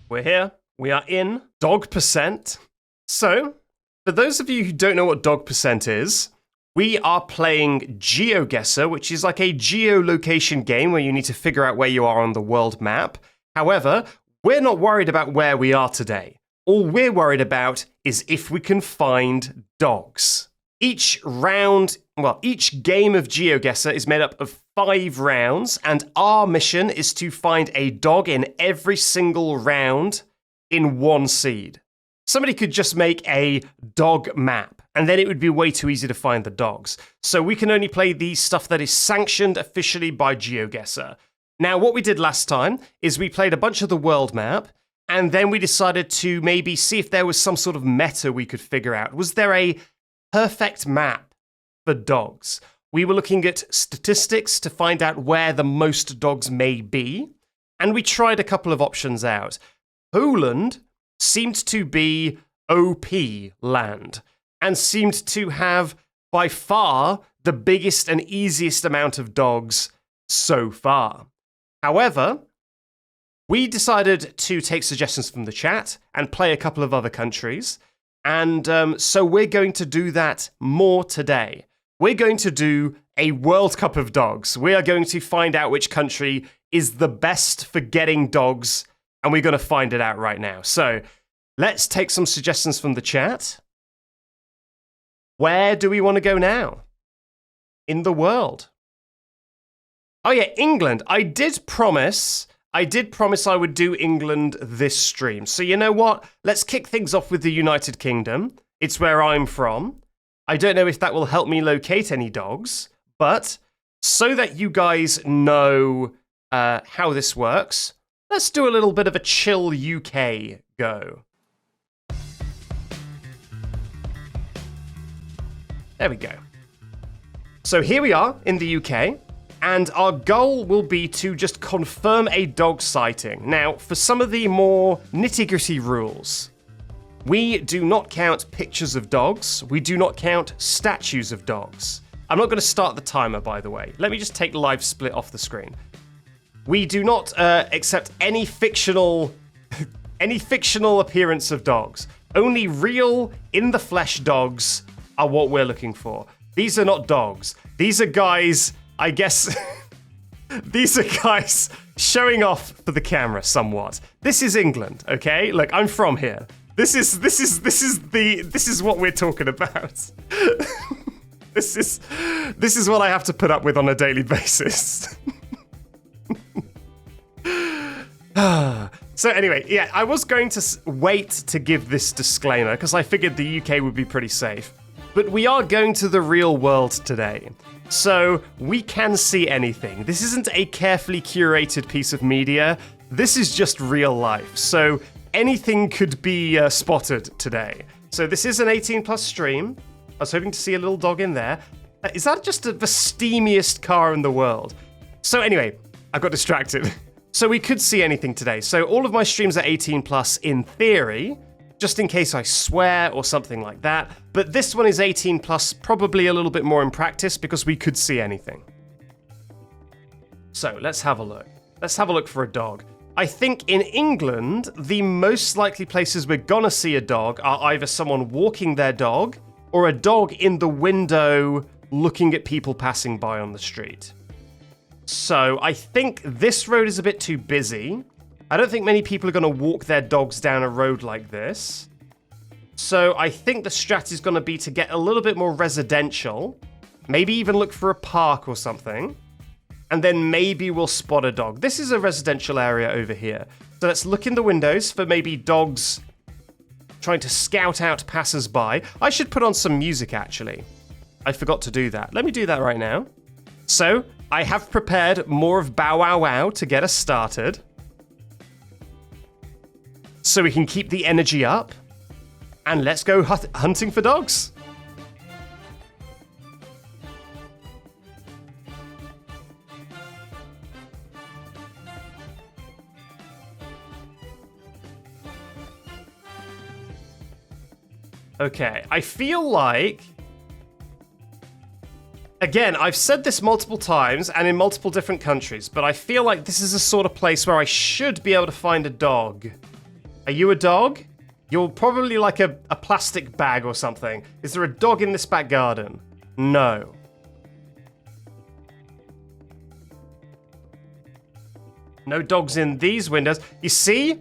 We're here. We are in dog percent. So, for those of you who don't know what dog percent is, we are playing GeoGuessr, which is like a geolocation game where you need to figure out where you are on the world map. However, we're not worried about where we are today. All we're worried about is if we can find dogs. Each game of GeoGuessr is made up of 5 rounds, and our mission is to find a dog in every single round in one seed. Somebody could just make a dog map, and then it would be way too easy to find the dogs. So we can only play the stuff that is sanctioned officially by GeoGuessr. Now, what we did last time is we played a bunch of the world map, and then we decided to maybe see if there was some sort of meta we could figure out. Was there a perfect map for dogs? We were looking at statistics to find out where the most dogs may be, and we tried a couple of options out. Poland seemed to be OP land, and seemed to have, by far, the biggest and easiest amount of dogs so far. However, we decided to take suggestions from the chat and play a couple of other countries, and so we're going to do that more today. We're going to do a World Cup of dogs. We are going to find out which country is the best for getting dogs, and we're going to find it out right now. So let's take some suggestions from the chat. Where do we want to go now in the world? Oh yeah, England. I did promise I would do England this stream. So you know what? Let's kick things off with the United Kingdom. It's where I'm from. I don't know if that will help me locate any dogs, but so that you guys know how this works, let's do a little bit of a chill UK go. There we go. So here we are in the UK, and our goal will be to just confirm a dog sighting. Now, for some of the more nitty-gritty rules, we do not count pictures of dogs. We do not count statues of dogs. I'm not going to start the timer, by the way. Let me just take live split off the screen. We do not accept any fictional appearance of dogs. Only real, in-the-flesh dogs are what we're looking for. These are not dogs. These are guys, I guess... These are guys showing off for the camera somewhat. This is England, okay? Look, I'm from here. This is what we're talking about. This is what I have to put up with on a daily basis. So anyway, yeah, I was going to wait to give this disclaimer because I figured the UK would be pretty safe. But we are going to the real world today, so we can see anything. This isn't a carefully curated piece of media. This is just real life, so anything could be spotted today. So this is an 18+ stream. I was hoping to see a little dog in there. Is that just the steamiest car in the world? So anyway, I got distracted. So we could see anything today. So all of my streams are 18+ in theory, just in case I swear or something like that. But this one is 18+, probably a little bit more in practice because we could see anything. So let's have a look. Let's have a look for a dog. I think in England, the most likely places we're gonna see a dog are either someone walking their dog or a dog in the window looking at people passing by on the street. So I think this road is a bit too busy. I don't think many people are going to walk their dogs down a road like this. So I think the strat is going to be to get a little bit more residential. Maybe even look for a park or something. And then maybe we'll spot a dog. This is a residential area over here. So let's look in the windows for maybe dogs trying to scout out passers-by. I should put on some music, actually. I forgot to do that. Let me do that right now. So I have prepared more of Bow Wow Wow to get us started, so we can keep the energy up, and let's go hunting for dogs. Okay, I feel like... Again, I've said this multiple times and in multiple different countries, but I feel like this is a sort of place where I should be able to find a dog Are you a dog? You're probably like a plastic bag or something. Is there a dog in this back garden? No. No dogs in these windows. You see?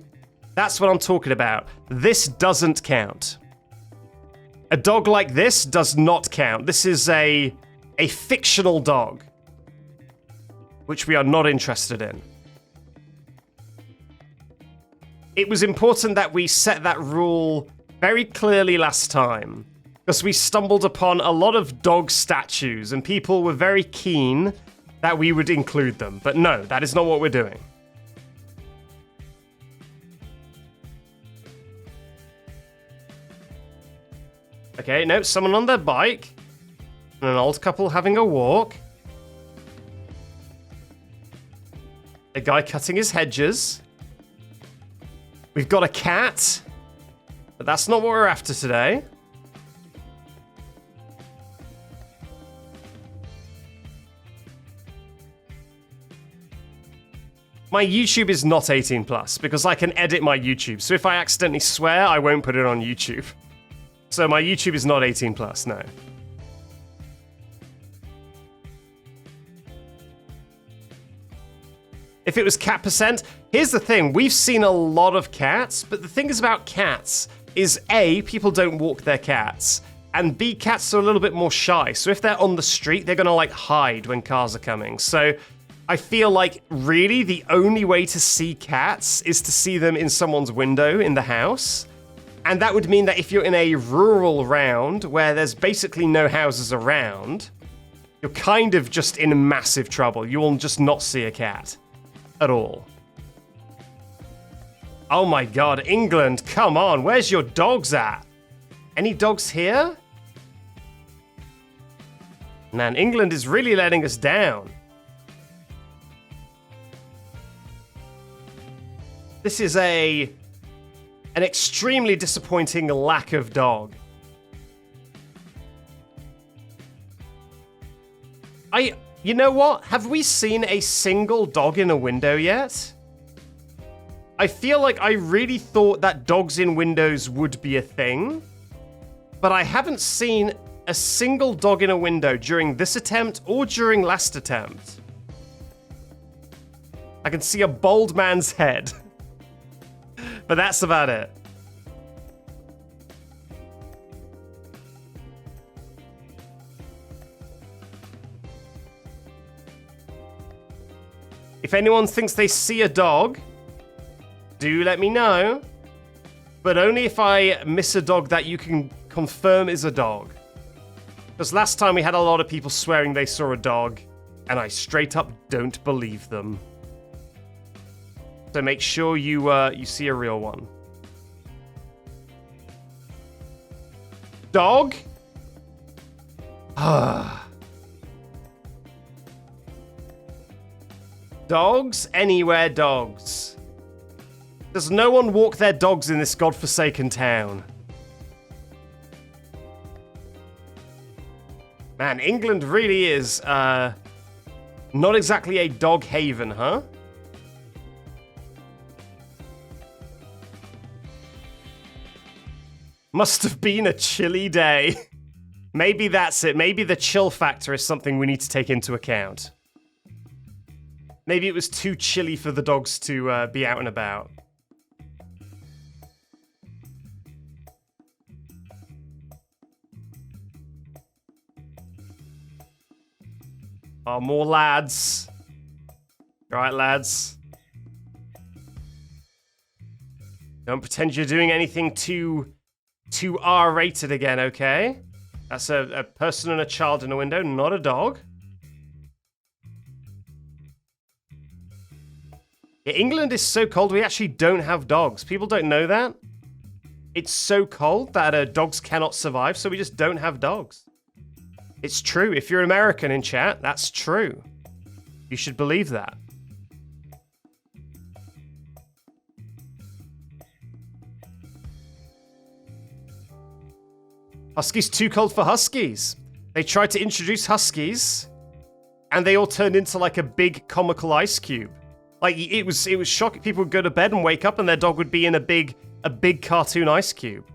That's what I'm talking about. This doesn't count. A dog like this does not count. This is a fictional dog, which we are not interested in. It was important that we set that rule very clearly last time, because we stumbled upon a lot of dog statues, and people were very keen that we would include them. But no, that is not what we're doing. Okay, no, someone on their bike, and an old couple having a walk. A guy cutting his hedges. We've got a cat, but that's not what we're after today. My YouTube is not 18 plus because I can edit my YouTube. So if I accidentally swear, I won't put it on YouTube. So my YouTube is not 18 plus, no. If it was cat percent, here's the thing. We've seen a lot of cats, but the thing is about cats is A, people don't walk their cats, and B, cats are a little bit more shy. So if they're on the street, they're gonna like hide when cars are coming. So I feel like really the only way to see cats is to see them in someone's window in the house. And that would mean that if you're in a rural round where there's basically no houses around, you're kind of just in massive trouble. You will just not see a cat at all. Oh my god, England, come on, where's your dogs at? Any dogs here? Man, England is really letting us down. This is an extremely disappointing lack of dog. You know what? Have we seen a single dog in a window yet? I feel like I really thought that dogs in windows would be a thing, but I haven't seen a single dog in a window during this attempt or during last attempt. I can see a bald man's head, but that's about it. If anyone thinks they see a dog, do let me know. But only if I miss a dog that you can confirm is a dog. Because last time we had a lot of people swearing they saw a dog, and I straight up don't believe them. So make sure you see a real one. Dog? Dogs? Anywhere dogs. Does no one walk their dogs in this godforsaken town? Man, England really is not exactly a dog haven, huh? Must have been a chilly day. Maybe that's it. Maybe the chill factor is something we need to take into account. Maybe it was too chilly for the dogs to be out and about. Oh, more lads. All right, lads. Don't pretend you're doing anything too R-rated again, okay? That's a person and a child in a window, not a dog. Yeah, England is so cold, we actually don't have dogs. People don't know that. It's so cold that dogs cannot survive, so we just don't have dogs. It's true. If you're American in chat, that's true. You should believe that. Huskies too cold for huskies. They tried to introduce huskies, and they all turned into like a big comical ice cube. Like, it was shocking. People would go to bed and wake up and their dog would be in a big a big cartoon ice cube.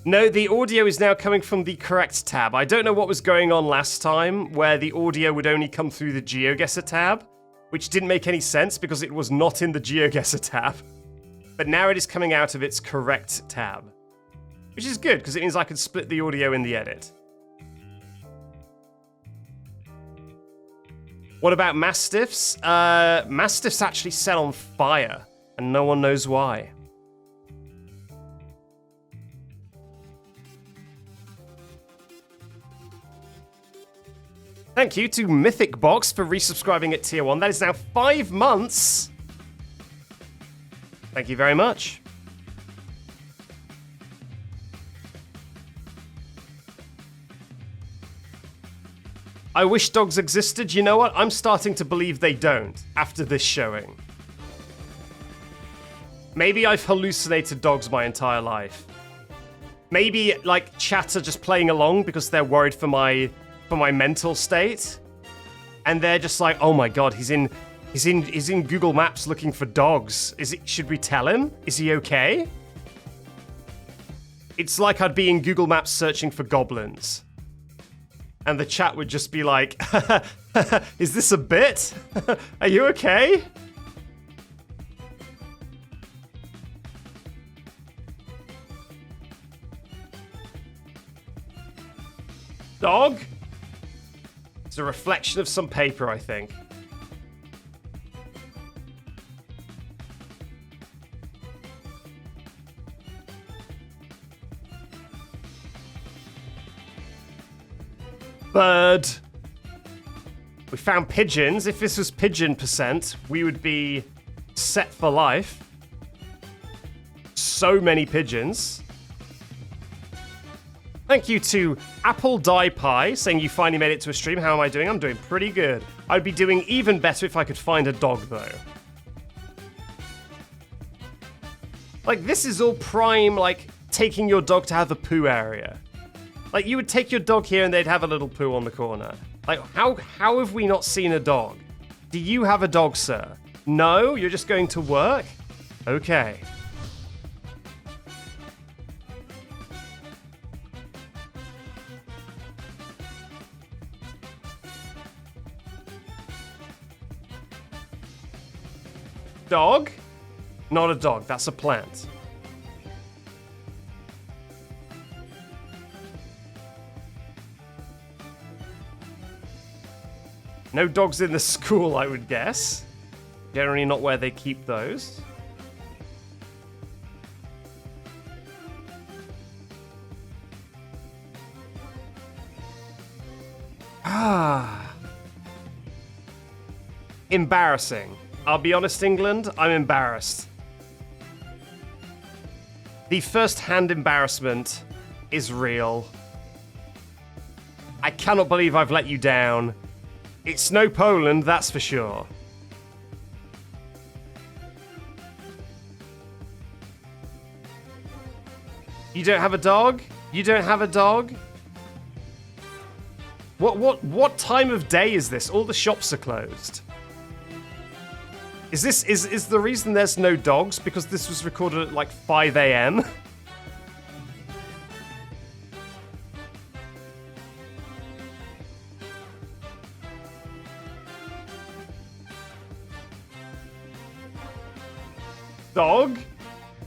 No, the audio is now coming from the correct tab. I don't know what was going on last time, where the audio would only come through the GeoGuessr tab, which didn't make any sense because it was not in the GeoGuessr tab. But now it is coming out of its correct tab, which is good because it means I can split the audio in the edit. What about mastiffs? Mastiffs actually set on fire, and no one knows why. Thank you to Mythic Box for resubscribing at Tier 1. That is now 5 months. Thank you very much. I wish dogs existed. You know what? I'm starting to believe they don't after this showing. Maybe I've hallucinated dogs my entire life. Maybe, like, chat are just playing along because they're worried for my mental state, and they're just like, oh my god, he's in Google Maps looking for dogs. Should we tell him? Is he okay? It's like I'd be in Google Maps searching for goblins, and the chat would just be like, is this a bit? Are you okay? Dog? It's a reflection of some paper, I think. Bird. We found pigeons. If this was pigeon percent, we would be set for life. So many pigeons. Thank you to Apple Dye Pie, saying you finally made it to a stream. How am I doing? I'm doing pretty good. I'd be doing even better if I could find a dog, though. Like, this is all prime, like, taking your dog to have a poo area. Like, you would take your dog here and they'd have a little poo on the corner. Like, how have we not seen a dog? Do you have a dog, sir? No? You're just going to work? Okay. Dog? Not a dog, that's a plant. No dogs in the school, I would guess. Generally not where they keep those. Embarrassing. I'll be honest, England, I'm embarrassed. The first-hand embarrassment is real. I cannot believe I've let you down. It's no Poland, that's for sure. You don't have a dog? You don't have a dog? What time of day is this? All the shops are closed. Is the reason there's no dogs because this was recorded at like 5 a.m.? Dog?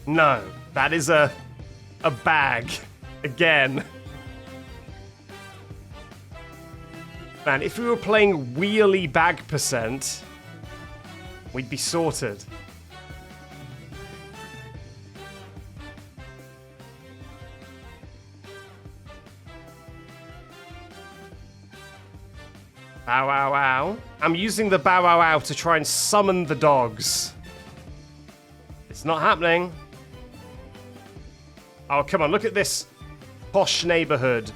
No, that is a bag. Again. Man, if we were playing wheelie bag percent, we'd be sorted. Bow wow wow. I'm using the bow wow wow to try and summon the dogs. It's not happening. Oh, come on, look at this posh neighborhood.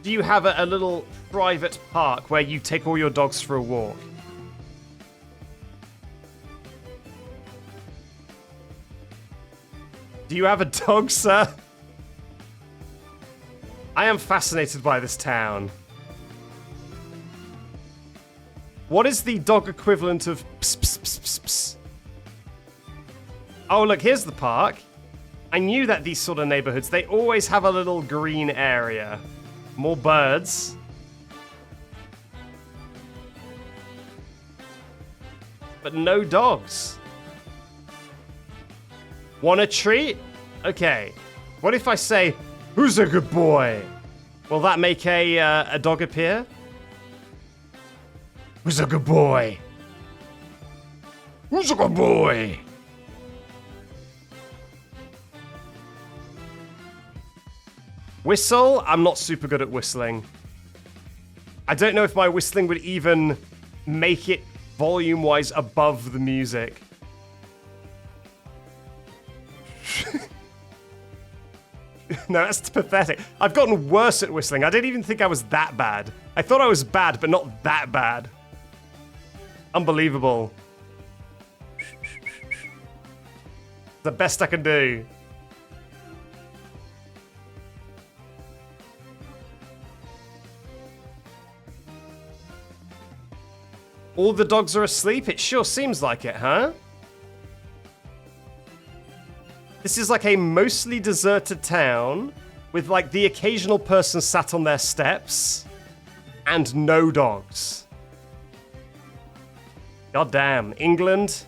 Do you have a little private park where you take all your dogs for a walk? Do you have a dog, sir? I am fascinated by this town. What is the dog equivalent of ps, ps, ps, ps, ps? Oh, look, here's the park. I knew that these sort of neighborhoods, they always have a little green area. More birds. But no dogs. Want a treat? Okay. What if I say, who's a good boy? Will that make a dog appear? Who's a good boy? Who's a good boy? Whistle? I'm not super good at whistling. I don't know if my whistling would even make it volume-wise above the music. No, that's pathetic. I've gotten worse at whistling. I didn't even think I was that bad. I thought I was bad, but not that bad. Unbelievable. The best I can do. All the dogs are asleep? It sure seems like it, huh? This is like a mostly deserted town with like the occasional person sat on their steps and no dogs. God damn, England,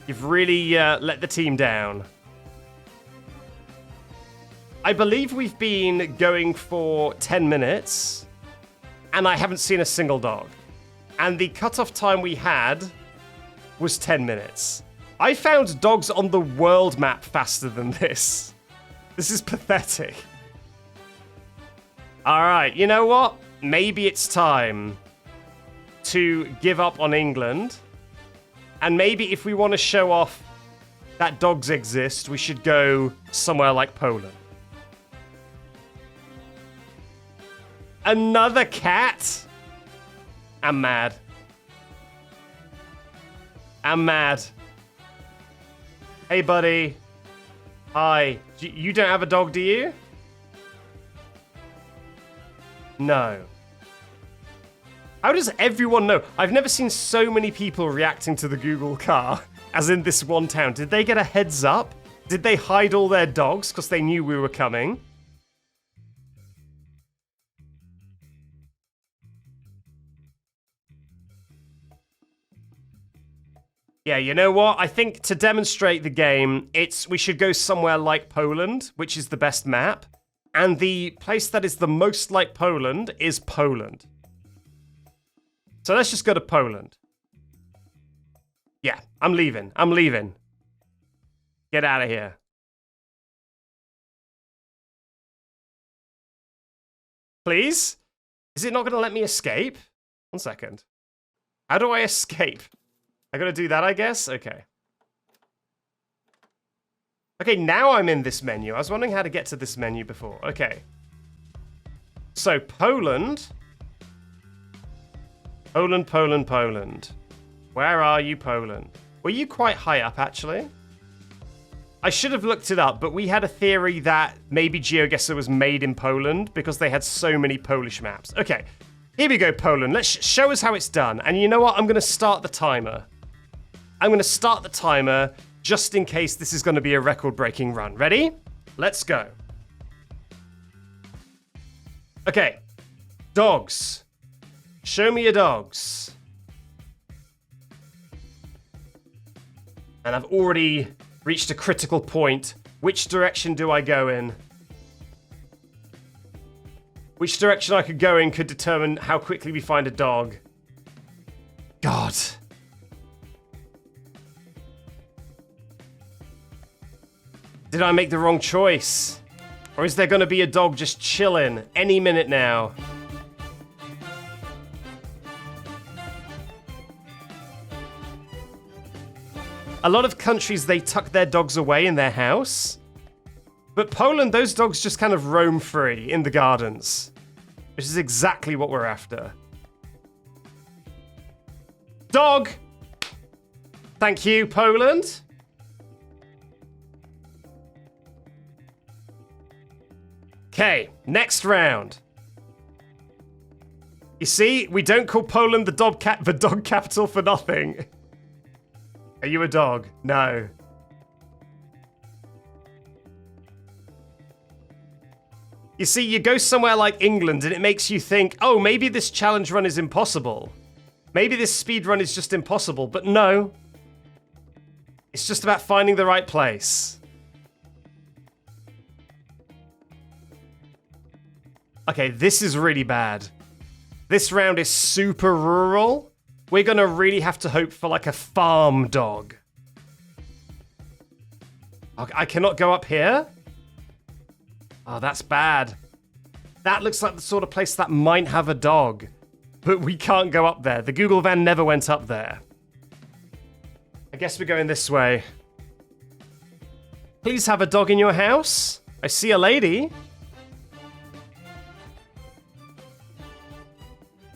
you've really let the team down. I believe we've been going for 10 minutes and I haven't seen a single dog. And the cutoff time we had was 10 minutes. I found dogs on the world map faster than this. This is pathetic. Alright, you know what? Maybe it's time to give up on England. And maybe if we want to show off that dogs exist, we should go somewhere like Poland. Another cat? I'm mad. I'm mad. Hey, buddy. Hi. You don't have a dog, do you? No. How does everyone know? I've never seen so many people reacting to the Google car as in this one town. Did they get a heads up? Did they hide all their dogs because they knew we were coming? Yeah, you know what? I think to demonstrate the game, we should go somewhere like Poland, which is the best map. And the place that is the most like Poland is Poland. So let's just go to Poland. Yeah, I'm leaving. I'm leaving. Get out of here. Please? Is it not going to let me escape? 1 second. How do I escape? I gotta do that, I guess? Okay. Okay, now I'm in this menu. I was wondering how to get to this menu before. Okay. So, Poland. Poland, Poland, Poland. Where are you, Poland? Were you quite high up, actually? I should have looked it up, but we had a theory that maybe GeoGuessr was made in Poland because they had so many Polish maps. Okay, here we go, Poland. Let's show us how it's done. And you know what? I'm gonna start the timer. I'm going to start the timer just in case this is going to be a record-breaking run. Ready? Let's go. Okay. Dogs. Show me your dogs. And I've already reached a critical point. Which direction do I go in? Which direction I could go in could determine how quickly we find a dog. God. Did I make the wrong choice? Or is there going to be a dog just chilling any minute now? A lot of countries, they tuck their dogs away in their house. But Poland, those dogs just kind of roam free in the gardens. Which is exactly what we're after. Dog! Thank you, Poland. Okay, next round. You see, we don't call Poland the dog capital for nothing. Are you a dog? No. You see, you go somewhere like England and it makes you think, oh, maybe this challenge run is impossible. Maybe this speed run is just impossible, but no. It's just about finding the right place. Okay, this is really bad. This round is super rural. We're gonna really have to hope for like a farm dog. I cannot go up here? Oh, that's bad. That looks like the sort of place that might have a dog. But we can't go up there. The Google van never went up there. I guess we're going this way. Please have a dog in your house. I see a lady.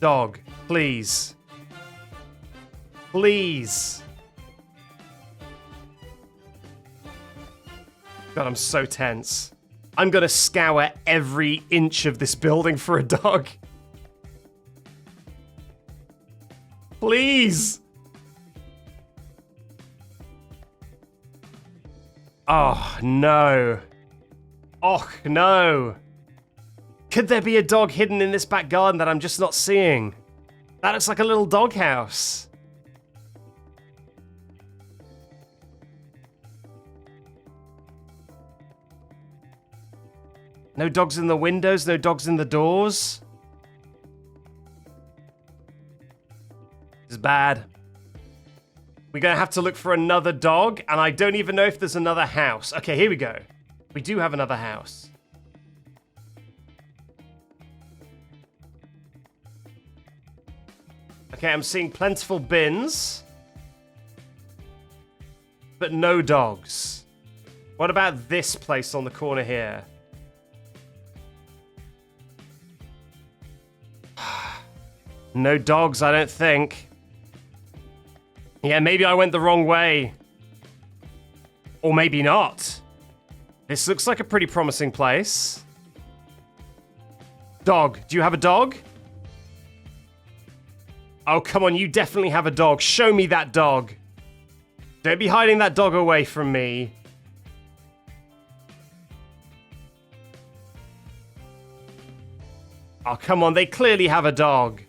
Dog, please. Please. God, I'm so tense. I'm gonna scour every inch of this building for a dog. Please. Oh, no. Oh, no. Could there be a dog hidden in this back garden that I'm just not seeing? That looks like a little doghouse. No dogs in the windows, no dogs in the doors. This is bad. We're gonna have to look for another dog, and I don't even know if there's another house. Okay, here we go. We do have another house. Okay, I'm seeing plentiful bins, but no dogs. What about this place on the corner here? No dogs, I don't think. Yeah, maybe I went the wrong way. Or maybe not. This looks like a pretty promising place. Dog. Do you have a dog? Oh, come on. You definitely have a dog. Show me that dog. Don't be hiding that dog away from me. Oh, come on. They clearly have a dog.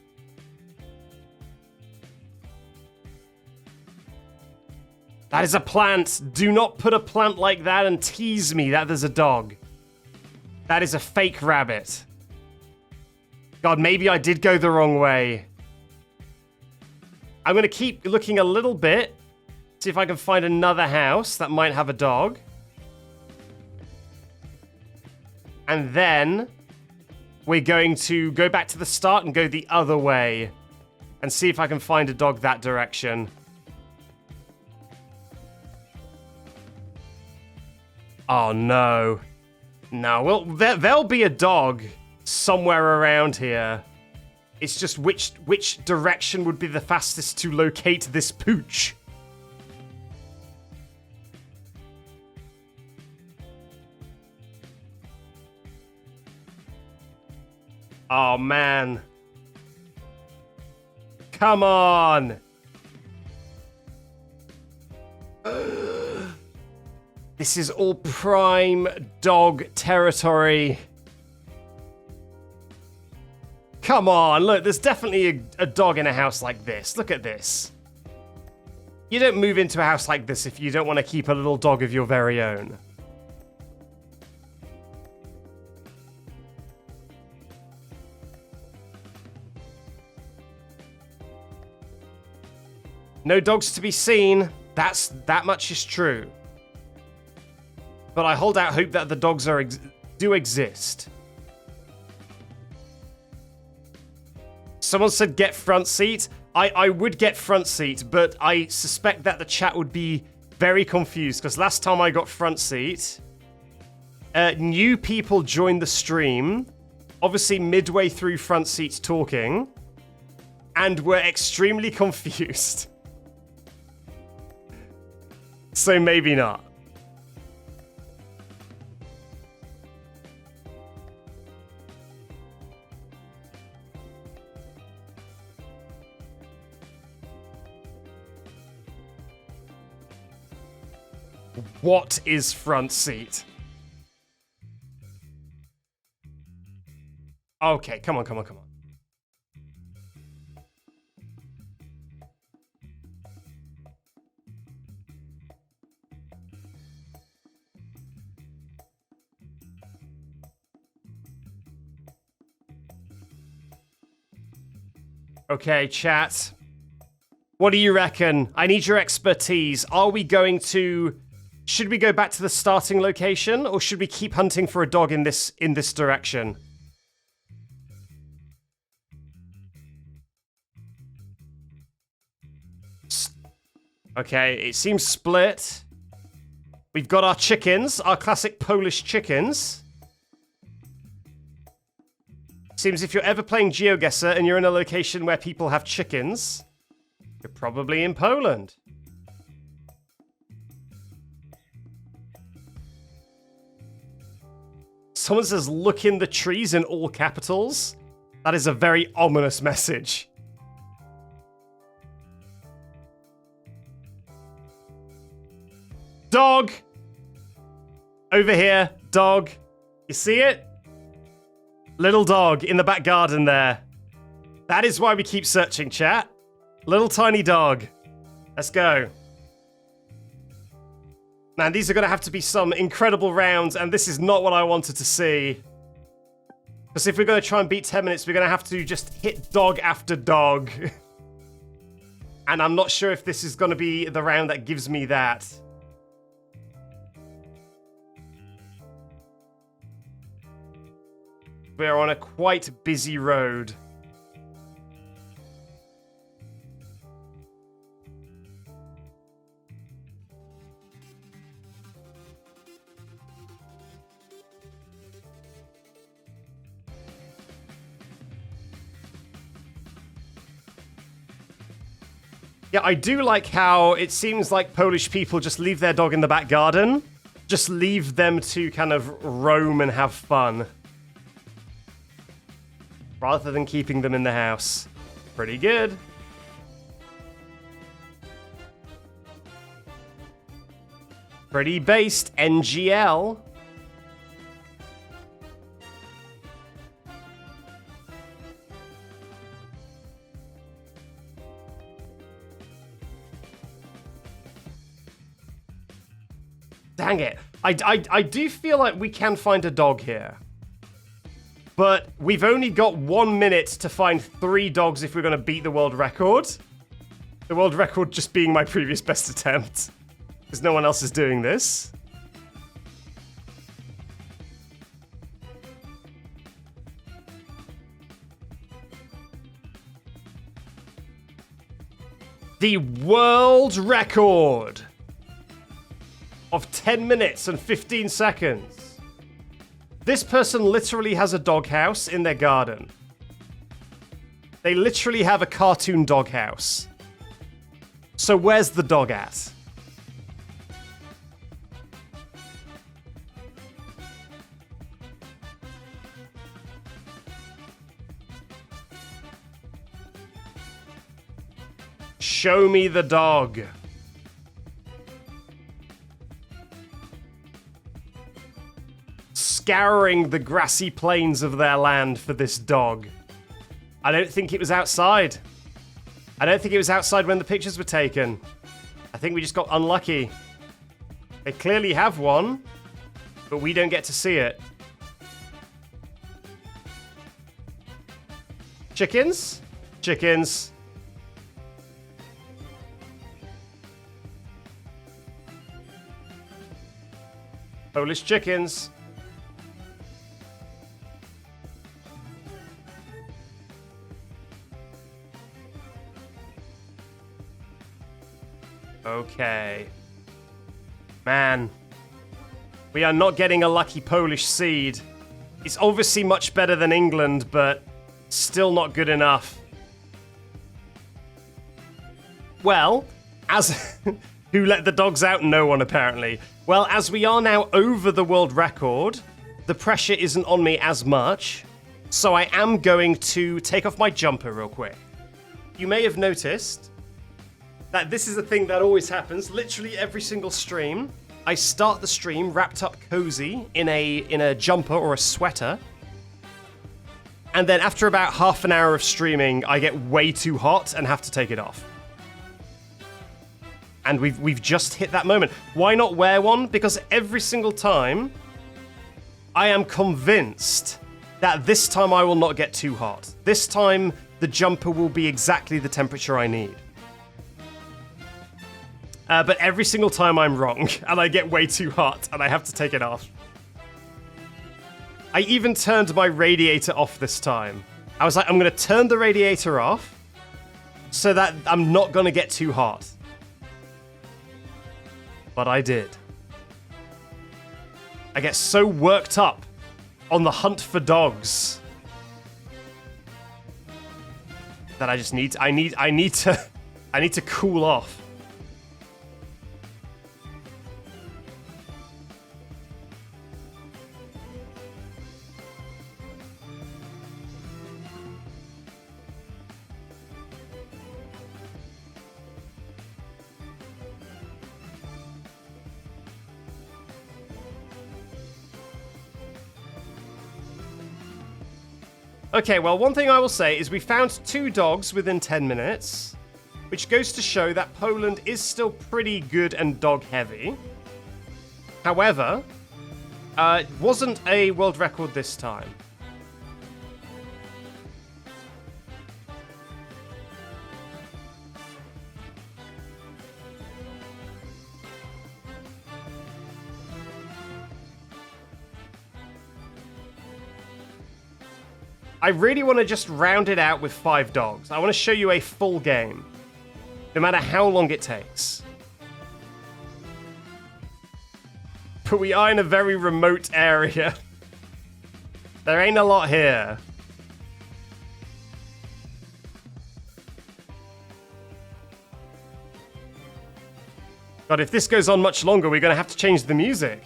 That is a plant. Do not put a plant like that and tease me that there's a dog. That is a fake rabbit. God, maybe I did go the wrong way. I'm going to keep looking a little bit. See if I can find another house that might have a dog. And then we're going to go back to the start and go the other way. And see if I can find a dog that direction. Oh, no. No, well, there'll be a dog somewhere around here. It's just which direction would be the fastest to locate this pooch? Oh, man. Come on. This is all prime dog territory. Come on, look, there's definitely a dog in a house like this. Look at this. You don't move into a house like this if you don't want to keep a little dog of your very own. No dogs to be seen. That much is true. But I hold out hope that the dogs do exist. Someone said get front seat. I would get front seat, but I suspect that the chat would be very confused because last time I got front seat, new people joined the stream, obviously midway through front seat talking, and were extremely confused. So maybe not. What is front seat? Okay, come on. Okay, chat. What do you reckon? I need your expertise. Are we going to... Should we go back to the starting location, or should we keep hunting for a dog in this direction? Okay, it seems split. We've got our chickens, our classic Polish chickens. Seems if you're ever playing GeoGuessr and you're in a location where people have chickens, you're probably in Poland. Someone says, look in the trees in all capitals. That is a very ominous message. Dog! Over here, dog. You see it? Little dog in the back garden there. That is why we keep searching, chat. Little tiny dog. Let's go. Man, these are going to have to be some incredible rounds, and this is not what I wanted to see. Because if we're going to try and beat 10 minutes, we're going to have to just hit dog after dog. And I'm not sure if this is going to be the round that gives me that. We're on a quite busy road. Yeah, I do like how it seems like Polish people just leave their dog in the back garden. Just leave them to kind of roam and have fun. Rather than keeping them in the house. Pretty good. Pretty based, NGL. Dang it. I do feel like we can find a dog here. But we've only got 1 minute to find 3 dogs if we're going to beat the world record. The world record just being my previous best attempt. Because no one else is doing this. The world record of 10 minutes and 15 seconds. This person literally has a doghouse in their garden. They literally have a cartoon doghouse. So where's the dog at? Show me the dog. Scouring the grassy plains of their land for this dog. I don't think it was outside. I don't think it was outside when the pictures were taken. I think we just got unlucky. They clearly have one, but we don't get to see it. Chickens? Chickens. Polish chickens. Okay. Man. We are not getting a lucky Polish seed. It's obviously much better than England, but still not good enough. Well, as... Who let the dogs out? No one, apparently. Well, as we are now over the world record, the pressure isn't on me as much, so I am going to take off my jumper real quick. You may have noticed that this is a thing that always happens, literally every single stream. I start the stream wrapped up cozy in a jumper or a sweater. And then after about half an hour of streaming, I get way too hot and have to take it off. And we've just hit that moment. Why not wear one? Because every single time, I am convinced that this time I will not get too hot. This time, the jumper will be exactly the temperature I need. But every single time I'm wrong, and I get way too hot, and I have to take it off. I even turned my radiator off this time. I was like, I'm going to turn the radiator off so that I'm not going to get too hot. But I did. I get so worked up on the hunt for dogs that I just need to cool off. Okay, well, one thing I will say is we found 2 dogs within 10 minutes, which goes to show that Poland is still pretty good and dog-heavy. However, it wasn't a world record this time. I really want to just round it out with 5 dogs. I want to show you a full game, no matter how long it takes. But we are in a very remote area. There ain't a lot here. God, if this goes on much longer, we're going to have to change the music.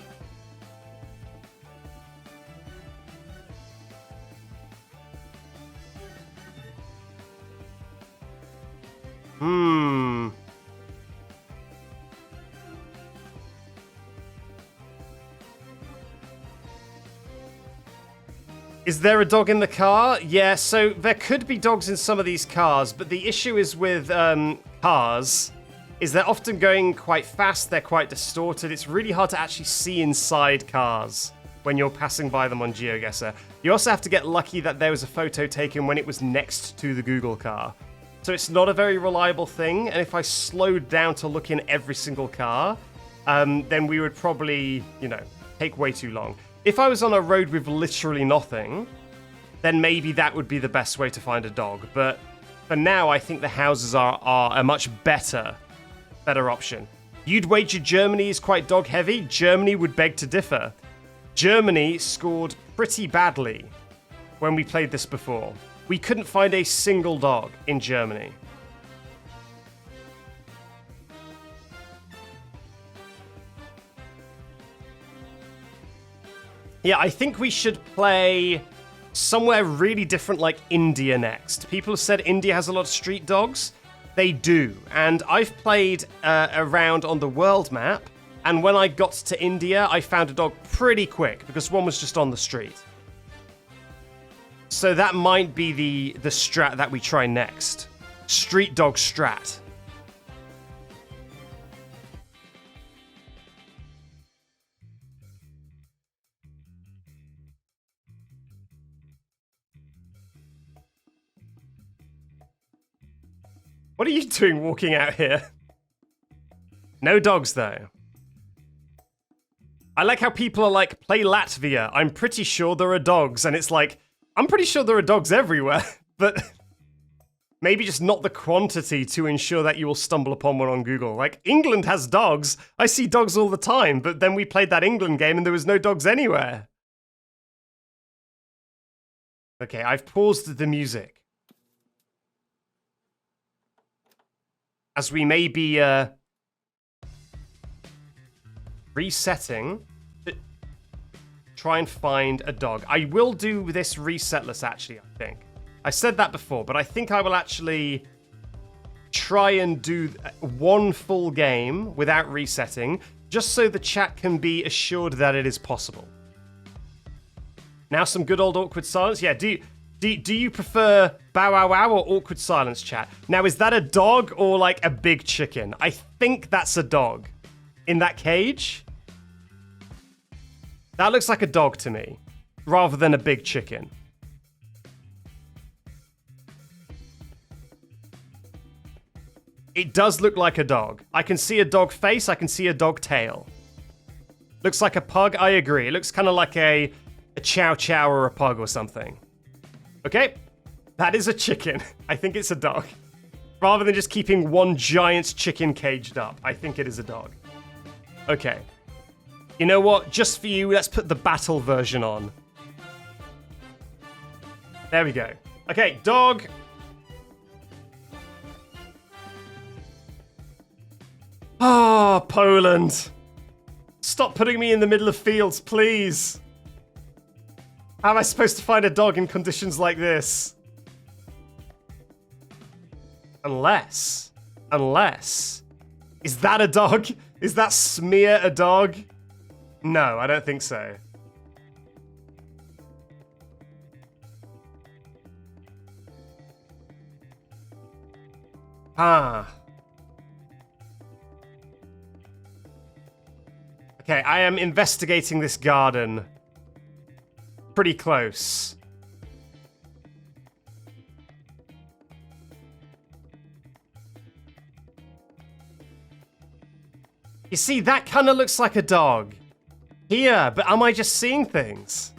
Is there a dog in the car? Yeah, so there could be dogs in some of these cars, but the issue is with cars is they're often going quite fast, they're quite distorted. It's really hard to actually see inside cars when you're passing by them on GeoGuessr. You also have to get lucky that there was a photo taken when it was next to the Google car. So it's not a very reliable thing, and if I slowed down to look in every single car, then we would probably, take way too long. If I was on a road with literally nothing, then maybe that would be the best way to find a dog. But for now, I think the houses are a much better option. You'd wager Germany is quite dog-heavy? Germany would beg to differ. Germany scored pretty badly when we played this before. We couldn't find a single dog in Germany. Yeah, I think we should play somewhere really different like India next. People have said India has a lot of street dogs. They do. And I've played around on the world map, and when I got to India, I found a dog pretty quick because one was just on the street. So that might be the strat that we try next. Street dog strat. What are you doing walking out here? No dogs, though. I like how people are like, play Latvia. I'm pretty sure there are dogs. And it's like, I'm pretty sure there are dogs everywhere. But maybe just not the quantity to ensure that you will stumble upon one on Google. Like, England has dogs. I see dogs all the time. But then we played that England game and there was no dogs anywhere. Okay, I've paused the music. As we may be resetting to try and find a dog. I will do this resetless, actually, I think. I said that before, but I think I will actually try and do one full game without resetting, just so the chat can be assured that it is possible. Now some good old awkward silence. Yeah, do you prefer bow wow wow or awkward silence, chat? Now, is that a dog or like a big chicken? I think that's a dog. In that cage? That looks like a dog to me, rather than a big chicken. It does look like a dog. I can see a dog face, I can see a dog tail. Looks like a pug, I agree. It looks kind of like a chow chow or a pug or something. Okay, that is a chicken. I think it's a dog. Rather than just keeping one giant chicken caged up, I think it is a dog. Okay. You know what? Just for you, let's put the battle version on. There we go. Okay, dog. Oh, Poland. Stop putting me in the middle of fields, please. How am I supposed to find a dog in conditions like this? Unless. Is that a dog? Is that smear a dog? No, I don't think so. Ah. Okay, I am investigating this garden. Pretty close. You see, that kind of looks like a dog. Here, but am I just seeing things?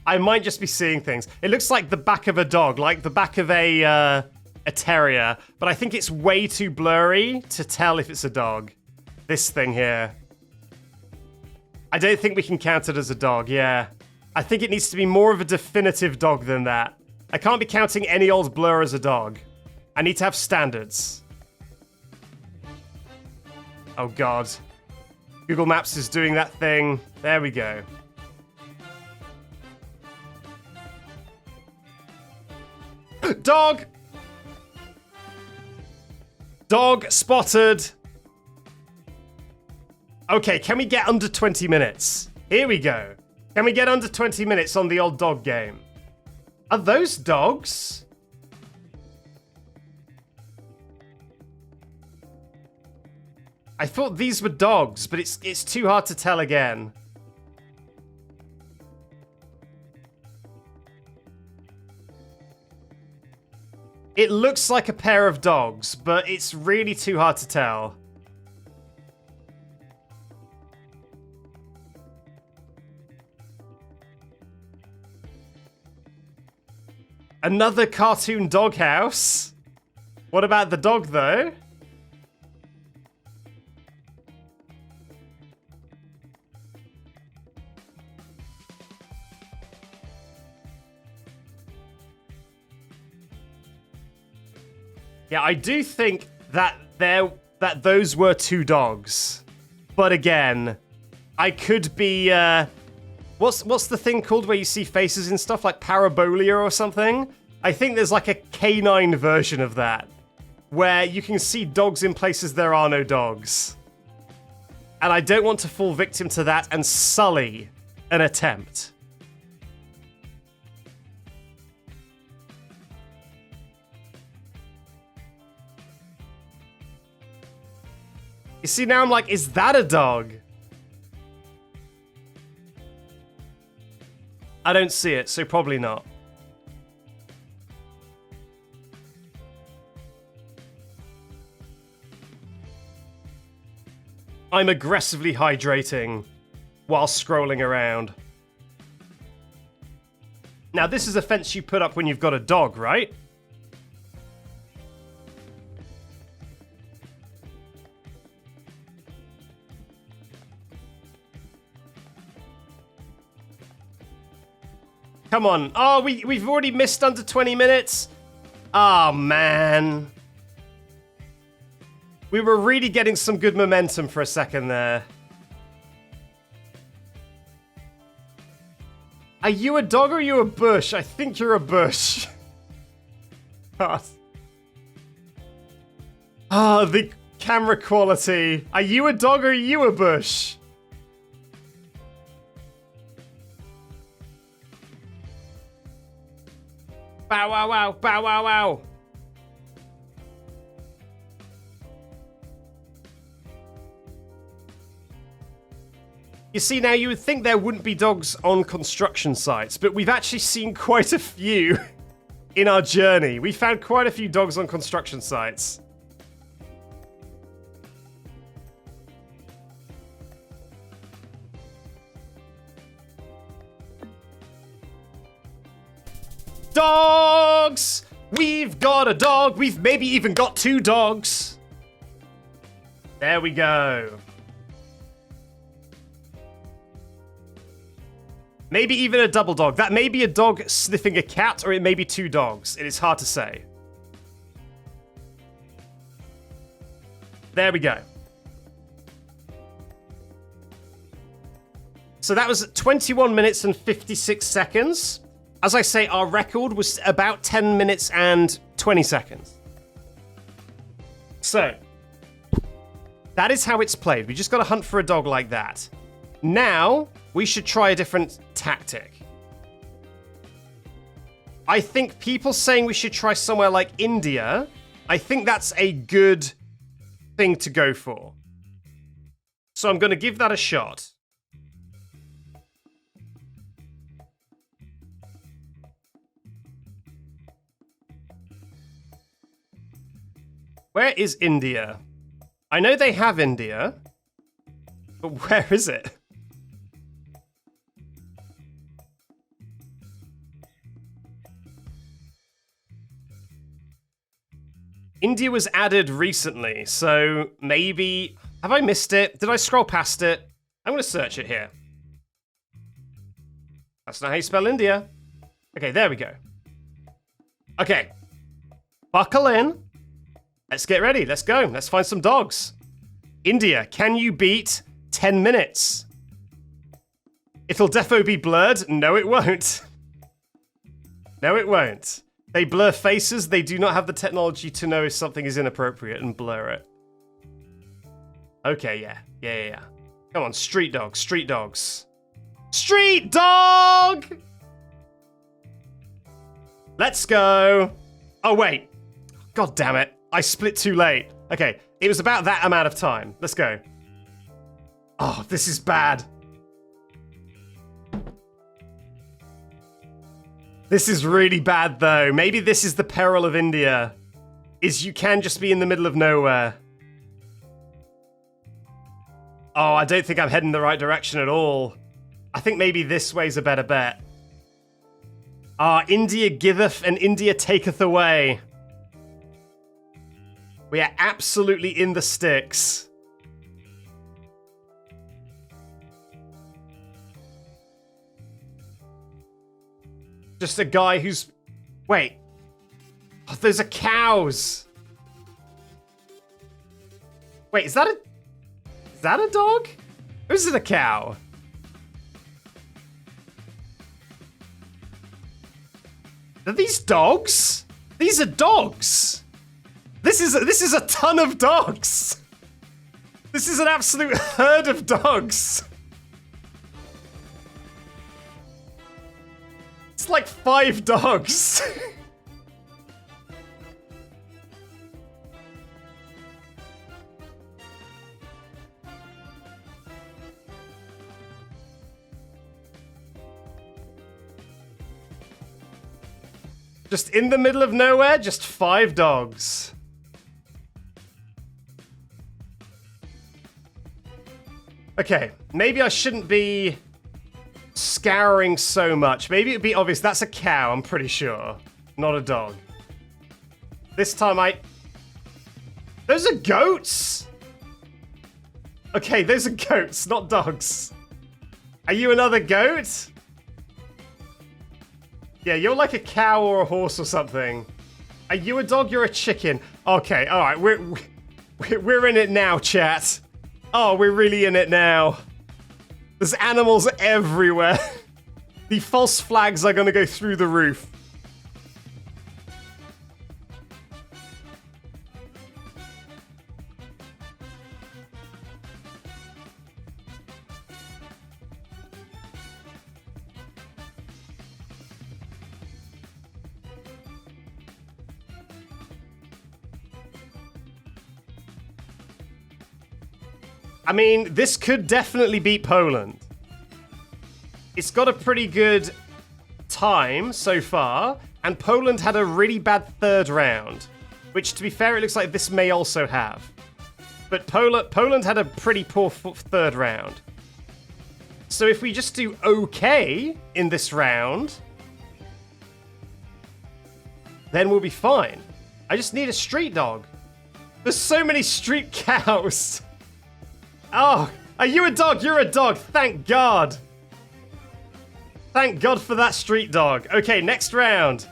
I might just be seeing things. It looks like the back of a dog, like the back of a terrier, but I think it's way too blurry to tell if it's a dog. This thing here. I don't think we can count it as a dog, yeah. I think it needs to be more of a definitive dog than that. I can't be counting any old blur as a dog. I need to have standards. Oh god. Google Maps is doing that thing. There we go. Dog! Dog spotted. Okay, can we get under 20 minutes? Here we go. Can we get under 20 minutes on the old dog game? Are those dogs? I thought these were dogs, but it's too hard to tell again. It looks like a pair of dogs, but it's really too hard to tell. Another cartoon doghouse? What about the dog, though? Yeah, I do think that those were two dogs. But again, I could be what's the thing called where you see faces and stuff, like parabolia or something? I think there's like a canine version of that, where you can see dogs in places there are no dogs. And I don't want to fall victim to that and sully an attempt. You see, now I'm like, is that a dog? I don't see it, so probably not. I'm aggressively hydrating while scrolling around. Now, this is a fence you put up when you've got a dog, right? Come on. Oh, we've already missed under 20 minutes. Oh, man. We were really getting some good momentum for a second there. Are you a dog or are you a bush? I think you're a bush. God. Ah, Camera quality. Are you a dog or are you a bush? Bow wow wow, bow wow wow. You see, now you would think there wouldn't be dogs on construction sites, but we've actually seen quite a few in our journey. We found quite a few dogs on construction sites. Dogs! We've got a dog. We've maybe even got 2 dogs. There we go. Maybe even a double dog. That may be a dog sniffing a cat, or it may be 2 dogs. It is hard to say. There we go. So that was 21 minutes and 56 seconds. As I say, our record was about 10 minutes and 20 seconds. So, that is how it's played. We just got to hunt for a dog like that. Now, we should try a different tactic. I think people saying we should try somewhere like India, I think that's a good thing to go for. So I'm going to give that a shot. Where is India? I know they have India, but where is it? India was added recently, so maybe... Have I missed it? Did I scroll past it? I'm going to search it here. That's not how you spell India. Okay, there we go. Okay. Buckle in. Let's get ready. Let's go. Let's find some dogs. India, can you beat 10 minutes? It'll defo be blurred. No, it won't. No, it won't. They blur faces. They do not have the technology to know if something is inappropriate and blur it. Okay, yeah. Come on, street dogs, street dogs. Street dog! Let's go. Oh, wait. God damn it. I split too late. Okay, it was about that amount of time. Let's go. Oh, this is bad. This is really bad, though. Maybe this is the peril of India, is you can just be in the middle of nowhere. Oh, I don't think I'm heading the right direction at all. I think maybe this way's a better bet. India giveth and India taketh away. We are absolutely in the sticks. Just a guy who's... Wait. Oh, those are cows. Wait, is that a dog? Or is it a cow? Are these dogs? These are dogs. This is a ton of dogs. This is an absolute herd of dogs. It's like 5 dogs. Just in the middle of nowhere, just 5 dogs. Okay, maybe I shouldn't be scouring so much. Maybe it'd be obvious. That's a cow, I'm pretty sure. Not a dog. This time Those are goats! Okay, those are goats, not dogs. Are you another goat? Yeah, you're like a cow or a horse or something. Are you a dog? You're a chicken. Okay, alright, we're in it now, chat. Oh, we're really in it now. There's animals everywhere. The false flags are gonna go through the roof. I mean, this could definitely beat Poland. It's got a pretty good time so far, and Poland had a really bad third round, which, to be fair, it looks like this may also have. But Poland had a pretty poor third round. So if we just do okay in this round, then we'll be fine. I just need a street dog. There's so many street cows. Oh, are you a dog? You're a dog. Thank God. Thank God for that street dog. Okay, next round.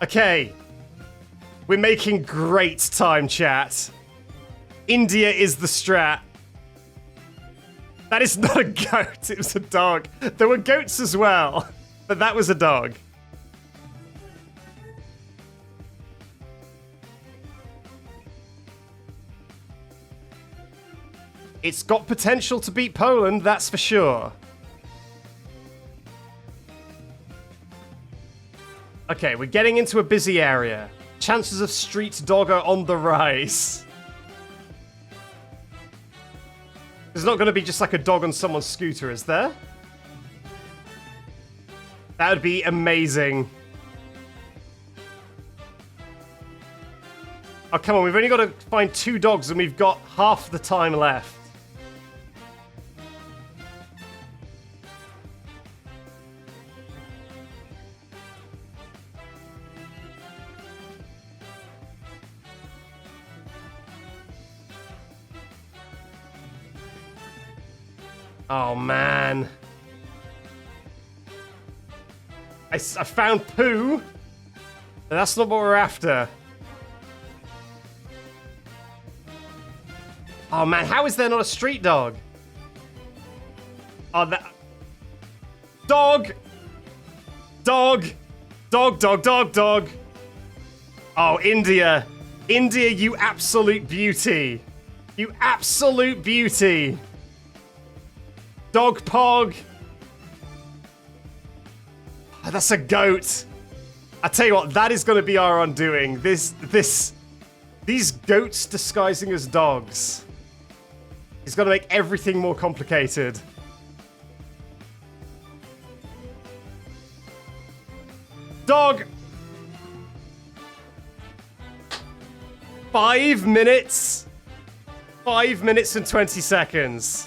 Okay. We're making great time, chat. India is the strat. That is not a goat, it was a dog. There were goats as well, but that was a dog. It's got potential to beat Poland, that's for sure. Okay, we're getting into a busy area. Chances of street dog are on the rise. There's not going to be just like a dog on someone's scooter, is there? That would be amazing. Oh, come on, we've only got to find 2 dogs and we've got half the time left. Oh, man. I found poo. But that's not what we're after. Oh, man. How is there not a street dog? Oh, that... Dog! Dog! Dog, dog, dog, dog. Oh, India. India, you absolute beauty. You absolute beauty. Dog Pog. Oh, that's a goat. I tell you what, that is going to be our undoing. These goats disguising as dogs is going to make everything more complicated. Dog. 5 minutes. 5 minutes and 20 seconds.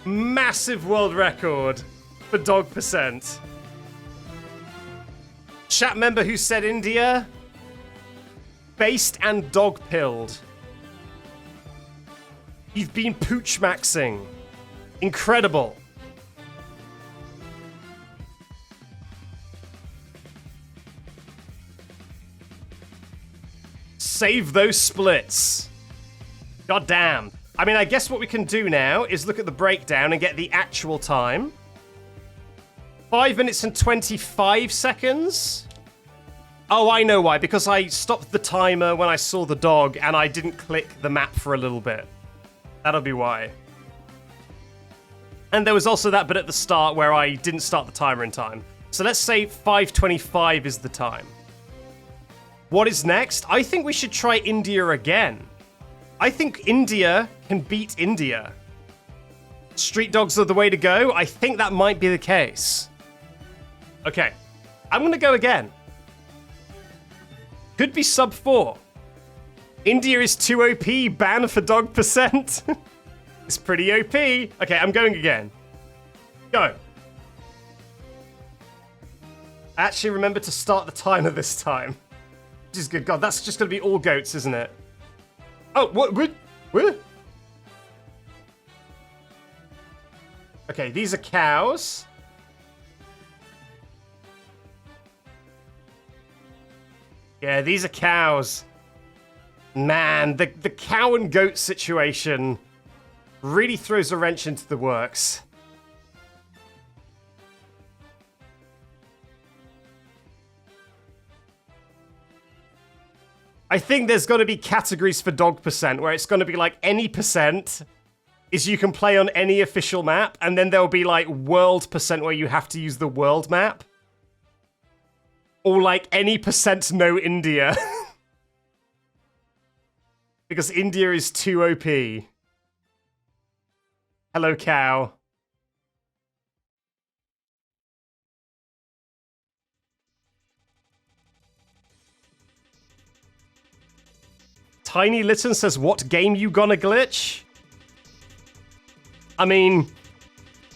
Massive world record for dog percent. Chat member who said India, based and dog pilled. You've been pooch maxing. Incredible. Save those splits. God damn. I mean, I guess what we can do now is look at the breakdown and get the actual time. 5 minutes and 25 seconds? Oh, I know why. Because I stopped the timer when I saw the dog and I didn't click the map for a little bit. That'll be why. And there was also that bit at the start where I didn't start the timer in time. So let's say 5:25 is the time. What is next? I think we should try India again. I think India can beat India. Street dogs are the way to go. I think that might be the case. Okay, I'm going to go again. Could be sub 4. India is too OP, ban for dog percent. It's pretty OP. Okay, I'm going again. Go. I actually remember to start the timer this time. Which is good. God, that's just going to be all goats, isn't it? Oh, what? Okay, these are cows. Yeah, these are cows. Man, the cow and goat situation really throws a wrench into the works. I think there's going to be categories for dog percent where it's going to be like any percent is you can play on any official map, and then there'll be like world percent where you have to use the world map. Or like any percent no India. Because India is too OP. Hello, cow. Tiny Litten says, what game you gonna glitch? I mean,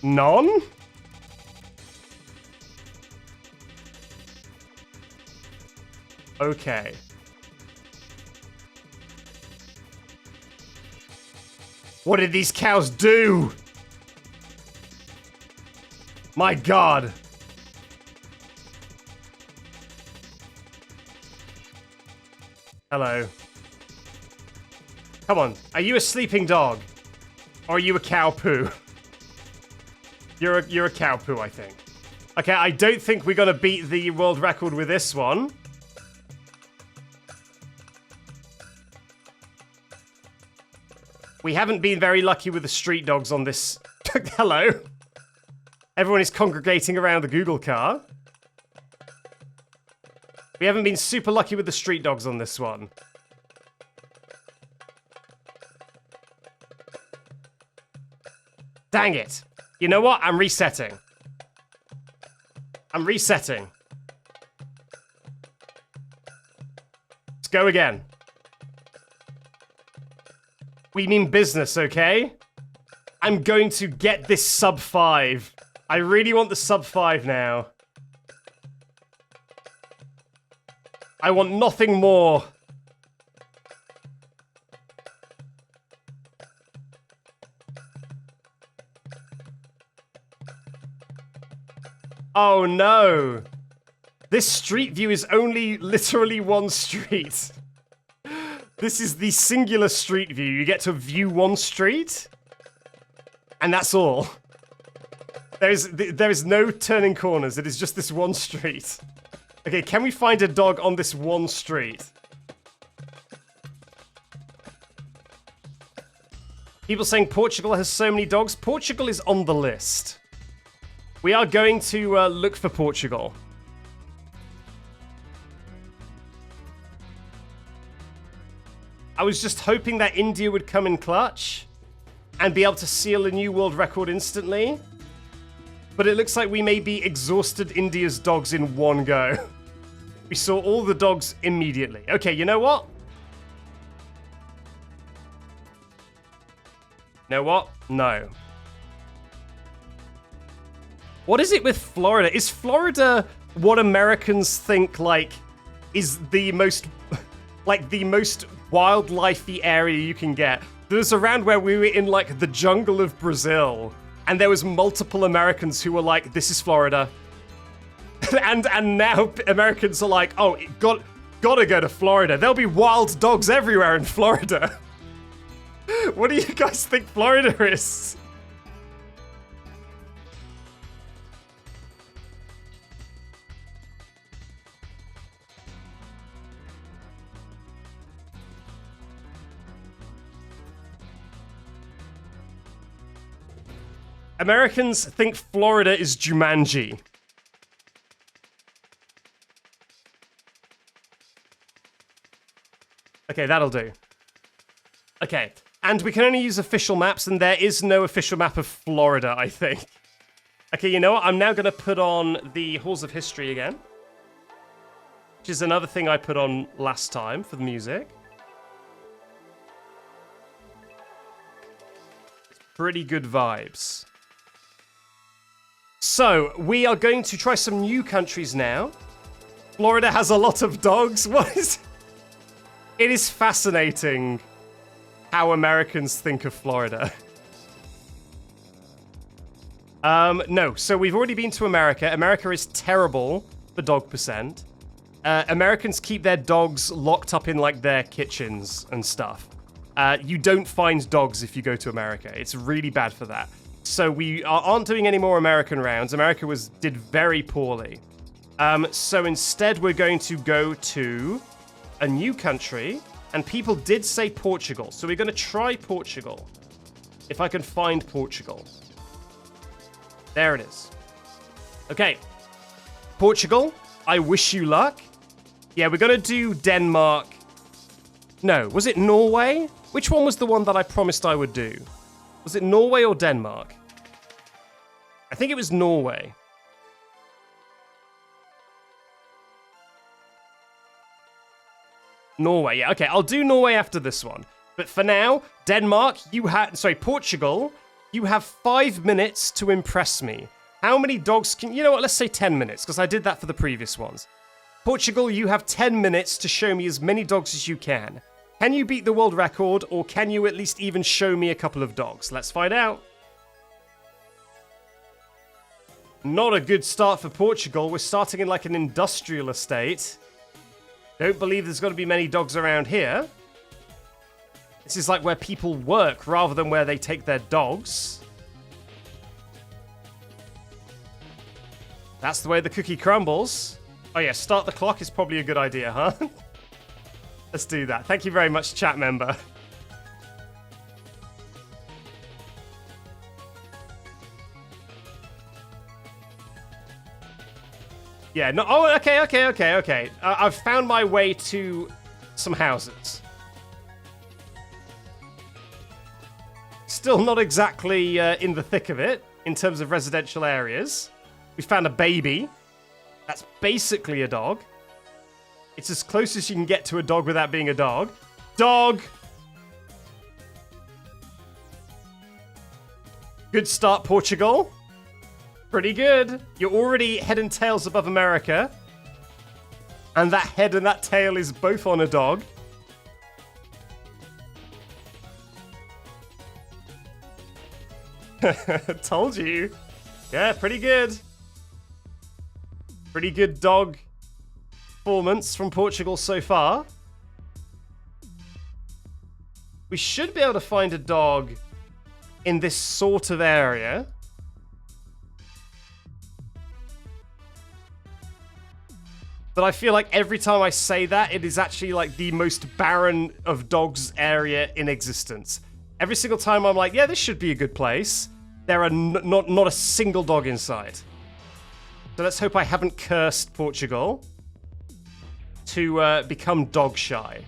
none? Okay. What did these cows do? My God. Hello. Come on, are you a sleeping dog? Or are you a cow poo? You're a cow poo, I think. Okay, I don't think we're gonna beat the world record with this one. We haven't been very lucky with the street dogs on this. Hello. Everyone is congregating around the Google car. We haven't been super lucky with the street dogs on this one. Dang it. You know what? I'm resetting. I'm resetting. Let's go again. We mean business, okay? I'm going to get this sub 5. I really want the sub 5 now. I want nothing more. Oh no! This street view is only literally one street. This is the singular street view. You get to view one street, and that's all. There is no turning corners. It is just this one street. Okay, can we find a dog on this one street? People saying Portugal has so many dogs. Portugal is on the list. We are going to look for Portugal. I was just hoping that India would come in clutch and be able to seal a new world record instantly. But it looks like we may be exhausted India's dogs in one go. We saw all the dogs immediately. Okay, you know what? Know what? No. What is it with Florida? Is Florida what Americans think, like, is the most, like, the most wildlife-y area you can get? There was around where we were in, like, the jungle of Brazil, and there was multiple Americans who were like, this is Florida. and now Americans are like, oh, gotta go to Florida. There'll be wild dogs everywhere in Florida. What do you guys think Florida is? Americans think Florida is Jumanji. Okay, that'll do. Okay, and we can only use official maps, and there is no official map of Florida, I think. Okay, you know what? I'm now going to put on the Halls of History again, which is another thing I put on last time for the music. Pretty good vibes. So, we are going to try some new countries now. Florida has a lot of dogs. What is... It is fascinating how Americans think of Florida. No, so we've already been to America. America is terrible for dog percent. Americans keep their dogs locked up in, like, their kitchens and stuff. You don't find dogs if you go to America. It's really bad for that. So we aren't doing any more American rounds. America did very poorly. So instead, we're going to go to a new country. And people did say Portugal. So we're going to try Portugal. If I can find Portugal. There it is. Okay. Portugal, I wish you luck. Yeah, we're going to do Denmark. No, was it Norway? Which one was the one that I promised I would do? Was it Norway or Denmark? I think it was Norway. Norway, yeah, okay, I'll do Norway after this one. But for now, Denmark, Portugal, you have 5 minutes to impress me. How many dogs can... You know what, let's say 10 minutes, because I did that for the previous ones. Portugal, you have 10 minutes to show me as many dogs as you can. Can you beat the world record, or can you at least even show me a couple of dogs? Let's find out. Not a good start for Portugal. We're starting in like an industrial estate. Don't believe there's going to be many dogs around here. This is like where people work rather than where they take their dogs. That's the way the cookie crumbles. Oh yeah, start the clock is probably a good idea, huh? Let's do that. Thank you very much, chat member. Yeah, no, oh, okay. I've found my way to some houses. Still not exactly in the thick of it in terms of residential areas. We found a baby. That's basically a dog. It's as close as you can get to a dog without being a dog. Dog! Good start, Portugal. Pretty good. You're already head and tails above America. And that head and that tail is both on a dog. Told you. Yeah, pretty good. Pretty good dog performance from Portugal so far. We should be able to find a dog in this sort of area. But I feel like every time I say that, it is actually like the most barren of dogs area in existence. Every single time I'm like, yeah, this should be a good place. There are not a single dog inside. So let's hope I haven't cursed Portugal to become dog shy.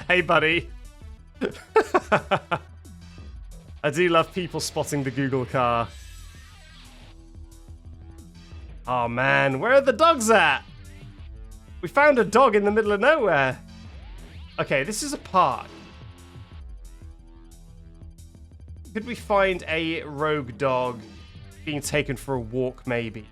Hey, buddy. I do love people spotting the Google car. Oh, man. Where are the dogs at? We found a dog in the middle of nowhere. Okay, this is a park. Could we find a rogue dog being taken for a walk, maybe?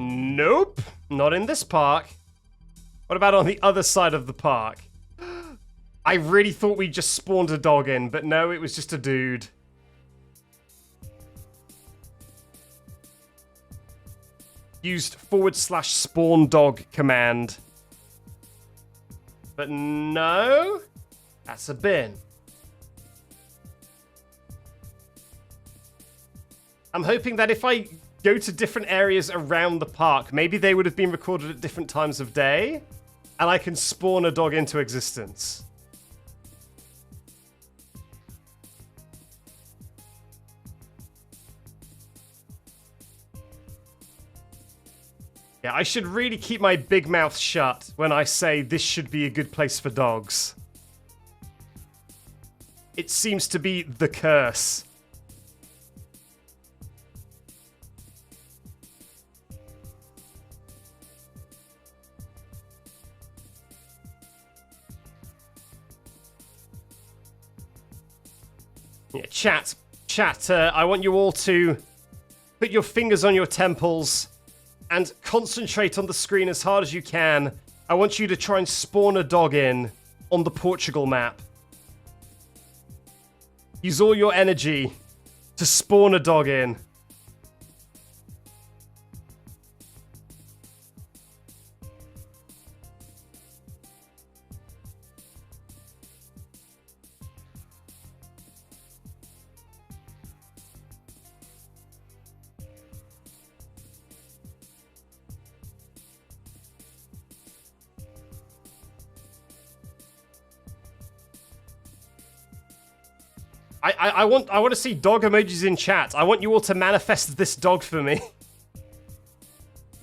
Nope, not in this park. What about on the other side of the park? I really thought we just spawned a dog in, but no, it was just a dude. Used /spawn dog command. But no, that's a bin. I'm hoping that if I go to different areas around the park, maybe they would have been recorded at different times of day, and I can spawn a dog into existence. Yeah, I should really keep my big mouth shut when I say this should be a good place for dogs. It seems to be the curse. Yeah, chat, I want you all to put your fingers on your temples and concentrate on the screen as hard as you can. I want you to try and spawn a dog in on the Portugal map. Use all your energy to spawn a dog in. I want to see dog emojis in chat. I want you all to manifest this dog for me.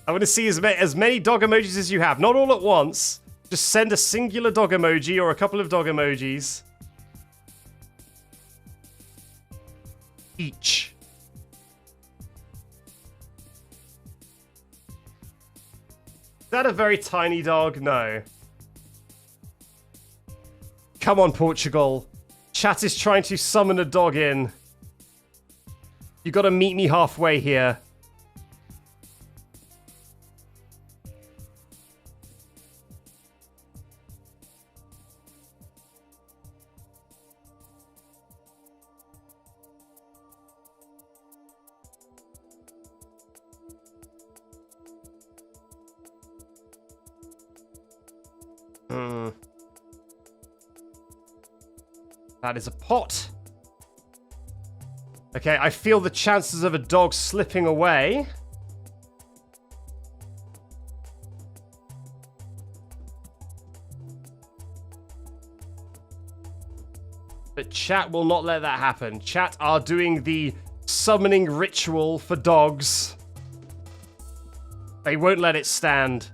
I want to see as many dog emojis as you have. Not all at once. Just send a singular dog emoji or a couple of dog emojis. Each. Is that a very tiny dog? No. Come on, Portugal. Chat is trying to summon a dog in. You gotta meet me halfway here. That is a pot. Okay, I feel the chances of a dog slipping away. But chat will not let that happen. Chat are doing the summoning ritual for dogs. They won't let it stand.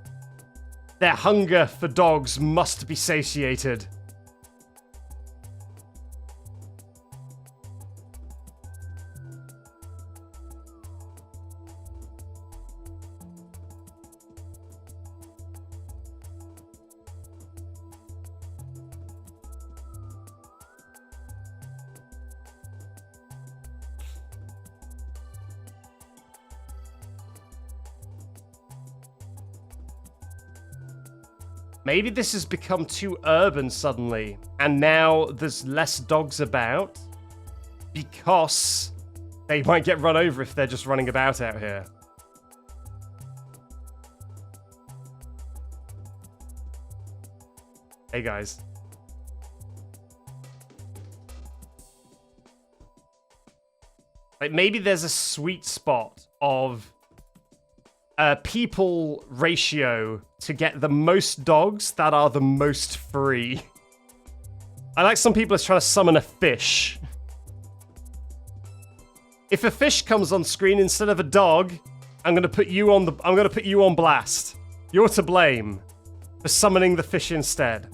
Their hunger for dogs must be satiated. Maybe this has become too urban suddenly, and now there's less dogs about because they might get run over if they're just running about out here. Hey guys. Like maybe there's a sweet spot of people ratio to get the most dogs that are the most free. I like some people are trying to summon a fish. If a fish comes on screen instead of a dog, I'm gonna put you on blast. You're to blame for summoning the fish instead.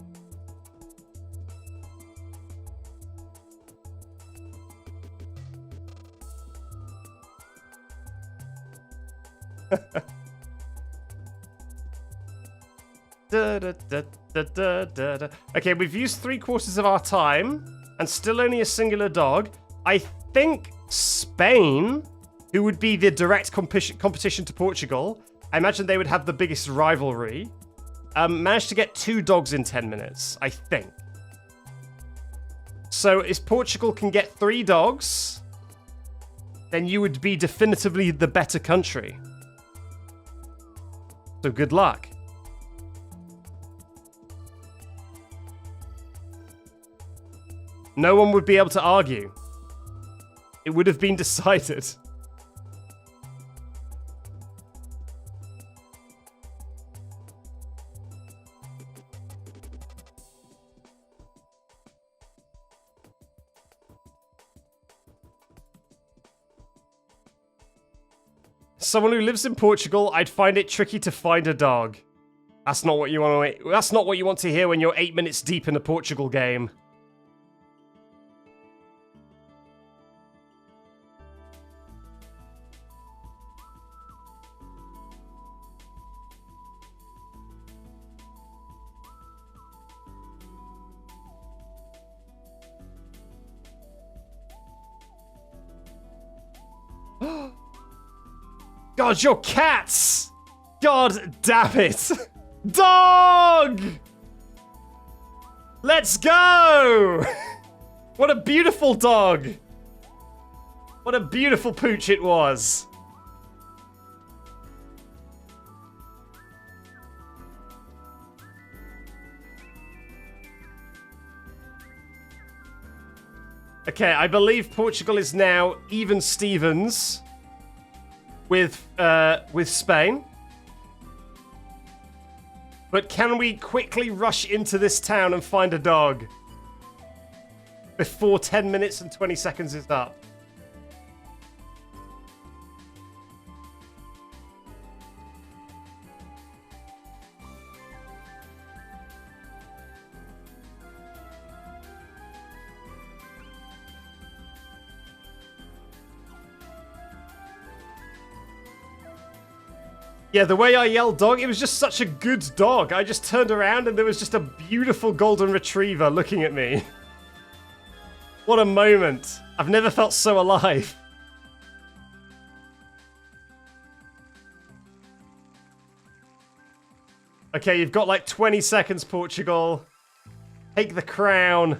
Okay, we've used 3/4 of our time and still only a singular dog. I think Spain, who would be the direct competition to Portugal, I imagine they would have the biggest rivalry, managed to get 2 dogs in 10 minutes, I think. So if Portugal can get 3 dogs, then you would be definitively the better country. So good luck. No one would be able to argue. It would have been decided. Someone who lives in Portugal, I'd find it tricky to find a dog. That's not what you want to. That's not what you want to hear when you're 8 minutes deep in a Portugal game. God, you're cats! God damn it! Dog! Let's go! What a beautiful dog! What a beautiful pooch it was. Okay, I believe Portugal is now even Stevens with Spain. But can we quickly rush into this town and find a dog? before 10 minutes and 20 seconds is up. Yeah, the way I yelled dog, it was just such a good dog. I just turned around and there was just a beautiful golden retriever looking at me. What a moment. I've never felt so alive. Okay, you've got like 20 seconds, Portugal. Take the crown.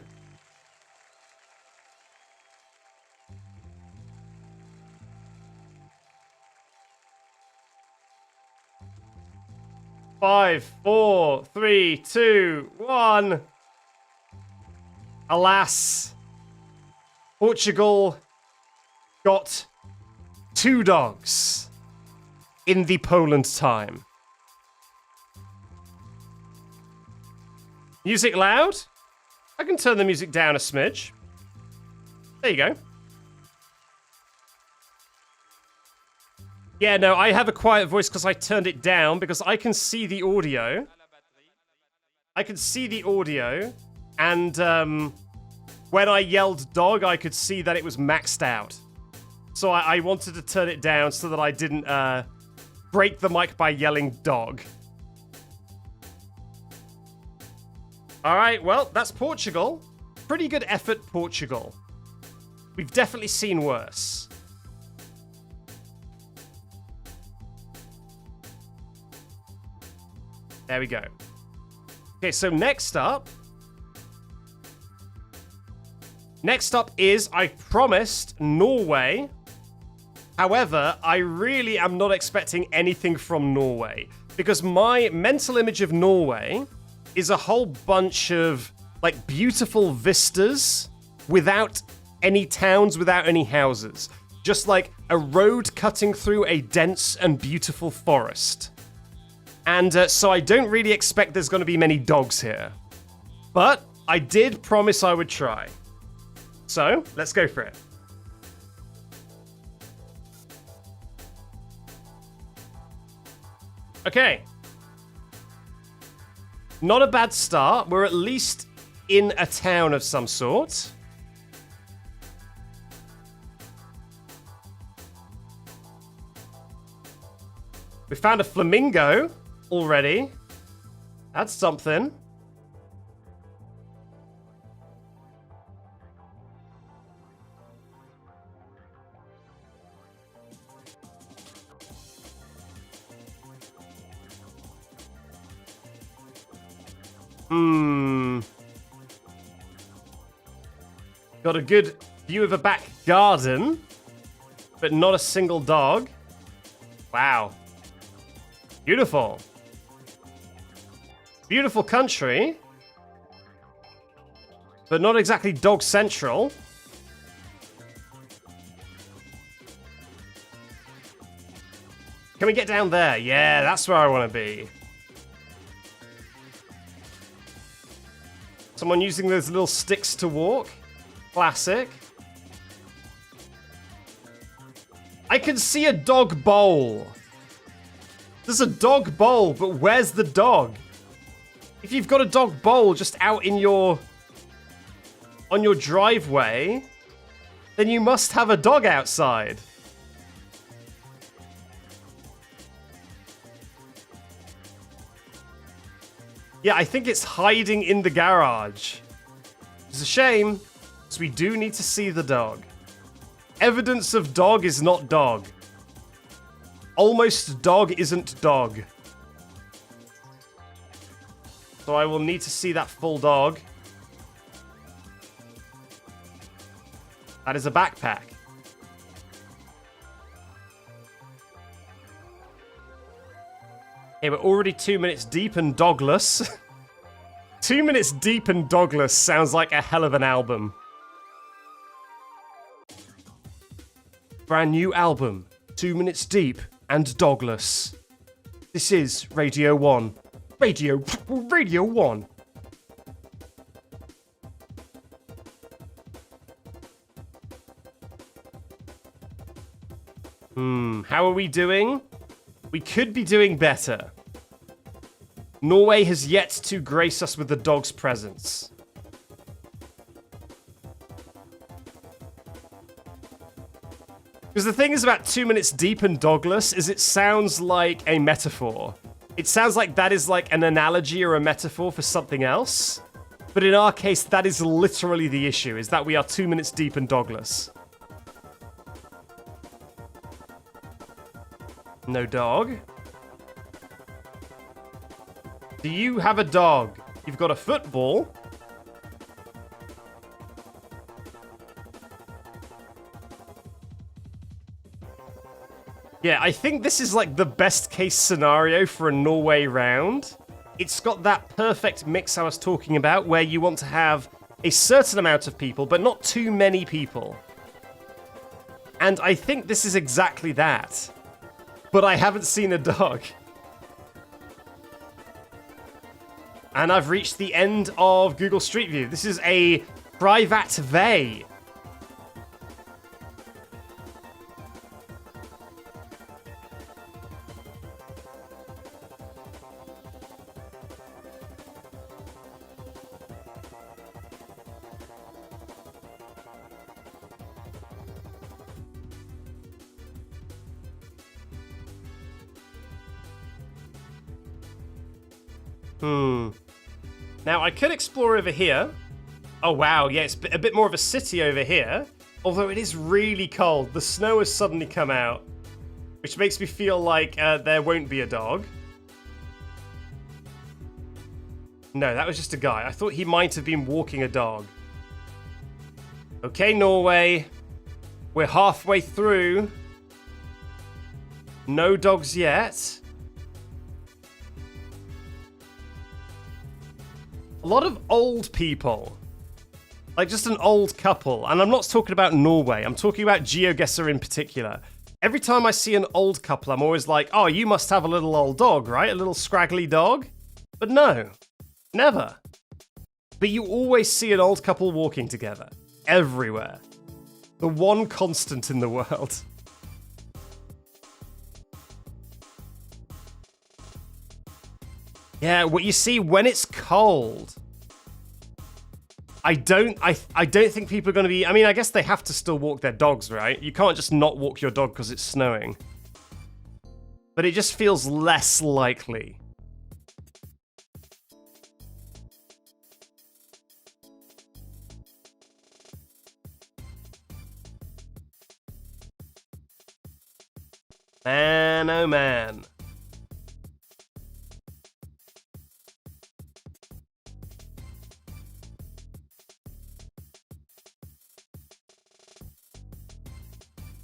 Five, four, three, two, one. Alas, Portugal got 2 dogs in the Poland time. Music loud? I can turn the music down a smidge. There you go. Yeah, no, I have a quiet voice because I turned it down because I can see the audio. I can see the audio, and when I yelled dog, I could see that it was maxed out. So I wanted to turn it down so that I didn't break the mic by yelling dog. All right, well, that's Portugal. Pretty good effort, Portugal. We've definitely seen worse. There we go. Okay, so next up is, I promised, Norway. However, I really am not expecting anything from Norway because my mental image of Norway is a whole bunch of like beautiful vistas without any towns, without any houses. Just like a road cutting through a dense and beautiful forest. And so I don't really expect there's going to be many dogs here. But I did promise I would try. So, let's go for it. Okay. Not a bad start. We're at least in a town of some sort. We found a flamingo already. That's something. Got a good view of a back garden, but not a single dog. Wow. Beautiful. Beautiful country, but not exactly dog central. Can we get down there? Yeah, that's where I want to be. Someone using those little sticks to walk. Classic. I can see a dog bowl. There's a dog bowl, but where's the dog? If you've got a dog bowl just out in on your driveway, then you must have a dog outside. Yeah, I think it's hiding in the garage. It's a shame, because we do need to see the dog. Evidence of dog is not dog. Almost dog isn't dog. So I will need to see that full dog. That is a backpack. Okay, we're already 2 minutes deep and dogless. 2 minutes deep and dogless sounds like a hell of an album. Brand new album, 2 minutes deep and dogless. This is Radio 1. Radio 1. How are we doing? We could be doing better. Norway has yet to grace us with the dog's presence. Because the thing is about 2 minutes deep and dogless is it sounds like a metaphor. It sounds like that is like an analogy or a metaphor for something else. But in our case, that is literally the issue, is that we are 2 minutes deep and dogless. No dog. Do you have a dog? You've got a football. Yeah, I think this is like the best case scenario for a Norway round. It's got that perfect mix I was talking about where you want to have a certain amount of people, but not too many people. And I think this is exactly that. But I haven't seen a dog. And I've reached the end of Google Street View. This is a private vej. Now, I could explore over here. Oh, wow. Yeah, it's a bit more of a city over here. Although it is really cold. The snow has suddenly come out. Which makes me feel like there won't be a dog. No, that was just a guy. I thought he might have been walking a dog. Okay, Norway. We're halfway through. No dogs yet. A lot of old people. Like just an old couple. And I'm not talking about Norway. I'm talking about GeoGuessr in particular. Every time I see an old couple, I'm always like, oh, you must have a little old dog, right? A little scraggly dog? But no. Never. But you always see an old couple walking together. Everywhere. The one constant in the world. Yeah, what you see when it's cold. I don't think people are going to be... I mean, I guess they have to still walk their dogs, right? You can't just not walk your dog because it's snowing. But it just feels less likely. Man, oh man.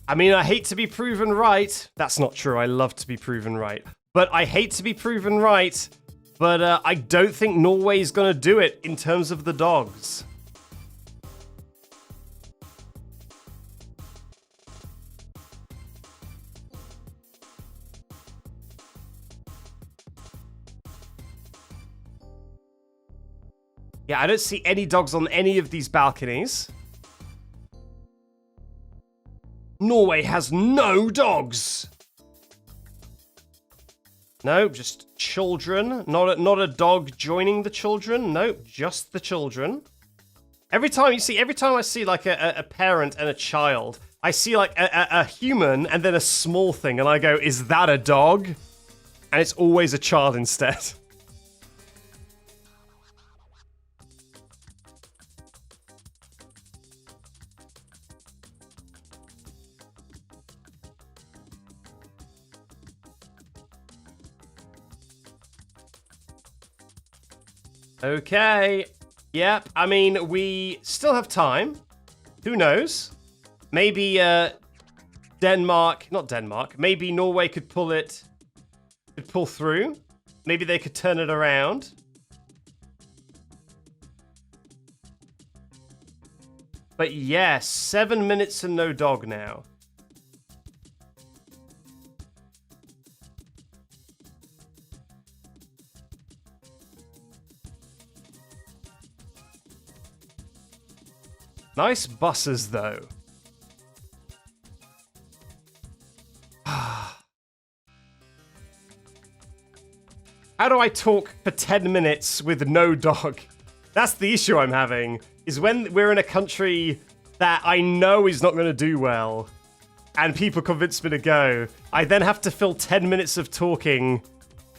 I mean, I hate to be proven right. That's not true. I love to be proven right. But I hate to be proven right. But I don't think Norway is going to do it in terms of the dogs. Yeah, I don't see any dogs on any of these balconies. Norway has no dogs. No, just children. Not a dog joining the children. Nope, just the children. Every time I see like a parent and a child, I see like a human and then a small thing, and I go, is that a dog? And it's always a child instead. Okay. Yep. I mean, we still have time. Who knows? Maybe not Denmark. Maybe Norway could pull through. Maybe they could turn it around. But yes, 7 minutes and no dog now. Nice buses, though. How do I talk for 10 minutes with no dog? That's the issue I'm having, is when we're in a country that I know is not going to do well, and people convince me to go, I then have to fill 10 minutes of talking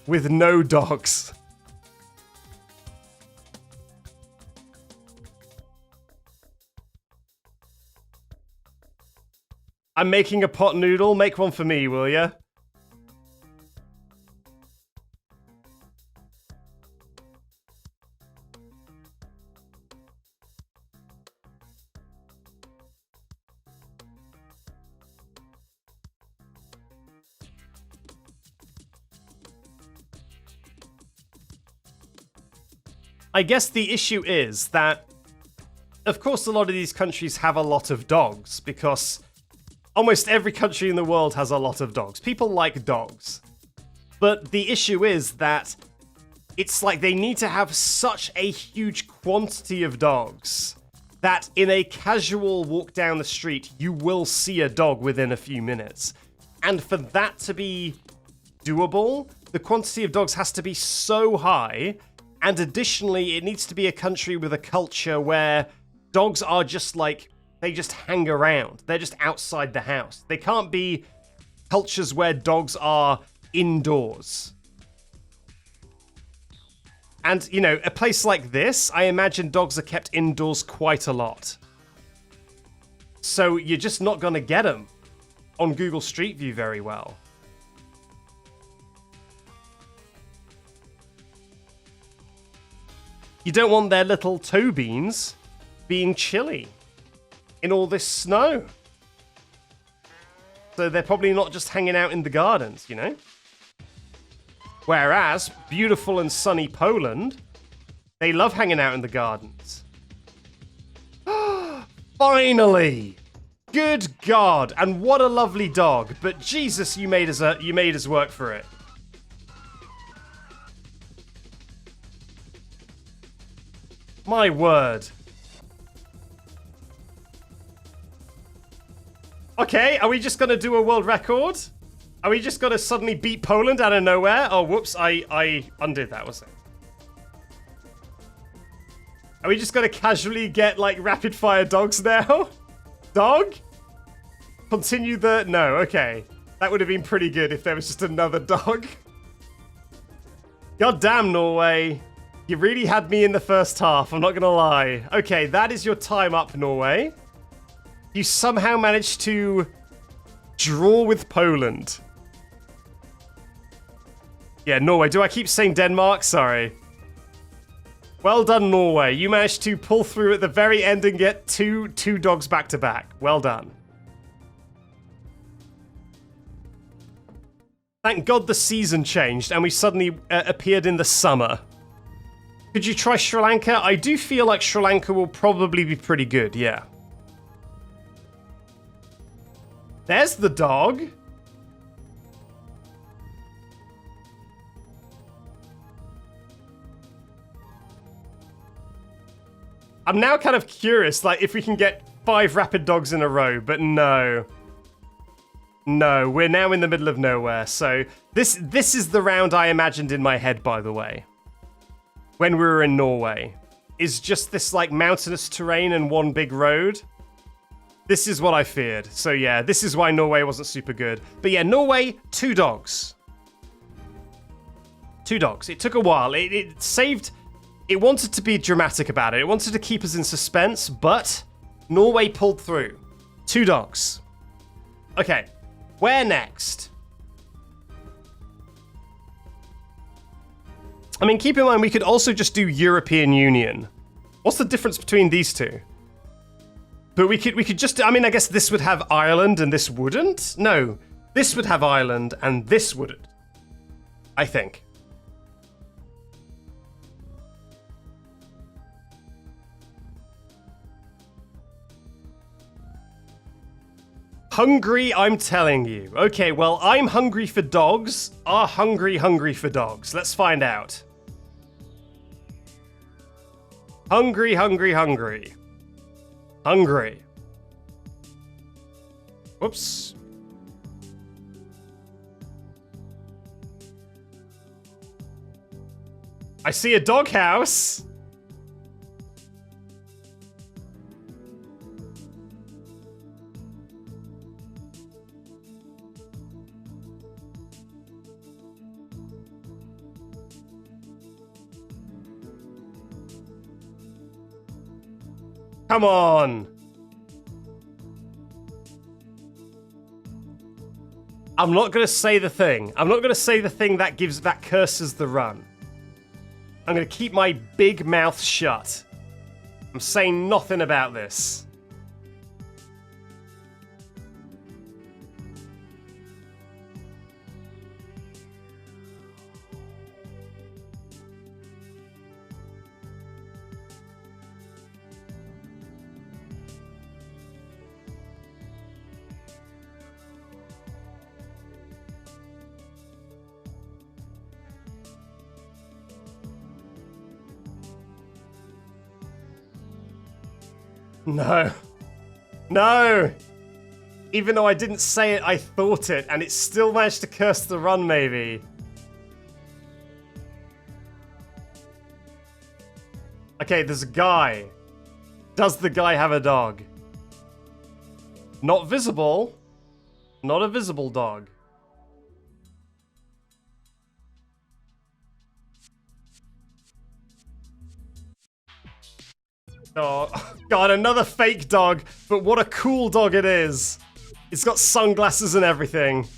with no dogs. I'm making a pot noodle. Make one for me, will ya? I guess the issue is that, of course, a lot of these countries have a lot of dogs because almost every country in the world has a lot of dogs. People like dogs. But the issue is that it's like they need to have such a huge quantity of dogs that in a casual walk down the street, you will see a dog within a few minutes. And for that to be doable, the quantity of dogs has to be so high. And additionally, it needs to be a country with a culture where dogs are just like, they just hang around. They're just outside the house. They can't be cultures where dogs are indoors. And, you know, a place like this, I imagine dogs are kept indoors quite a lot. So you're just not going to get them on Google Street View very well. You don't want their little toe beans being chilly in all this snow. So they're probably not just hanging out in the gardens, you know? Whereas, beautiful and sunny Poland, they love hanging out in the gardens. Finally! Good God! And what a lovely dog. But Jesus, you made us work for it. My word. Okay, are we just gonna do a world record? Are we just gonna suddenly beat Poland out of nowhere? Oh, whoops, I undid that, was it? Are we just gonna casually get, like, rapid-fire dogs now? Dog? Continue the... No, okay. That would have been pretty good if there was just another dog. God damn, Norway. You really had me in the first half, I'm not gonna lie. Okay, that is your time up, Norway. You somehow managed to draw with Poland. Yeah, Norway. Do I keep saying Denmark? Sorry. Well done, Norway. You managed to pull through at the very end and get two dogs back to back. Well done. Thank God the season changed and we suddenly appeared in the summer. Could you try Sri Lanka? I do feel like Sri Lanka will probably be pretty good, yeah. There's the dog. I'm now kind of curious, like, if we can get 5 rapid dogs in a row, but no. No, we're now in the middle of nowhere, so this is the round I imagined in my head, by the way. When we were in Norway, is just this, like, mountainous terrain and one big road. This is what I feared. So yeah, this is why Norway wasn't super good. But yeah, Norway, 2 dogs. 2 dogs. It took a while. It saved... It wanted to be dramatic about it. It wanted to keep us in suspense, but Norway pulled through. 2 dogs. Okay, where next? I mean, keep in mind, we could also just do European Union. What's the difference between these two? But we could just... I mean, I guess this would have Ireland and this wouldn't? No, this would have Ireland and this wouldn't. I think. Hungry, I'm telling you. Okay, well, I'm hungry for dogs. Are Hungary hungry for dogs? Let's find out. Hungry, hungry, hungry. Hungry. Whoops. I see a doghouse. Come on. I'm not going to say the thing. I'm not going to say the thing that curses the run. I'm going to keep my big mouth shut. I'm saying nothing about this. No. No! Even though I didn't say it, I thought it, and it still managed to curse the run, maybe. Okay, there's a guy. Does the guy have a dog? Not visible. Not a visible dog. Oh, God, another fake dog, but what a cool dog it is. It's got sunglasses and everything.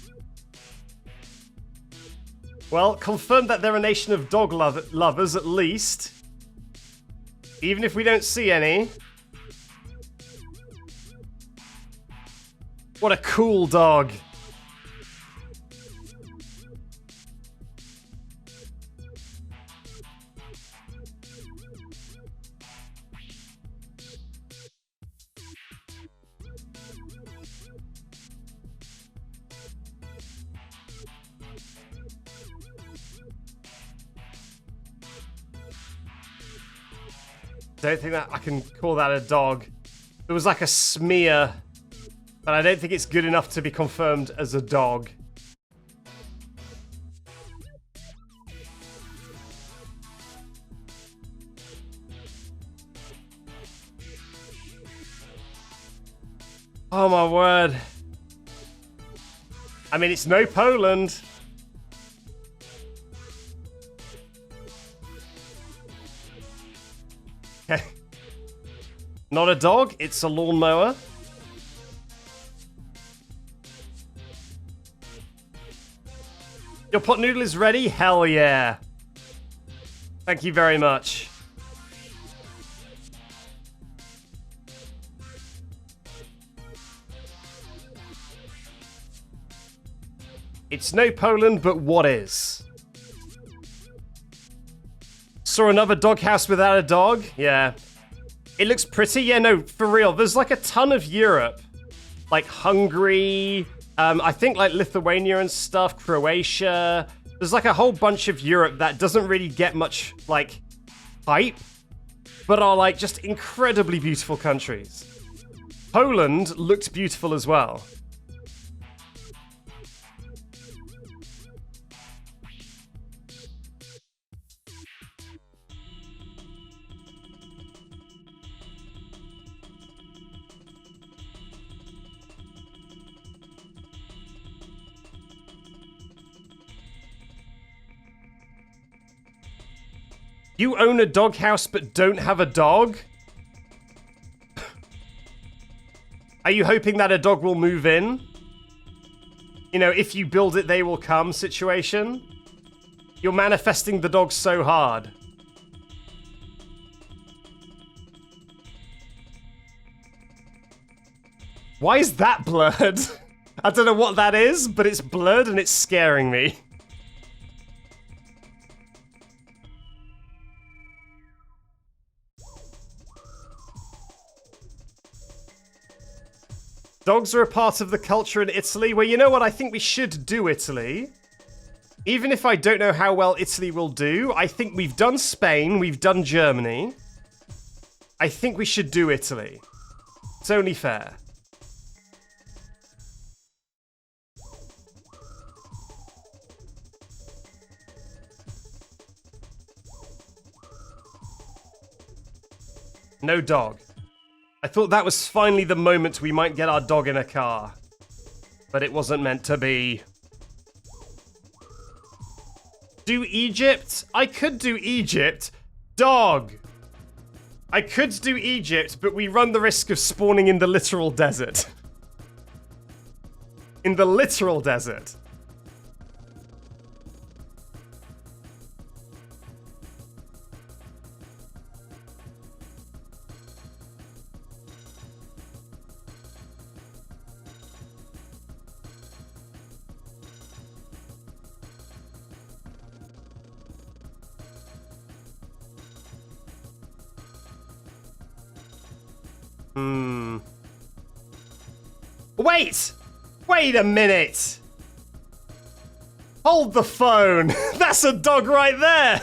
Well, confirmed that they're a nation of dog lovers, at least. Even if we don't see any. What a cool dog. Don't think that I can call that a dog. It was like a smear, but I don't think it's good enough to be confirmed as a dog. Oh my word. I mean, it's no Poland. Okay. Not a dog, it's a lawnmower. Your pot noodle is ready? Hell yeah. Thank you very much. It's no Poland, but what is? Saw another doghouse without a dog? Yeah. It looks pretty. Yeah, no, for real. There's like a ton of Europe. Like Hungary, I think like Lithuania and stuff, Croatia. There's like a whole bunch of Europe that doesn't really get much like hype, but are like just incredibly beautiful countries. Poland looked beautiful as well. You own a doghouse but don't have a dog? Are you hoping that a dog will move in? You know, if you build it, they will come situation? You're manifesting the dog so hard. Why is that blurred? I don't know what that is, but it's blurred and it's scaring me. Dogs are a part of the culture in Italy. Well, you know what? I think we should do Italy. Even if I don't know how well Italy will do, I think we've done Spain, we've done Germany. I think we should do Italy. It's only fair. No dog. I thought that was finally the moment we might get our dog in a car. But it wasn't meant to be. Do Egypt? I could do Egypt. Dog. I could do Egypt, but we run the risk of spawning in the literal desert. In the literal desert. Wait! Wait a minute! Hold the phone! That's a dog right there!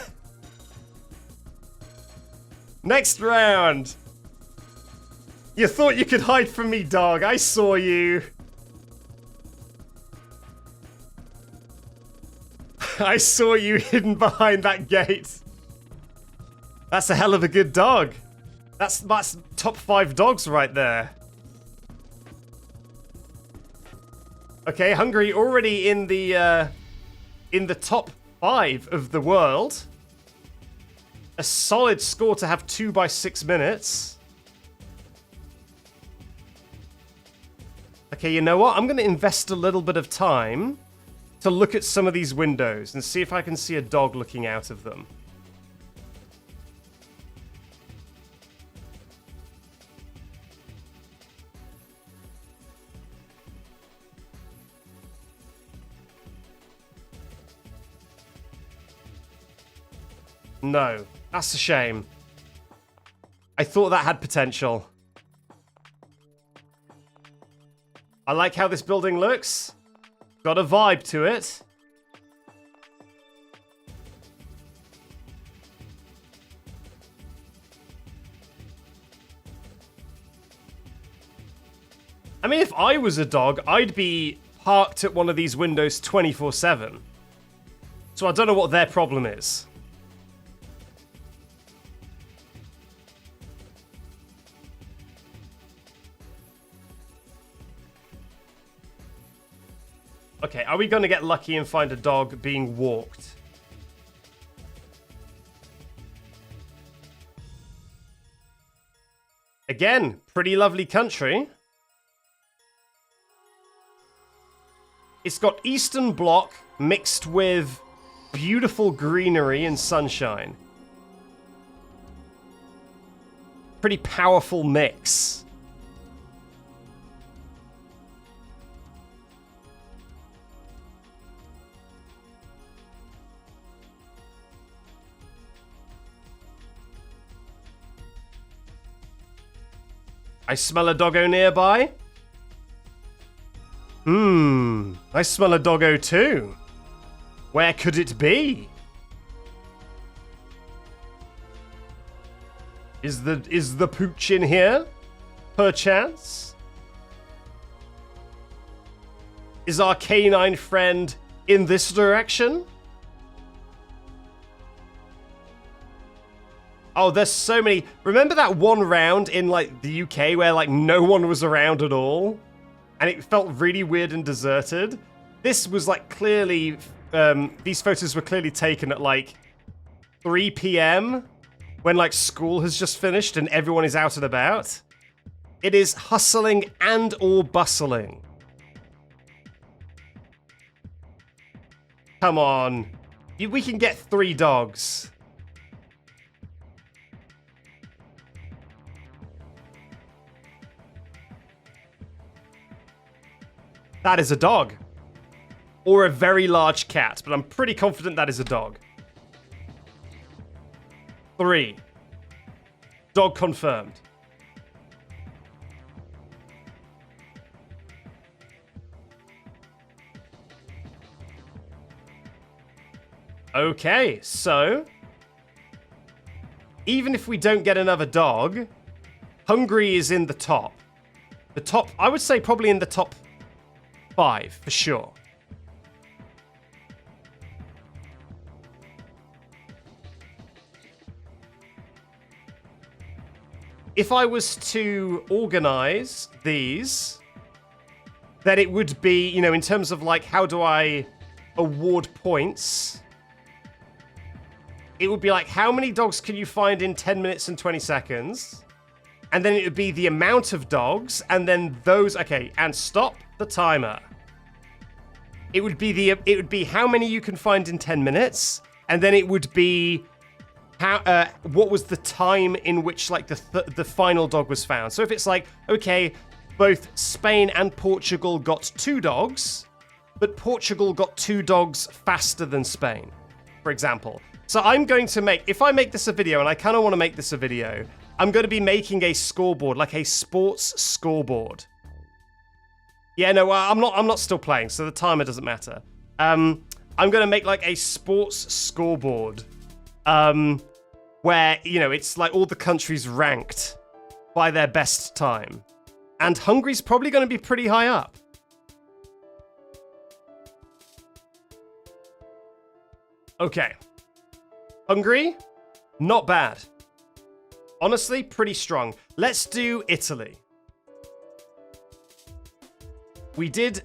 Next round! You thought you could hide from me, dog. I saw you. I saw you hidden behind that gate. That's a hell of a good dog. That's top 5 dogs right there. Okay, Hungary already in the top 5 of the world. A solid score to have 2 by 6 minutes. Okay, you know what? I'm going to invest a little bit of time to look at some of these windows and see if I can see a dog looking out of them. No, that's a shame. I thought that had potential. I like how this building looks. Got a vibe to it. I mean, if I was a dog, I'd be parked at one of these windows 24/7. So I don't know what their problem is. Okay, are we going to get lucky and find a dog being walked? Again, pretty lovely country. It's got Eastern Bloc mixed with beautiful greenery and sunshine. Pretty powerful mix. I smell a doggo nearby. I smell a doggo too. Where could it be? Is the pooch in here? Perchance? Is our canine friend in this direction? Oh, there's so many. Remember that one round in like the UK where like no one was around at all? And it felt really weird and deserted? This was like clearly, these photos were clearly taken at like 3 p.m. when like school has just finished and everyone is out and about. It is hustling and or bustling. Come on. We can get 3 dogs. That is a dog. Or a very large cat, but I'm pretty confident that is a dog. 3. Dog confirmed. Okay, so even if we don't get another dog, Hungary is in the top. The top, I would say probably in the top 5 for sure. if I was to organize these, then it would be, you know, in terms of like, how do I award points? It would be like, how many dogs can you find in 10 minutes and 20 seconds? And then it would be the amount of dogs, and then those, okay, and stop the timer. It would be how many you can find in 10 minutes, and then it would be how what was the time in which like the final dog was found. So if it's like, okay, both Spain and Portugal got 2 dogs, but Portugal got 2 dogs faster than Spain, for example. So I'm going to make, if I make this a video, and I kind of want to make this a video, I'm going to be making a scoreboard, like a sports scoreboard. Yeah, no, I'm not still playing, so the timer doesn't matter. I'm going to make like a sports scoreboard, where, you know, it's like all the countries ranked by their best time. And Hungary's probably going to be pretty high up. Okay. Hungary, not bad. Honestly, pretty strong. Let's do Italy. We did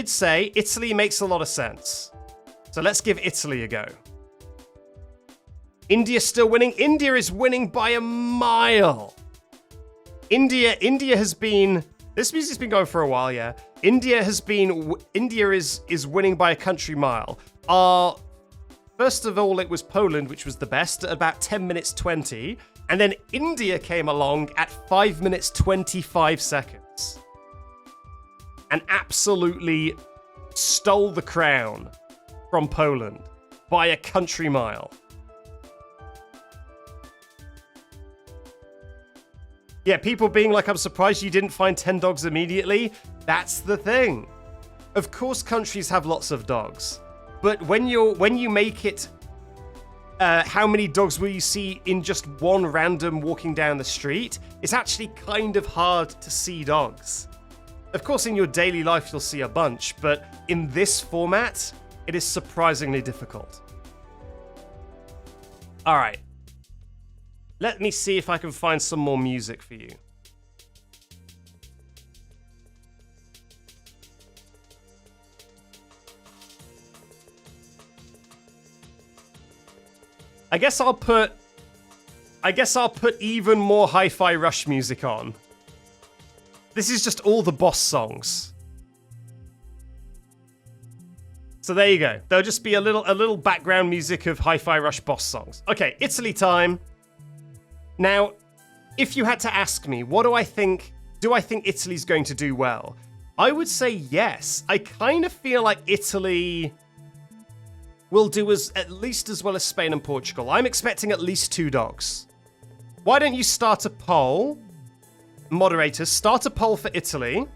say Italy makes a lot of sense. So let's give Italy a go. India's still winning. India is winning by a mile. India has been, this music's been going for a while, yeah. India is winning by a country mile. First of all, it was Poland, which was the best, at about 10 minutes 20. And then India came along at 5 minutes 25 seconds. And absolutely stole the crown from Poland by a country mile. Yeah, people being like, I'm surprised you didn't find 10 dogs immediately. That's the thing. Of course, countries have lots of dogs. But when you make it, how many dogs will you see in just one random walking down the street? It's actually kind of hard to see dogs. Of course, in your daily life, you'll see a bunch, but in this format, it is surprisingly difficult. All right. Let me see if I can find some more music for you. I guess I'll put even more Hi-Fi Rush music on. This is just all the boss songs. So there you go. There'll just be a little background music of Hi-Fi Rush boss songs. Okay, Italy time. Now, if you had to ask me, do I think Italy's going to do well? I would say yes. I kind of feel like Italy will do at least as well as Spain and Portugal. I'm expecting at least 2 dogs. Why don't you start a poll? Moderators, start a poll for Italy.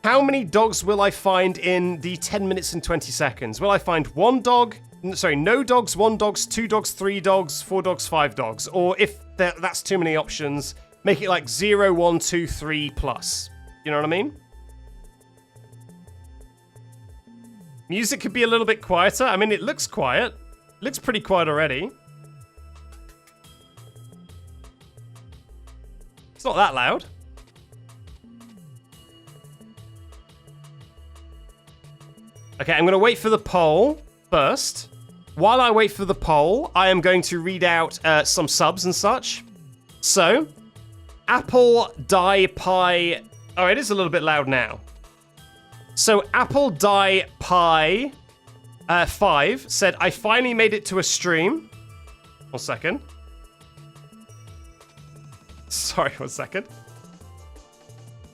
How many dogs will I find in the 10 minutes and 20 seconds? Will I find 1 dog? Sorry, no dogs, 1 dogs, 2 dogs, 3 dogs, 4 dogs, 5 dogs. Or if that's too many options, make it like 0, 1, 2, 3 plus. You know what I mean? Music could be a little bit quieter. I mean, it looks quiet. It looks pretty quiet already. It's not that loud. Okay, I'm going to wait for the poll first. While I wait for the poll, I am going to read out some subs and such. So, Apple Die Pie... Oh, it is a little bit loud now. So, Apple Die Pie 5 said, I finally made it to a stream. 1 second. Sorry, 1 second.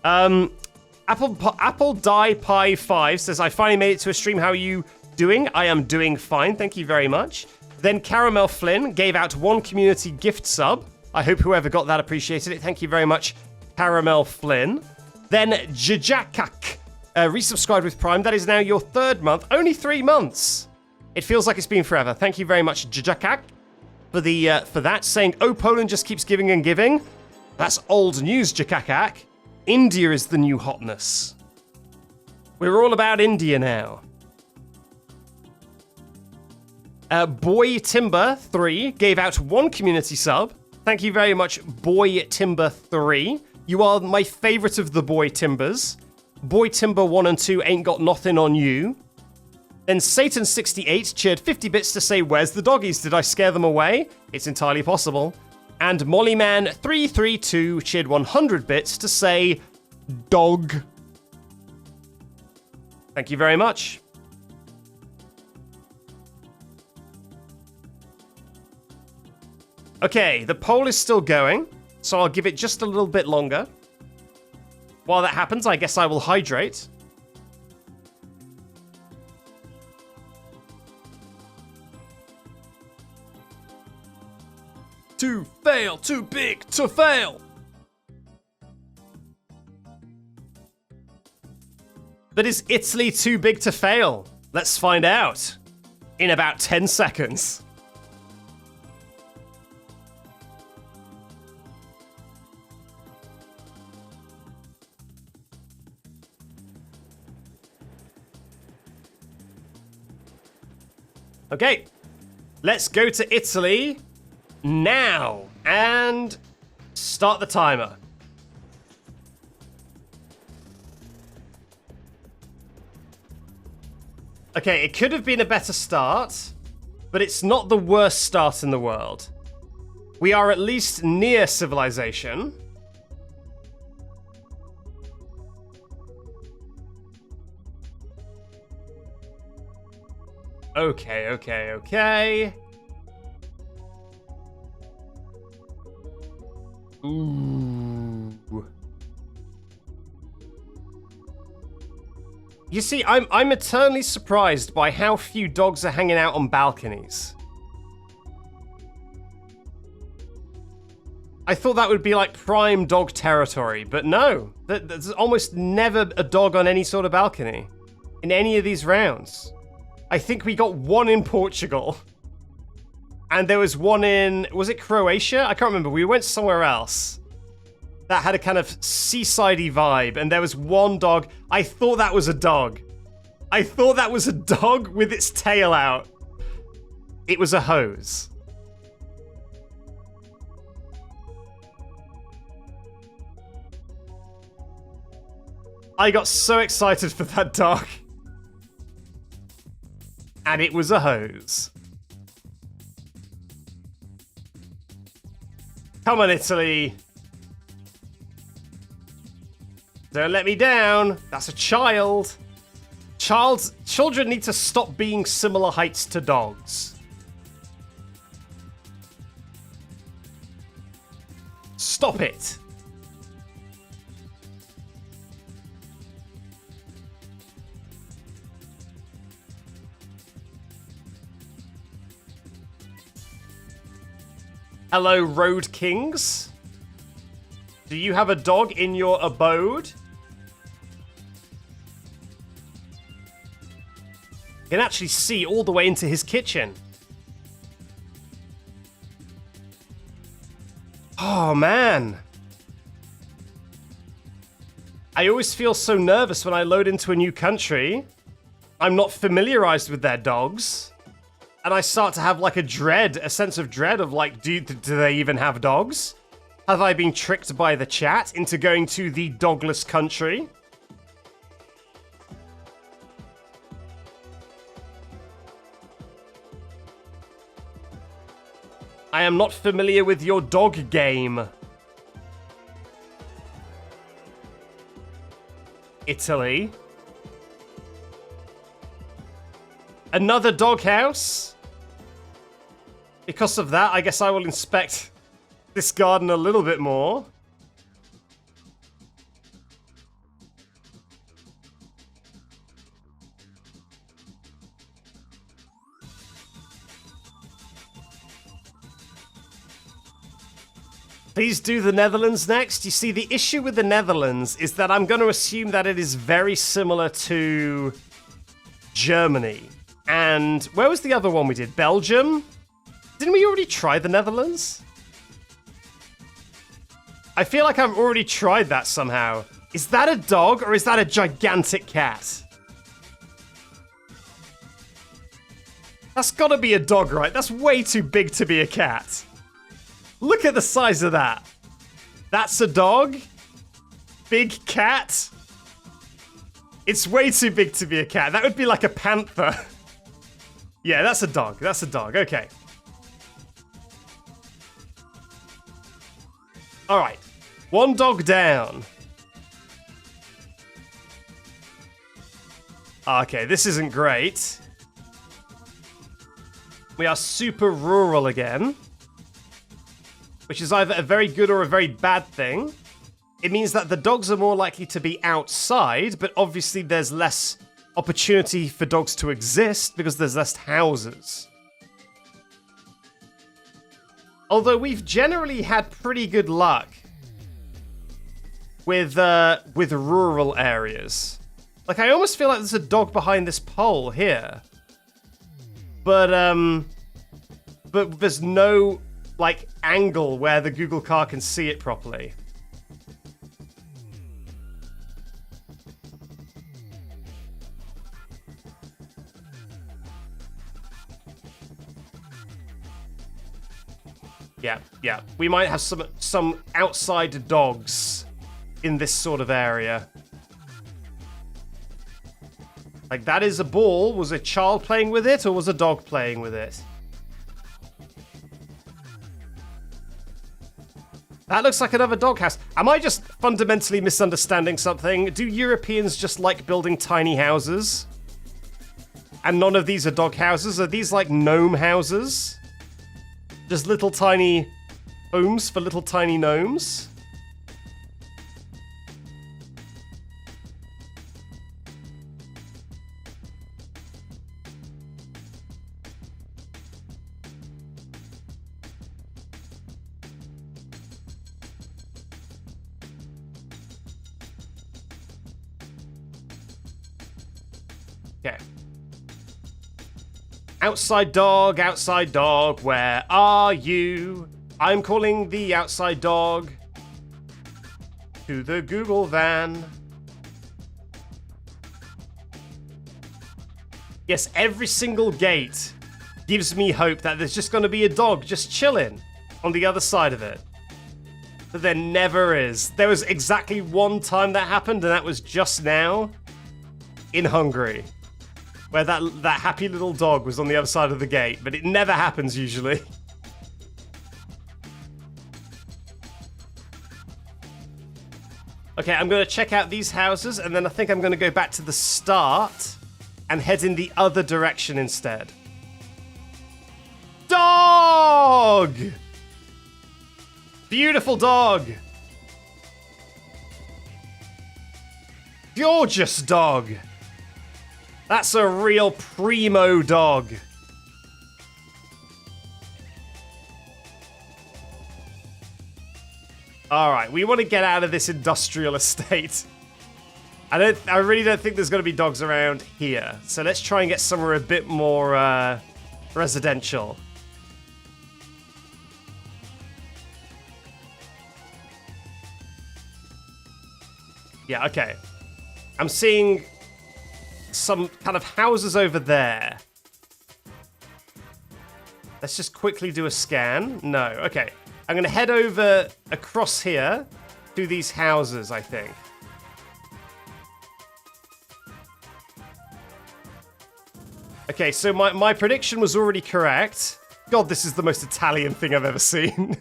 Apple Die Pie 5 says, I finally made it to a stream. How are you doing? I am doing fine. Thank you very much. Then Caramel Flynn gave out 1 community gift sub. I hope whoever got that appreciated it. Thank you very much, Caramel Flynn. Then Jajakak resubscribed with Prime. That is now your 3rd month. Only 3 months. It feels like it's been forever. Thank you very much, Jajakak, for that. Saying, oh, Poland just keeps giving and giving. That's old news, Jajakak. India is the new hotness. We're all about India now. Boy Timber 3 gave out 1 community sub. Thank you very much, Boy Timber 3. You are my favorite of the Boy Timbers. Boy Timber 1 and 2 ain't got nothing on you. Then Satan68 cheered 50 bits to say, where's the doggies? Did I scare them away? It's entirely possible. And Mollyman332 cheered 100 bits to say, dog. Thank you very much. Okay, the poll is still going, so I'll give it just a little bit longer. While that happens, I guess I will hydrate. To fail, too big to fail. But is Italy too big to fail? Let's find out in about 10 seconds. Okay, let's go to Italy now and start the timer. Okay, it could have been a better start, but it's not the worst start in the world. We are at least near civilization. Okay. Ooh. You see, I'm eternally surprised by how few dogs are hanging out on balconies. I thought that would be like prime dog territory, but no. There's almost never a dog on any sort of balcony in any of these rounds. I think we got one in Portugal. And there was one in, was it Croatia? I can't remember. We went somewhere else that had a kind of seasidey vibe. And there was one dog. I thought that was a dog. I thought that was a dog with its tail out. It was a hose. I got so excited for that dog. And it was a hose. Come on, Italy. Don't let me down. That's a child. Children need to stop being similar heights to dogs. Stop it. Hello, Road Kings. Do you have a dog in your abode? You can actually see all the way into his kitchen. Oh, man. I always feel so nervous when I load into a new country. I'm not familiarized with their dogs. And I start to have like a sense of dread of like, do they even have dogs? Have I been tricked by the chat into going to the dogless country? I am not familiar with your dog game. Italy. Another doghouse? Because of that, I guess I will inspect this garden a little bit more. Please do the Netherlands next. You see, the issue with the Netherlands is that I'm going to assume that it is very similar to Germany. And where was the other one we did? Belgium? Didn't we already try the Netherlands? I feel like I've already tried that somehow. Is that a dog or is that a gigantic cat? That's gotta be a dog, right? That's way too big to be a cat. Look at the size of that. That's a dog? Big cat? It's way too big to be a cat. That would be like a panther. Yeah, that's a dog. That's a dog. Okay. All right. One dog down. Okay, this isn't great. We are super rural again, which is either a very good or a very bad thing. It means that the dogs are more likely to be outside, but obviously there's less opportunity for dogs to exist because there's less houses. Although we've generally had pretty good luck with rural areas. Like, I almost feel like there's a dog behind this pole here. But there's no, like, angle where the Google car can see it properly. Yeah. We might have some outside dogs in this sort of area. Like, that is a ball. Was a child playing with it, or was a dog playing with it? That looks like another doghouse. Am I just fundamentally misunderstanding something? Do Europeans just like building tiny houses? And none of these are dog houses? Are these like gnome houses? Just little tiny homes for little tiny gnomes? Okay. Outside dog, where are you? I'm calling the outside dog to the Google van. Yes, every single gate gives me hope that there's just going to be a dog just chilling on the other side of it. But there never is. There was exactly one time that happened, and that was just now in Hungary, where that happy little dog was on the other side of the gate, but it never happens usually. Okay, I'm going to check out these houses, and then I think I'm going to go back to the start and head in the other direction instead. Dog! Beautiful dog! Gorgeous dog! That's a real primo dog. All right, we want to get out of this industrial estate. I really don't think there's going to be dogs around here. So let's try and get somewhere a bit more residential. Yeah, okay. I'm seeing some kind of houses over there. Let's just quickly do a scan. No, okay. I'm going to head over across here to these houses, I think. Okay, so my prediction was already correct. God, this is the most Italian thing I've ever seen.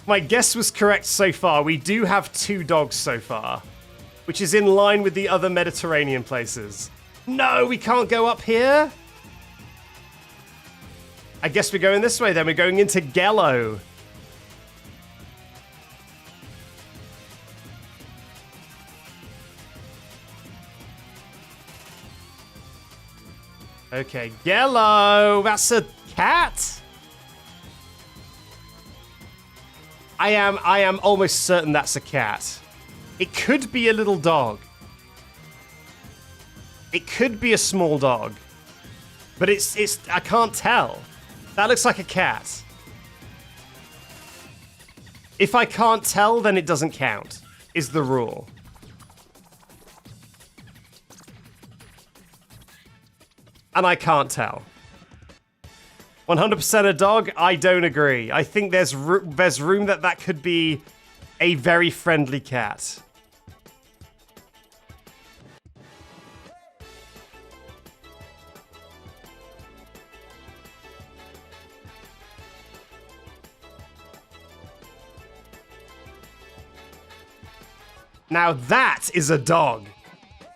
My guess was correct so far. We do have 2 dogs so far, which is in line with the other Mediterranean places. No, we can't go up here? I guess we're going this way then. We're going into Gello. Okay, Gello. That's a cat? I am almost certain that's a cat. It could be a little dog. It could be a small dog, but it's I can't tell. That looks like a cat. If I can't tell, then it doesn't count, is the rule. And I can't tell. 100% a dog? I don't agree. I think there's room that could be a very friendly cat. Now that is a dog.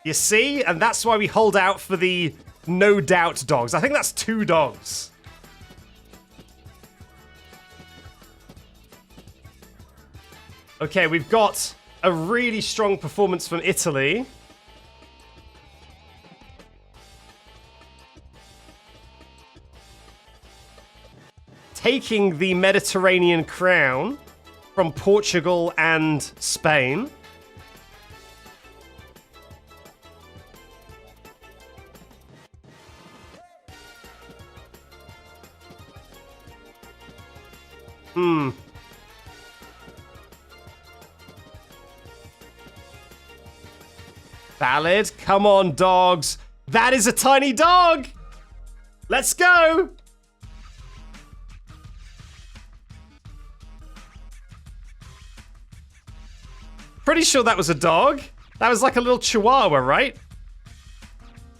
You see? And that's why we hold out for the no doubt dogs. I think that's 2 dogs. Okay, we've got a really strong performance from Italy. Taking the Mediterranean crown from Portugal and Spain. Valid. Come on, dogs. That is a tiny dog. Let's go. Pretty sure that was a dog. That was like a little chihuahua, right?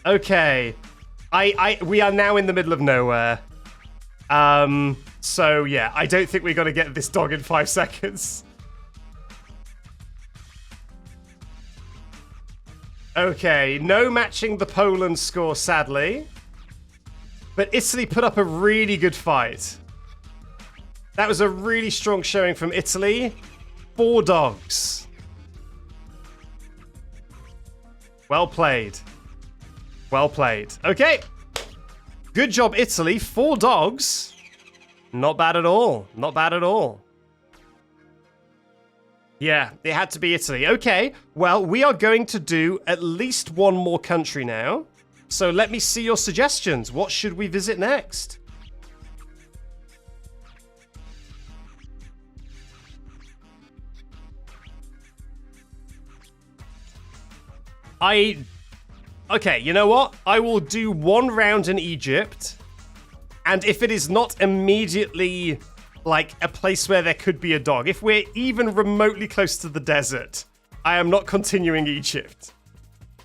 Okay. We are now in the middle of nowhere. So yeah, I don't think we're gonna get this dog in 5 seconds. Okay, no matching the Poland score, sadly. But Italy put up a really good fight. That was a really strong showing from Italy. 4 dogs. Well played. Well played. Okay. Good job, Italy. 4 dogs. Not bad at all. Not bad at all. Yeah, it had to be Italy. Okay, well, we are going to do at least 1 more country now. So let me see your suggestions. What should we visit next? Okay, you know what? I will do 1 round in Egypt. And if it is not immediately like a place where there could be a dog, if we're even remotely close to the desert, I am not continuing Egypt.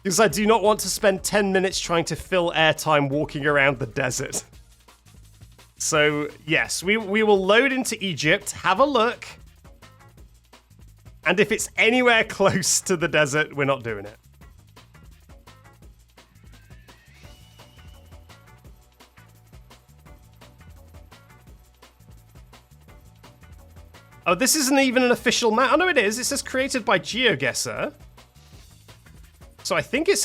Because I do not want to spend 10 minutes trying to fill airtime walking around the desert. So, yes, we will load into Egypt, have a look. And if it's anywhere close to the desert, we're not doing it. Oh, this isn't even an official map. Oh, no, it is. It says created by GeoGuessr. So I think it's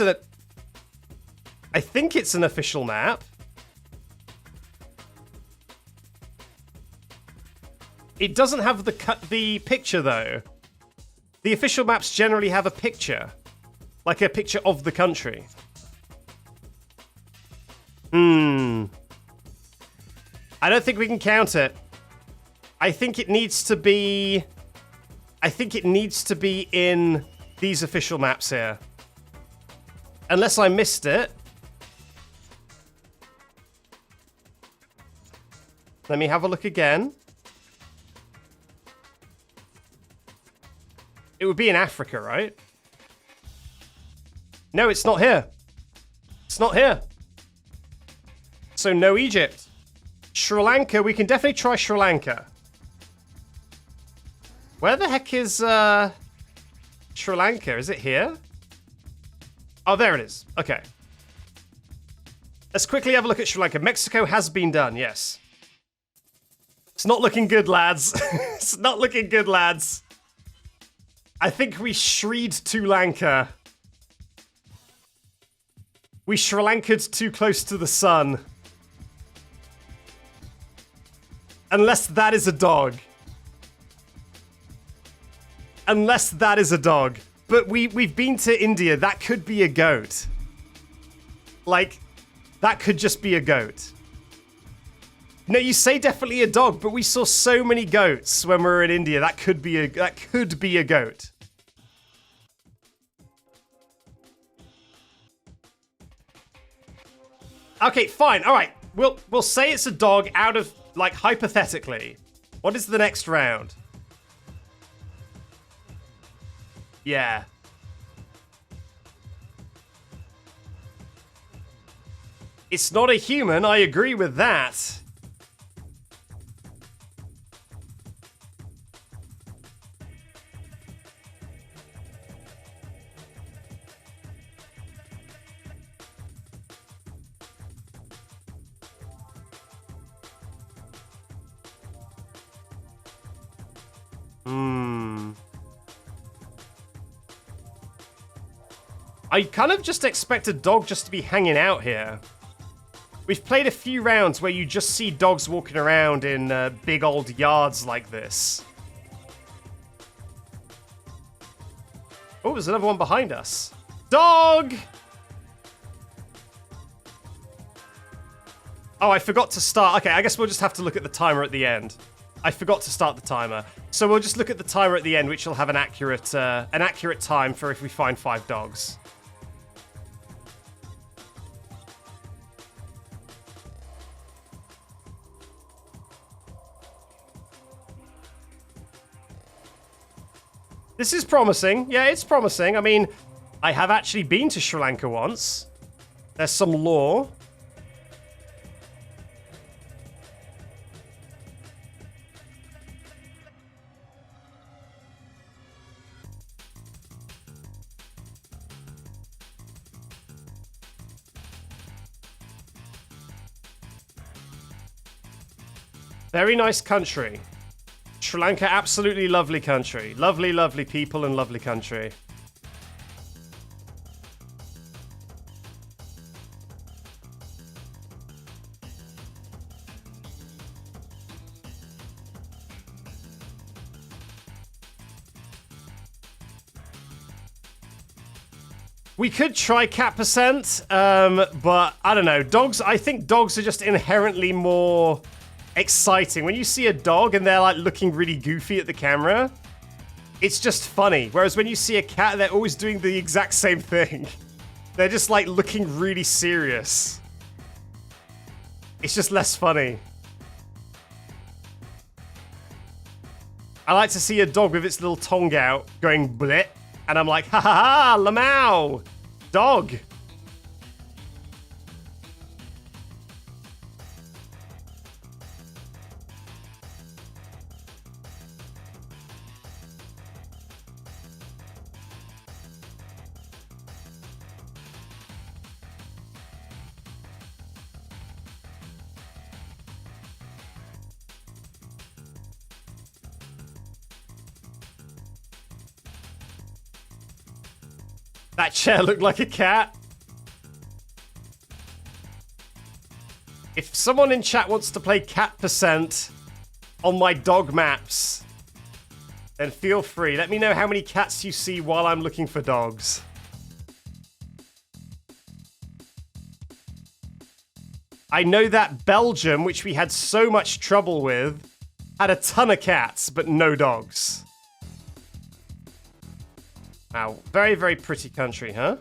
an official map. It doesn't have the picture, though. The official maps generally have a picture. Like a picture of the country. I don't think we can count it. I think it needs to be in these official maps here. Unless I missed it. Let me have a look again. It would be in Africa, right? No, it's not here. It's not here. So no Egypt. Sri Lanka, we can definitely try Sri Lanka. Where the heck is Sri Lanka? Is it here? Oh, there it is. Okay. Let's quickly have a look at Sri Lanka. Mexico has been done, yes. It's not looking good, lads. It's not looking good, lads. I think we Shri'd to Lanka. We Sri Lanka'd too close to the sun. Unless that is a dog. Unless that is a dog. But we've been to India. That could be a goat. Like, that could just be a goat. No, you say definitely a dog, but we saw so many goats when we were in India. That could be a goat. Okay, fine. All right. we'll say it's a dog out of, like, hypothetically. What is the next round? Yeah. It's not a human, I agree with that. I kind of just expect a dog just to be hanging out here. We've played a few rounds where you just see dogs walking around in big old yards like this. Oh, there's another one behind us. Dog! Oh, I forgot to start. Okay, I guess we'll just have to look at the timer at the end. I forgot to start the timer. So we'll just look at the timer at the end, which will have an accurate time for if we find 5 dogs. This is promising. Yeah, it's promising. I mean, I have actually been to Sri Lanka once. There's some lore. Very nice country. Sri Lanka, absolutely lovely country. Lovely, lovely people and lovely country. We could try cat percent, but I don't know. Dogs, I think dogs are just inherently more exciting. When you see a dog and they're like looking really goofy at the camera, it's just funny. Whereas when you see a cat, they're always doing the exact same thing. They're just like looking really serious. It's just less funny. I like to see a dog with its little tongue out going bleh, and I'm like, ha ha ha, lamau, dog. That chair looked like a cat. If someone in chat wants to play cat percent on my dog maps, then feel free. Let me know how many cats you see while I'm looking for dogs. I know that Belgium, which we had so much trouble with, had a ton of cats, but no dogs. Wow, very, very pretty country, huh?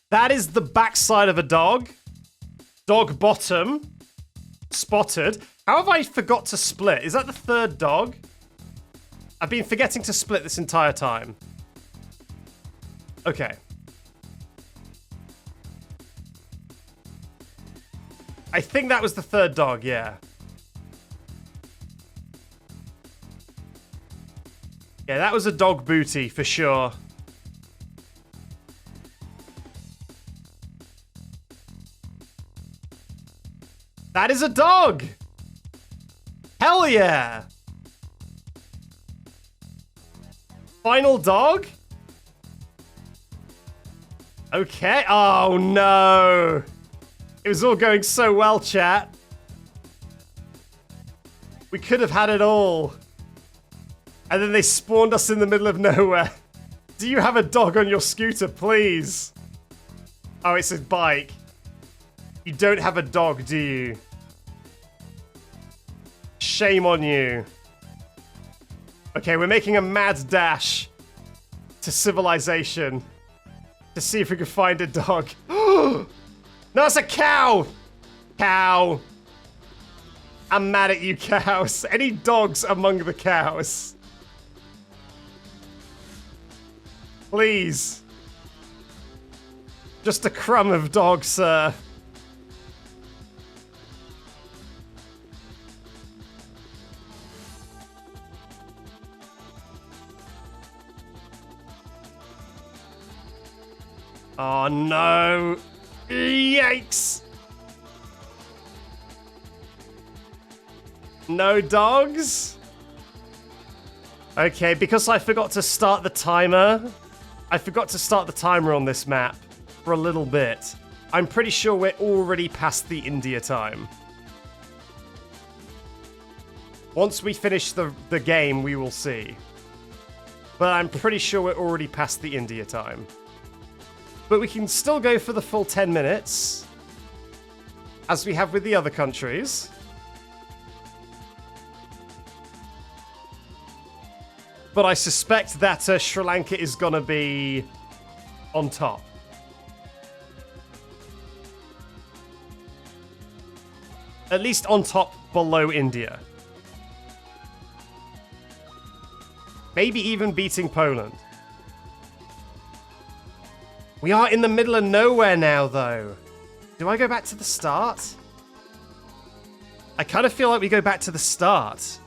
That is the backside of a dog. Dog bottom. Spotted. How have I forgot to split? Is that the third dog? I've been forgetting to split this entire time. Okay. I think that was the third dog, yeah. Yeah, that was a dog booty for sure. That is a dog! Hell yeah! Final dog? Okay. Oh no! It was all going so well, chat. We could have had it all. And then they spawned us in the middle of nowhere. Do you have a dog on your scooter, please? Oh, it's a bike. You don't have a dog, do you? Shame on you. Okay, we're making a mad dash to civilization to see if we can find a dog. No, it's a cow! Cow. I'm mad at you, cows. Any dogs among the cows? Please. Just a crumb of dog, sir. Oh no! Yikes! No dogs? Okay, because I forgot to start the timer. I forgot to start the timer on this map for a little bit. I'm pretty sure we're already past the India time. Once we finish the game, we will see. But I'm pretty sure we're already past the India time. But we can still go for the full 10 minutes, as we have with the other countries. But I suspect that Sri Lanka is gonna be on top. At least on top below India. Maybe even beating Poland. We are in the middle of nowhere now, though. Do I go back to the start? I kind of feel like we go back to the start.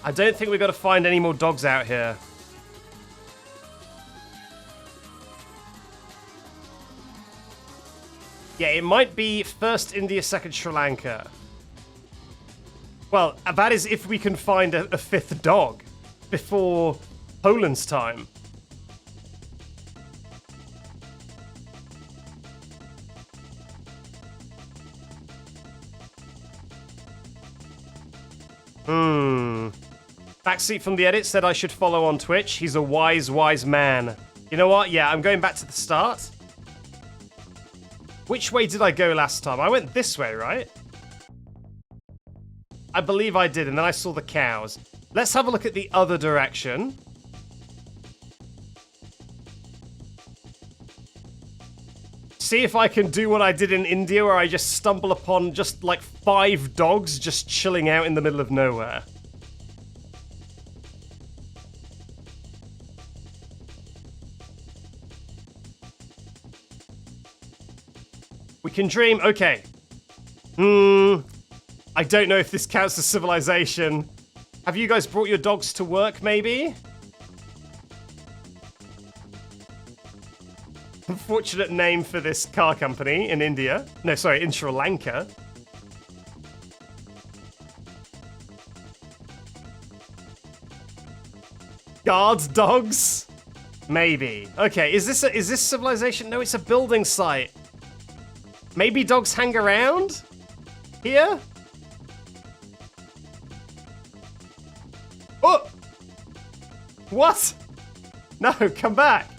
I don't think we've got to find any more dogs out here. Yeah, it might be first India, second Sri Lanka. Well, that is if we can find a fifth dog before Poland's time. Backseat from the edit said I should follow on Twitch. He's a wise, wise man. You know what? Yeah, I'm going back to the start. Which way did I go last time? I went this way, right? I believe I did, and then I saw the cows. Let's have a look at the other direction. See if I can do what I did in India, where I just stumble upon just like 5 dogs just chilling out in the middle of nowhere. We can dream. Okay. I don't know if this counts as civilization. Have you guys brought your dogs to work, maybe? Unfortunate name for this car company in India. No, sorry, in Sri Lanka. Guard dogs? Maybe. Okay, is this civilization? No, it's a building site. Maybe dogs hang around? Here? Oh! What? No, come back.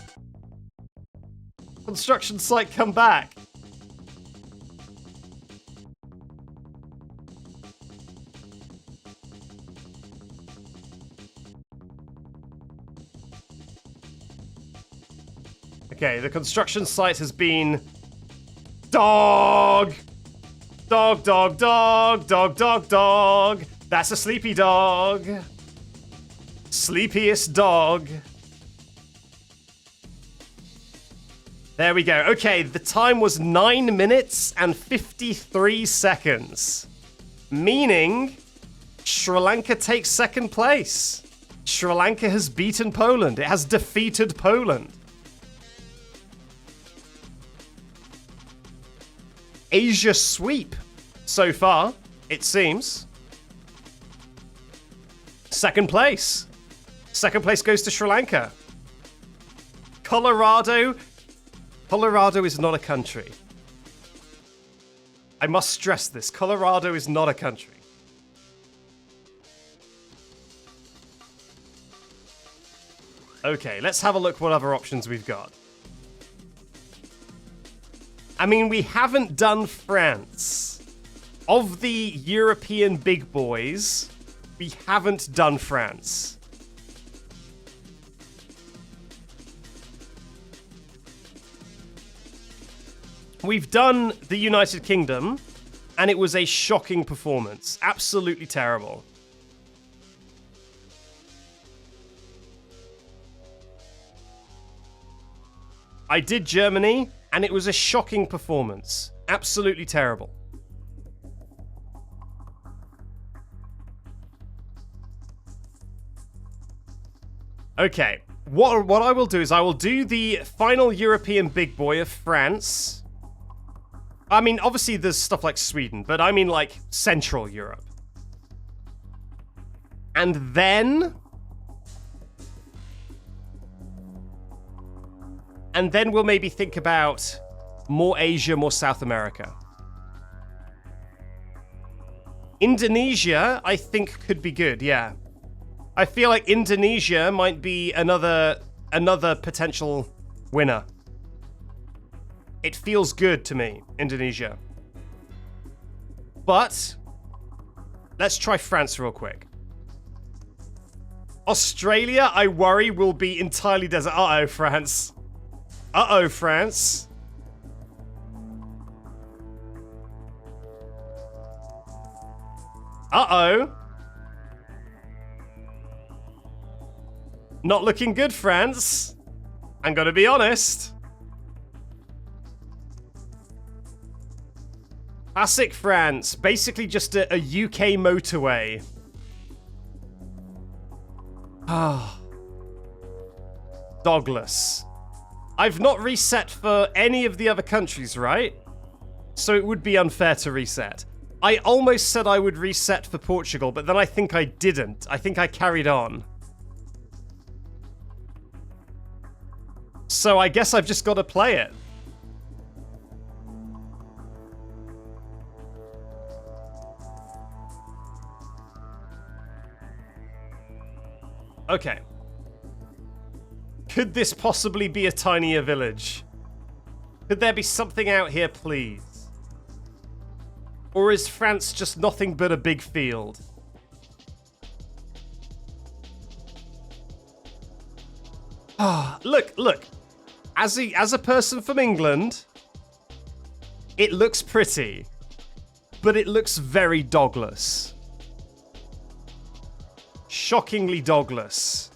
Construction site, come back. Okay, the construction site has been... Dog! Dog, dog, dog, dog, dog, dog. That's a sleepy dog. Sleepiest dog. There we go. Okay, the time was 9 minutes and 53 seconds. Meaning, Sri Lanka takes second place. Sri Lanka has beaten Poland. It has defeated Poland. Asia sweep so far, it seems. Second place. Second place goes to Sri Lanka. Colorado is not a country. I must stress this. Colorado is not a country. Okay, let's have a look what other options we've got. I mean, we haven't done France. Of the European big boys, we haven't done France. We've done the United Kingdom, and it was a shocking performance. Absolutely terrible. I did Germany, and it was a shocking performance. Absolutely terrible. Okay, what I will do is I will do the final European big boy of France. I mean, obviously there's stuff like Sweden, but I mean like Central Europe. And then we'll maybe think about more Asia, more South America. Indonesia, I think, could be good, yeah. I feel like Indonesia might be another potential winner. It feels good to me, Indonesia. But let's try France real quick. Australia, I worry, will be entirely desert. Uh-oh, France. Uh-oh, France. Uh-oh. Not looking good, France. I'm gonna be honest. Classic France. Basically just a UK motorway. Ah. Dogless. I've not reset for any of the other countries, right? So it would be unfair to reset. I almost said I would reset for Portugal, but then I think I didn't. I think I carried on. So I guess I've just got to play it. Okay. Could this possibly be a tinier village? Could there be something out here, please? Or is France just nothing but a big field? Ah, look. As a person from England, it looks pretty, but it looks very dogless. Shockingly dogless.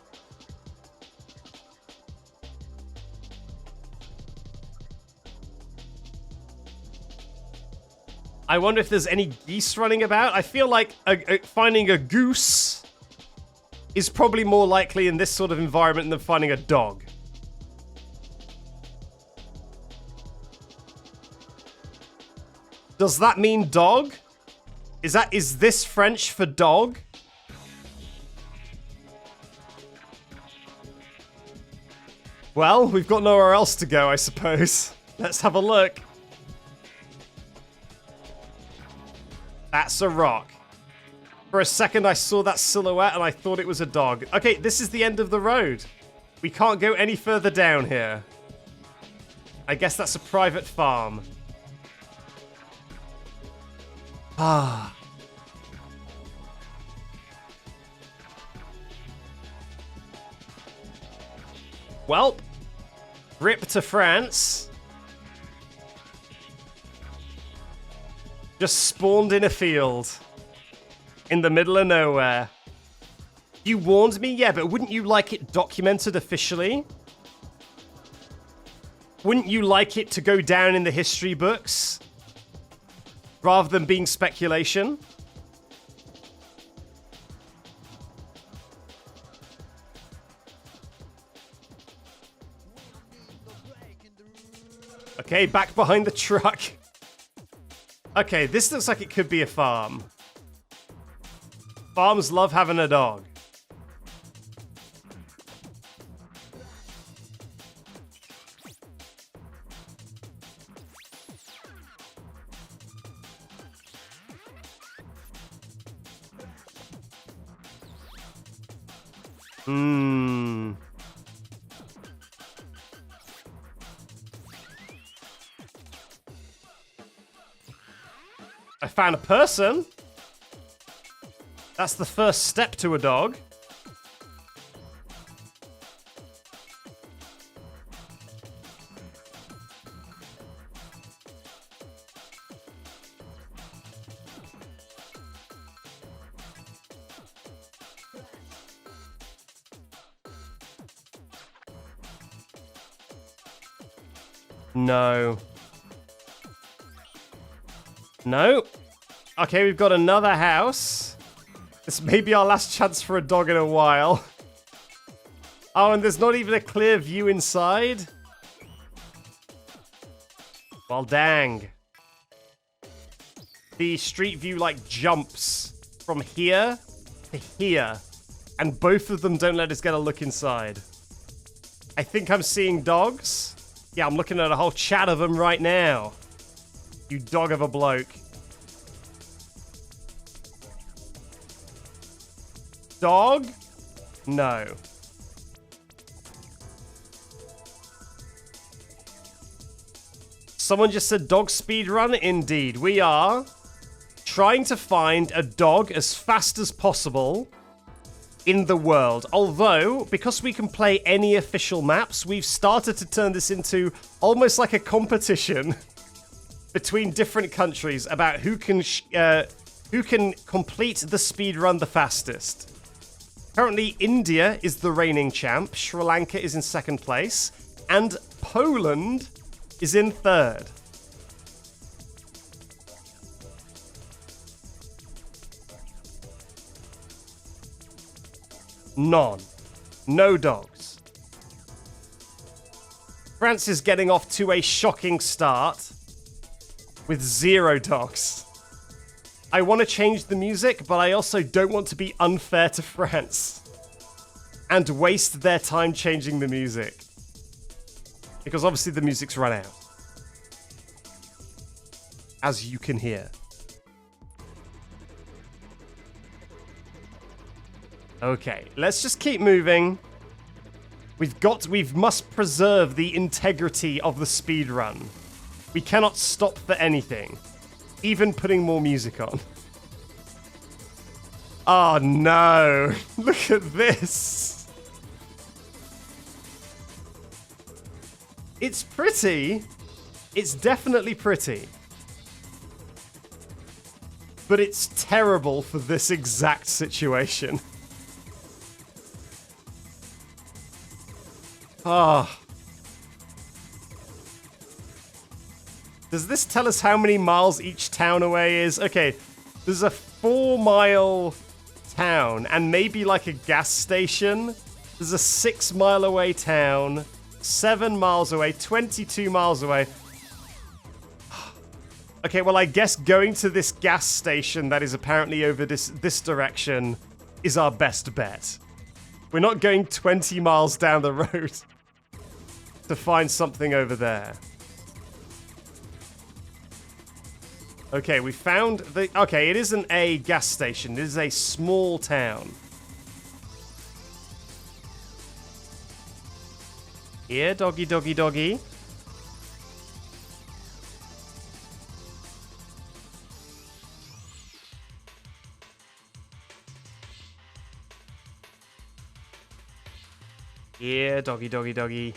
I wonder if there's any geese running about. I feel like finding a goose is probably more likely in this sort of environment than finding a dog. Does that mean dog? Is this French for dog? Well, we've got nowhere else to go, I suppose. Let's have a look. That's a rock. For a second, I saw that silhouette and I thought it was a dog. Okay, this is the end of the road. We can't go any further down here. I guess that's a private farm. Ah. Well, rip to France. Just spawned in a field. In the middle of nowhere. You warned me? Yeah, but wouldn't you like it documented officially? Wouldn't you like it to go down in the history books? Rather than being speculation? Okay, back behind the truck. Okay, this looks like it could be a farm. Farms love having a dog. Hmm. I found a person. That's the first step to a dog. No. No. Okay, we've got another house. This may be our last chance for a dog in a while. Oh, and there's not even a clear view inside. Well, dang. The street view, like, jumps from here to here. And both of them don't let us get a look inside. I think I'm seeing dogs. Yeah, I'm looking at a whole chat of them right now. You dog of a bloke. Dog? No. Someone just said dog speedrun? Indeed. We are trying to find a dog as fast as possible in the world. Although, because we can play any official maps, we've started to turn this into almost like a competition between different countries about who can complete the speedrun the fastest. Currently, India is the reigning champ, Sri Lanka is in second place, and Poland is in third. None. No dogs. France is getting off to a shocking start with 0 dogs. I want to change the music, but I also don't want to be unfair to France and waste their time changing the music. Because obviously the music's run out. As you can hear. Okay, let's just keep moving. We must preserve the integrity of the speedrun. We cannot stop for anything. Even putting more music on. Oh no! Look at this! It's pretty. It's definitely pretty. But it's terrible for this exact situation. Ah. Oh. Does this tell us how many miles each town away is? Okay, there's a 4-mile town and maybe like a gas station. There's a 6-mile away town, 7 miles away, 22 miles away. Okay, well, I guess going to this gas station that is apparently over this direction is our best bet. We're not going 20 miles down the road to find something over there. Okay, we found the... Okay, it isn't a gas station. It is a small town. Here, doggy, doggy, doggy. Here, doggy, doggy, doggy.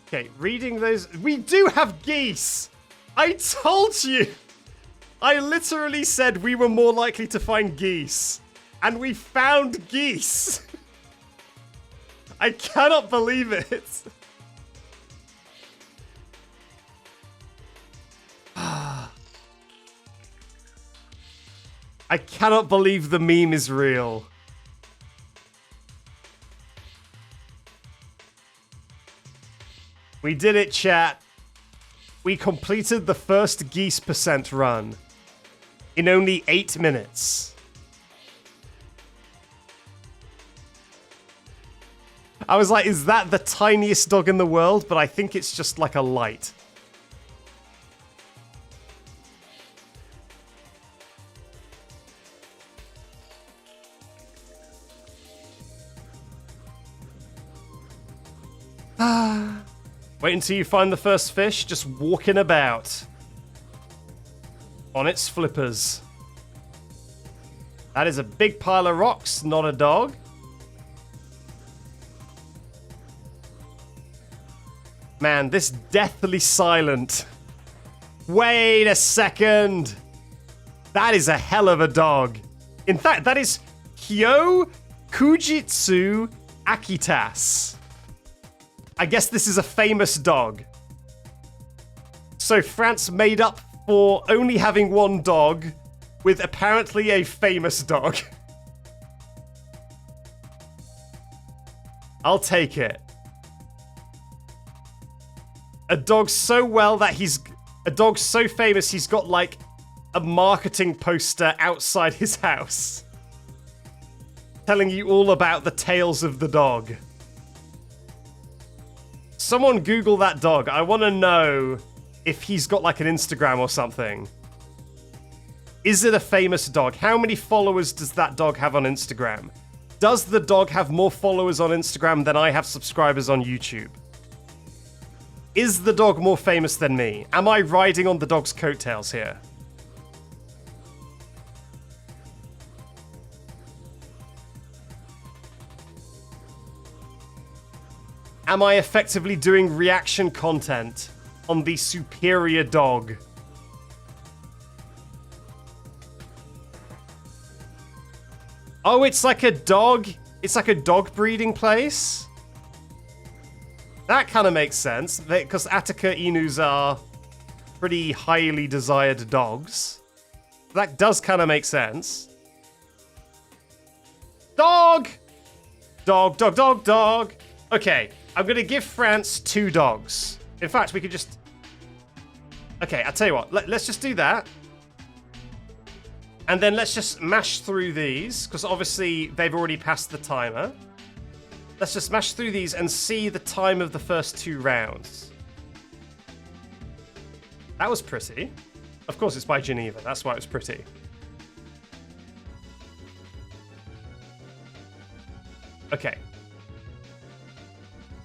Okay, reading those... We do have geese! I told you! I literally said we were more likely to find geese. And we found geese! I cannot believe it! I cannot believe the meme is real. We did it, chat. We completed the first geese % run in only 8 minutes. I was like, is that the tiniest dog in the world? But I think it's just like a light. Wait until you find the first fish, just walking about. On its flippers. That is a big pile of rocks, not a dog. Man, this deathly silent. Wait a second. That is a hell of a dog. In fact, that is Kyo Kujitsu Akitas. I guess this is a famous dog. So France made up for only having one dog with apparently a famous dog. I'll take it. A dog so well that a dog so famous he's got like a marketing poster outside his house telling you all about the tales of the dog. Someone Google that dog. I want to know if he's got like an Instagram or something. Is it a famous dog? How many followers does that dog have on Instagram? Does the dog have more followers on Instagram than I have subscribers on YouTube? Is the dog more famous than me? Am I riding on the dog's coattails here? Am I effectively doing reaction content on the superior dog? Oh, it's like a dog. It's like a dog breeding place. That kind of makes sense, because Attica Inus are pretty highly desired dogs. That does kind of make sense. Dog! Dog, dog, dog, dog. Okay, I'm going to give France 2 dogs. In fact, we could just... Okay, I'll tell you what. Let's just do that. And then let's just mash through these, because obviously they've already passed the timer. Let's just mash through these and see the time of the first 2 rounds. That was pretty. Of course, it's by Geneva. That's why it was pretty. Okay.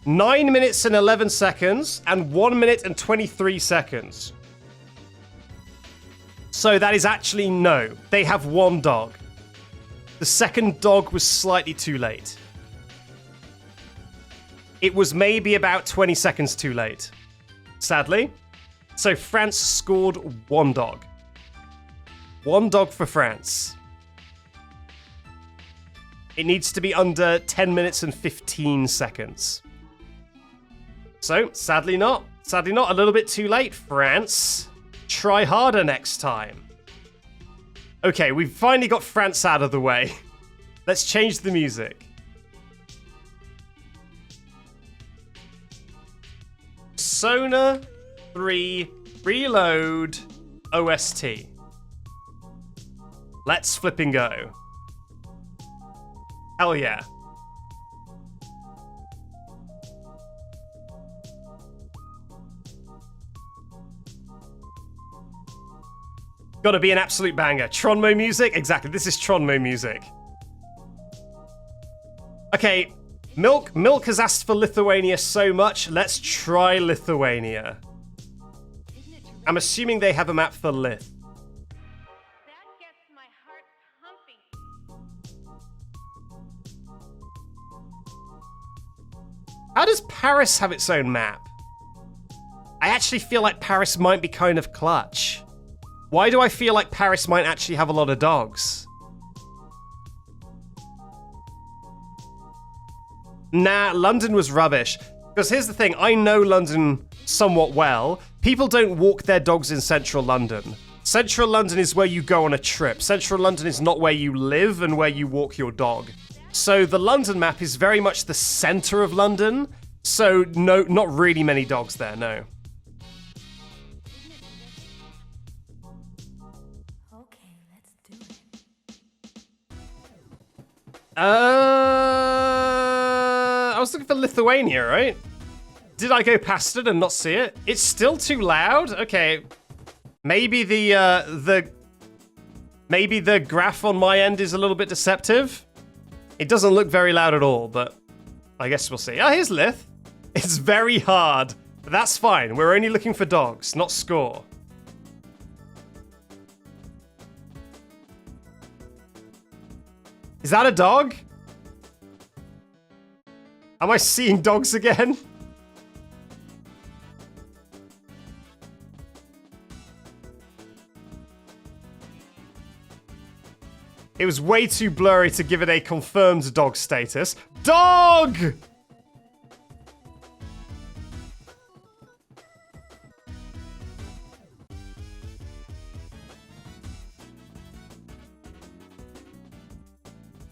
9 minutes and 11 seconds and 1 minute and 23 seconds. So that is actually no. They have 1 dog. The second dog was slightly too late. It was maybe about 20 seconds too late, sadly. So France scored 1 dog. 1 dog for France. It needs to be under 10 minutes and 15 seconds. So, sadly not. Sadly not. A little bit too late, France. Try harder next time. Okay, we've finally got France out of the way. Let's change the music. Persona 3 Reload OST. Let's flipping go. Hell yeah. Gotta be an absolute banger. Tronmo music? Exactly, this is Tronmo music. Okay, Milk has asked for Lithuania so much. Let's try Lithuania. I'm assuming they have a map for Lith. That gets my heart pumping. How does Paris have its own map? I actually feel like Paris might be kind of clutch. Why do I feel like Paris might actually have a lot of dogs? Nah, London was rubbish. Because here's the thing, I know London somewhat well. People don't walk their dogs in central London. Central London is where you go on a trip. Central London is not where you live and where you walk your dog. So the London map is very much the center of London. So no, not really many dogs there, no. I was looking for Lithuania, right? Did I go past it and not see it? It's still too loud? Okay. Maybe the graph on my end is a little bit deceptive. It doesn't look very loud at all, but I guess we'll see. Oh, here's Lith. It's very hard. But that's fine. We're only looking for dogs, not score. Is that a dog? Am I seeing dogs again? It was way too blurry to give it a confirmed dog status. Dog!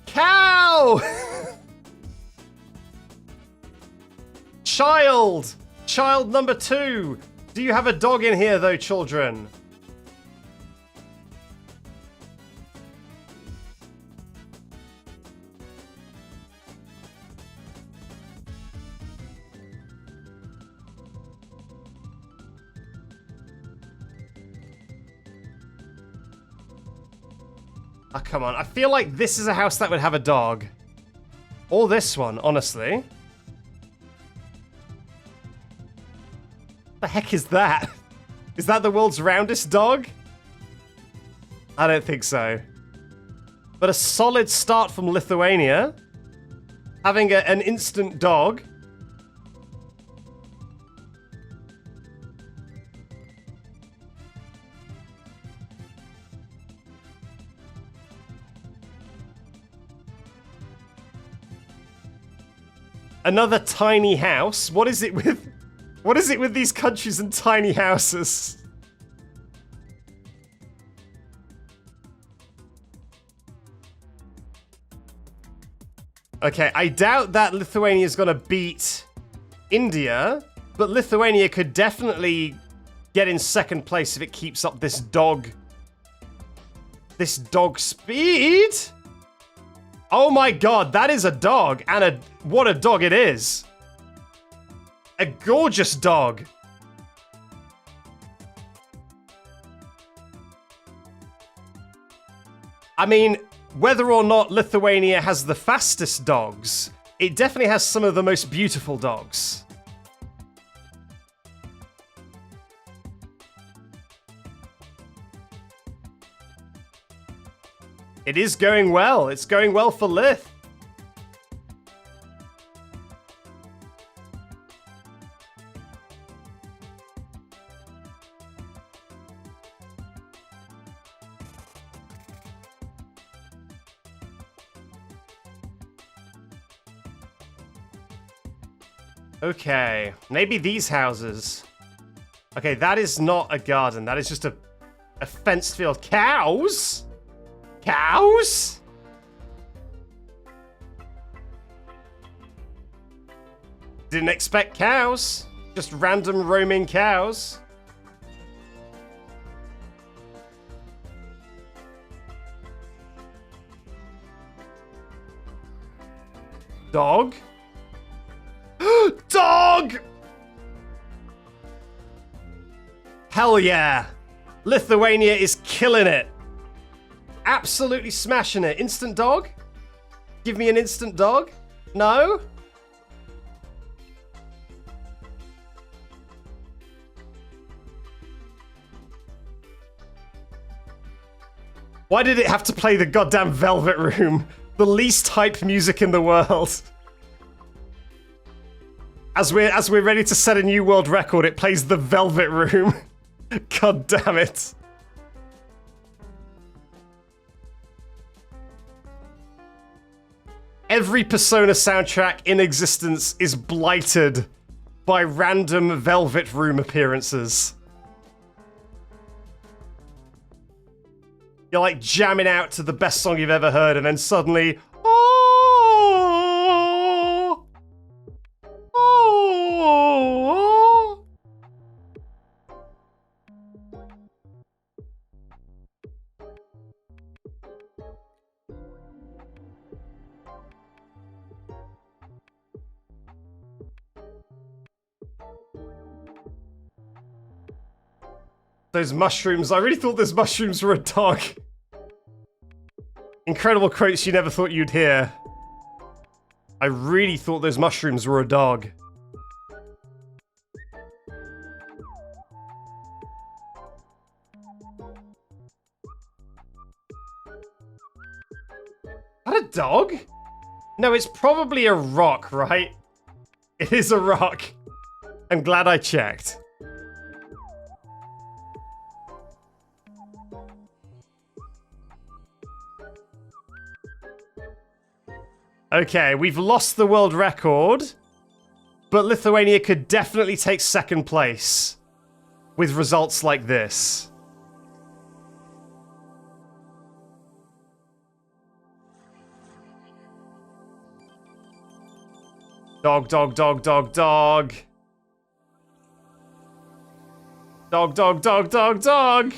Cow! Child! Child number 2. Do you have a dog in here though, children? Oh, come on. I feel like this is a house that would have a dog. Or this one, honestly. What the heck is that? Is that the world's roundest dog? I don't think so. But a solid start from Lithuania. Having an instant dog. Another tiny house. What is it with these countries and tiny houses? Okay, I doubt that Lithuania is gonna beat India, but Lithuania could definitely get in second place if it keeps up this dog speed. Oh my god, that is a dog, and what a dog it is. A gorgeous dog. I mean, whether or not Lithuania has the fastest dogs, it definitely has some of the most beautiful dogs. It is going well. It's going well for Lith. Okay, maybe these houses. Okay, that is not a garden. That is just a fenced field. Cows? Cows? Didn't expect cows. Just random roaming cows. Dog? Dog! Hell yeah. Lithuania is killing it. Absolutely smashing it. Instant dog? Give me an instant dog? No? Why did it have to play the goddamn Velvet Room? The least hype music in the world. As we're ready to set a new world record, it plays the Velvet Room. God damn it. Every Persona soundtrack in existence is blighted by random Velvet Room appearances. You're like jamming out to the best song you've ever heard, and then suddenly, oh, oh, those mushrooms. I really thought those mushrooms were a dog. Incredible quotes you never thought you'd hear. I really thought those mushrooms were a dog. a dog? No, it's probably a rock, right? It is a rock. I'm glad I checked. Okay, we've lost the world record, but Lithuania could definitely take second place with results like this. Dog, dog, dog, dog, dog. Dog, dog, dog, dog, dog.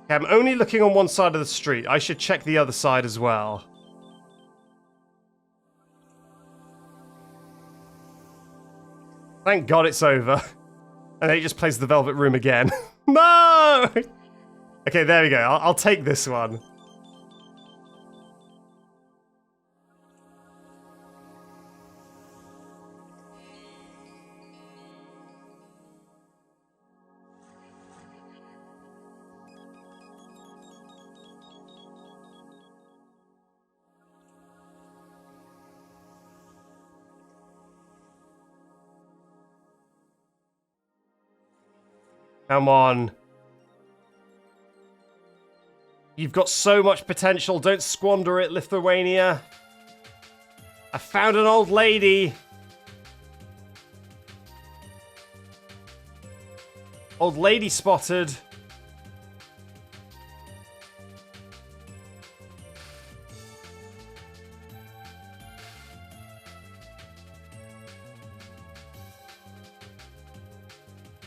Okay, I'm only looking on one side of the street. I should check the other side as well. Thank God it's over. And then he just plays the Velvet Room again. No! Okay, there we go. I'll take this one. Come on. You've got so much potential. Don't squander it, Lithuania. I found an old lady. Old lady spotted.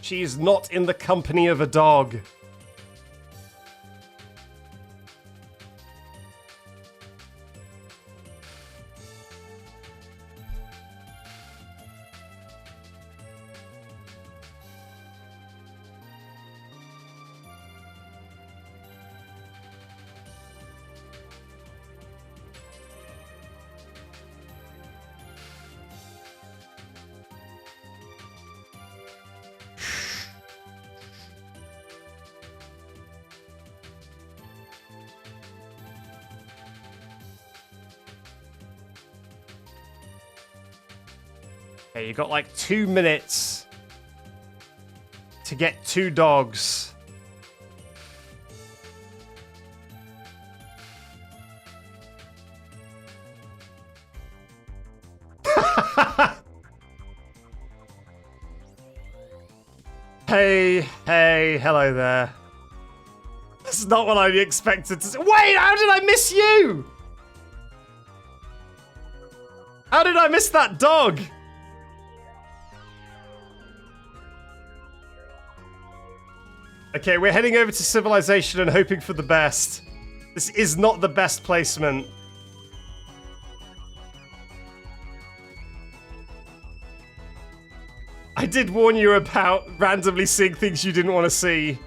She is not in the company of a dog. Okay, you got like 2 minutes to get 2 dogs. Hey, hello there. That's not what I expected to say. Wait, how did I miss you? How did I miss that dog? Okay, we're heading over to civilization and hoping for the best. This is not the best placement. I did warn you about randomly seeing things you didn't want to see,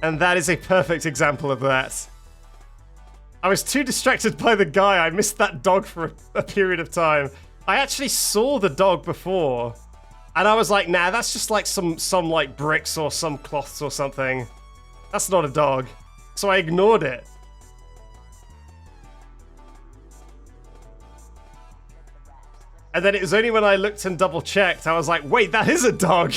and that is a perfect example of that. I was too distracted by the guy, I missed that dog for a period of time. I actually saw the dog before, and I was like, nah, that's just like some like bricks or some cloths or something. That's not a dog. So I ignored it. And then it was only when I looked and double checked, I was like, wait, that is a dog.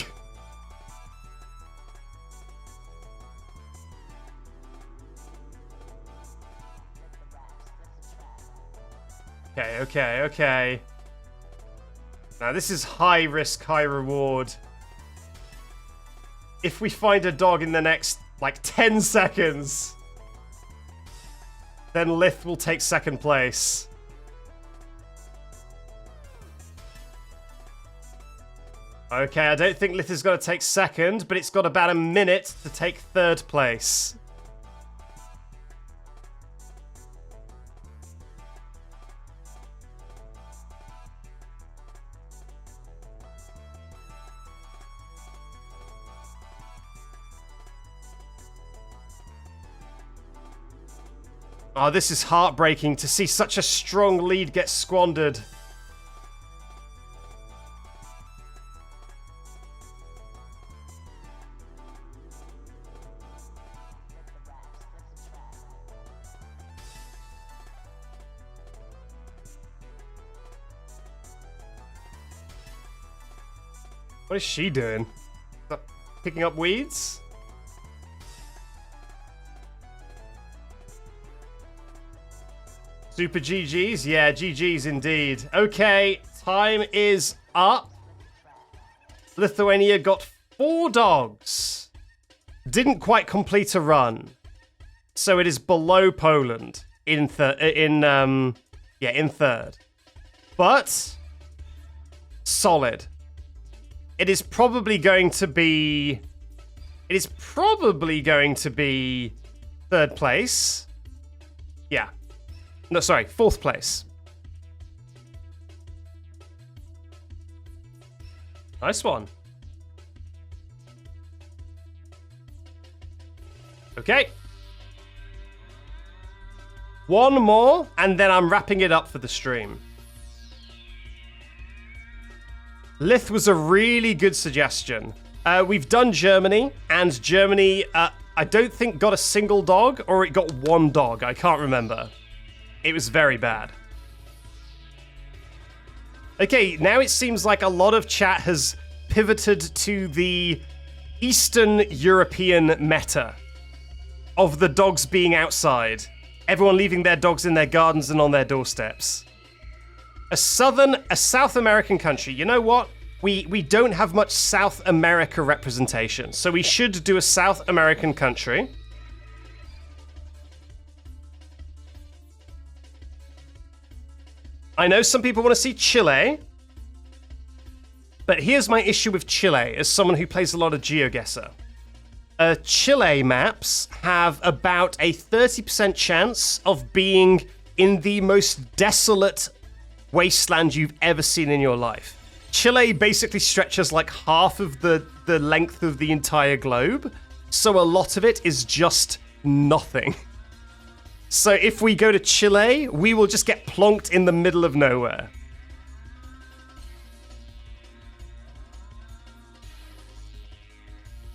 Okay. Now this is high risk, high reward. If we find a dog in the next, like, 10 seconds, then Lith will take second place. Okay, I don't think Lith is going to take second, but it's got about a minute to take third place. Oh, this is heartbreaking to see such a strong lead get squandered. What is she doing? Is that picking up weeds? Super GG's? Yeah, GG's indeed. Okay, time is up. Lithuania got 4 dogs. Didn't quite complete a run. So it is below Poland in third. But solid. It is probably going to be third place. Yeah. No, sorry, 4th place. Nice one. Okay. One more, and then I'm wrapping it up for the stream. Lith was a really good suggestion. We've done Germany, and Germany, I don't think got a single dog, or it got 1 dog. I can't remember. It was very bad. Okay, now it seems like a lot of chat has pivoted to the Eastern European meta of the dogs being outside. Everyone leaving their dogs in their gardens and on their doorsteps. A South American country. You know what? We don't have much South America representation, so we should do a South American country. I know some people want to see Chile, but here's my issue with Chile as someone who plays a lot of GeoGuessr. Chile maps have about a 30% chance of being in the most desolate wasteland you've ever seen in your life. Chile basically stretches like half of the length of the entire globe, so a lot of it is just nothing. So if we go to Chile, we will just get plonked in the middle of nowhere.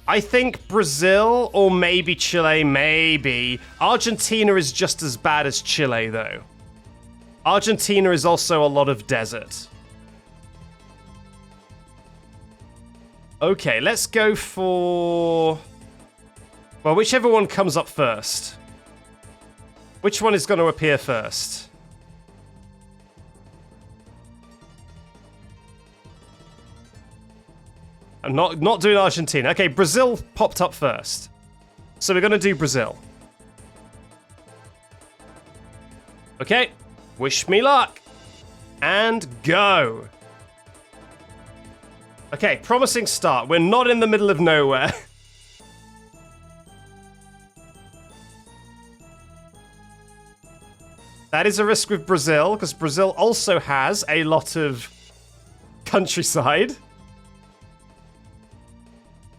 I think Brazil or maybe Chile, maybe. Argentina is just as bad as Chile, though. Argentina is also a lot of desert. Okay, let's go for... well, whichever one comes up first. Which one is going to appear first? I'm not doing Argentina. Okay, Brazil popped up first. So we're going to do Brazil. Okay, wish me luck. And go. Okay, promising start. We're not in the middle of nowhere. That is a risk with Brazil, because Brazil also has a lot of countryside.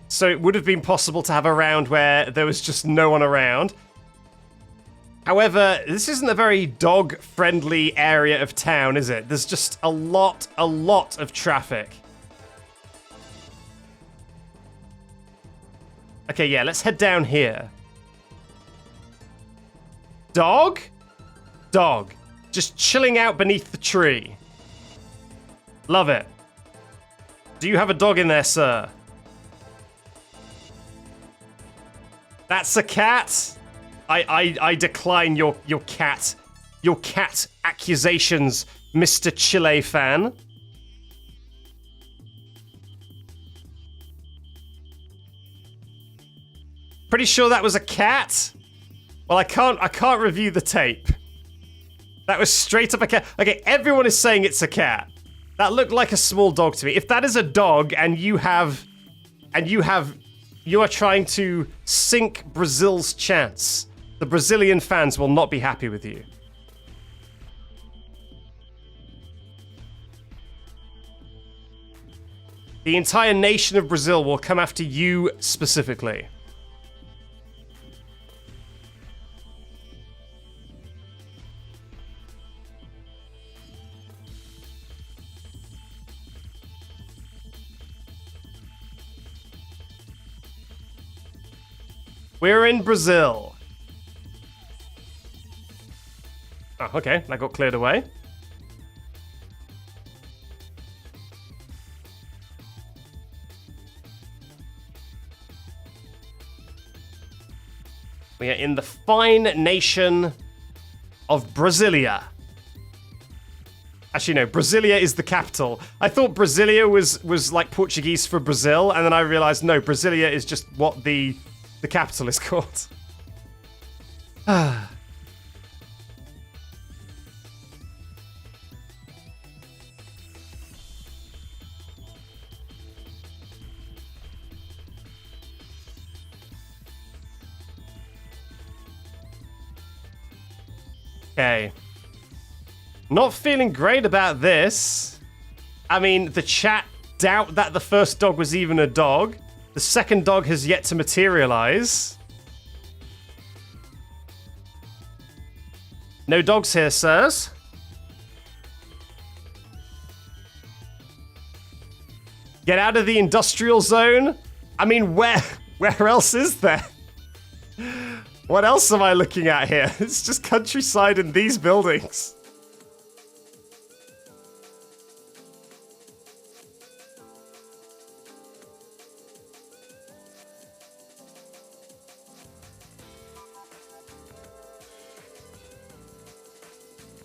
So it would have been possible to have a round where there was just no one around. However, this isn't a very dog-friendly area of town, is it? There's just a lot of traffic. Okay, yeah, let's head down here. Dog? Dog. Just chilling out beneath the tree. Love it. Do you have a dog in there, sir? That's a cat? I decline your cat accusations, Mr. Chile fan. Pretty sure that was a cat? Well, I can't review the tape. That was straight up a cat. Okay, everyone is saying it's a cat. That looked like a small dog to me. If that is a dog and you are trying to sink Brazil's chance, the Brazilian fans will not be happy with you. The entire nation of Brazil will come after you specifically. We're in Brazil. Oh, okay, that got cleared away. We are in the fine nation of Brasilia. Actually, no, Brasilia is the capital. I thought Brasilia was like Portuguese for Brazil, and then I realized, no, Brasilia is just what the capital is called. Okay. Not feeling great about this. I mean, the chat doubt that the first dog was even a dog. The second dog has yet to materialize. No dogs here, sirs. Get out of the industrial zone? I mean, where else is there? What else am I looking at here? It's just countryside and these buildings.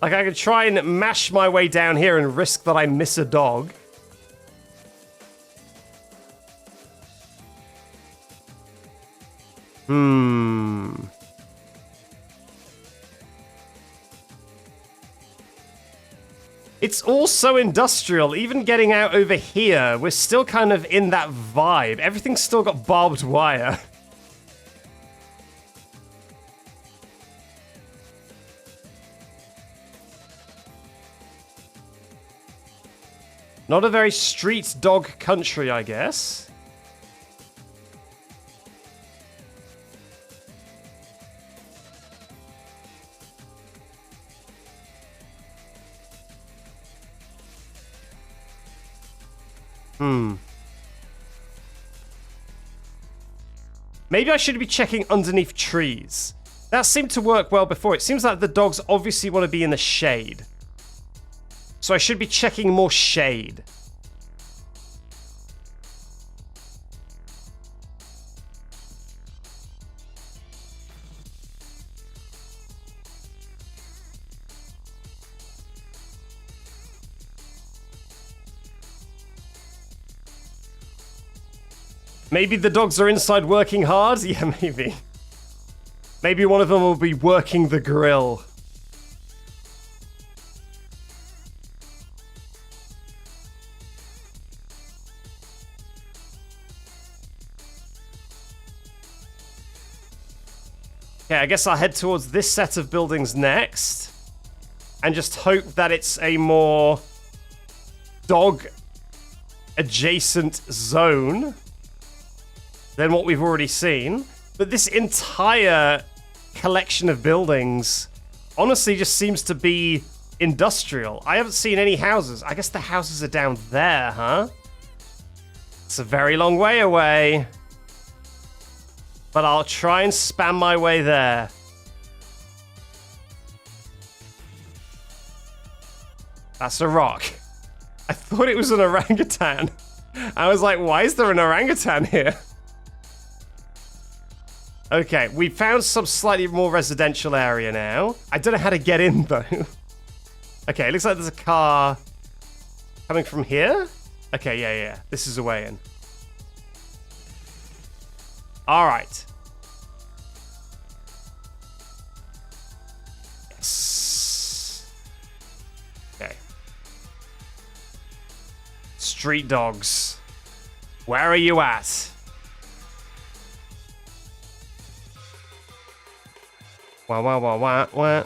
Like, I could try and mash my way down here and risk that I miss a dog. It's all so industrial. Even getting out over here, we're still kind of in that vibe. Everything's still got barbed wire. Not a very street dog country, I guess. Maybe I should be checking underneath trees. That seemed to work well before. It seems like the dogs obviously want to be in the shade. So I should be checking more shade. Maybe the dogs are inside working hard? Yeah, maybe. Maybe one of them will be working the grill. Okay, I guess I'll head towards this set of buildings next. And just hope that it's a more dog-adjacent zone than what we've already seen. But this entire collection of buildings honestly just seems to be industrial. I haven't seen any houses. I guess the houses are down there, huh? It's a very long way away. But I'll try and spam my way there. That's a rock. I thought it was an orangutan. I was like, why is there an orangutan here? Okay, we found some slightly more residential area now. I don't know how to get in, though. Okay, it looks like there's a car coming from here. Okay, yeah. This is a way in. All right. Yes. Okay. Street dogs. Where are you at? Wah.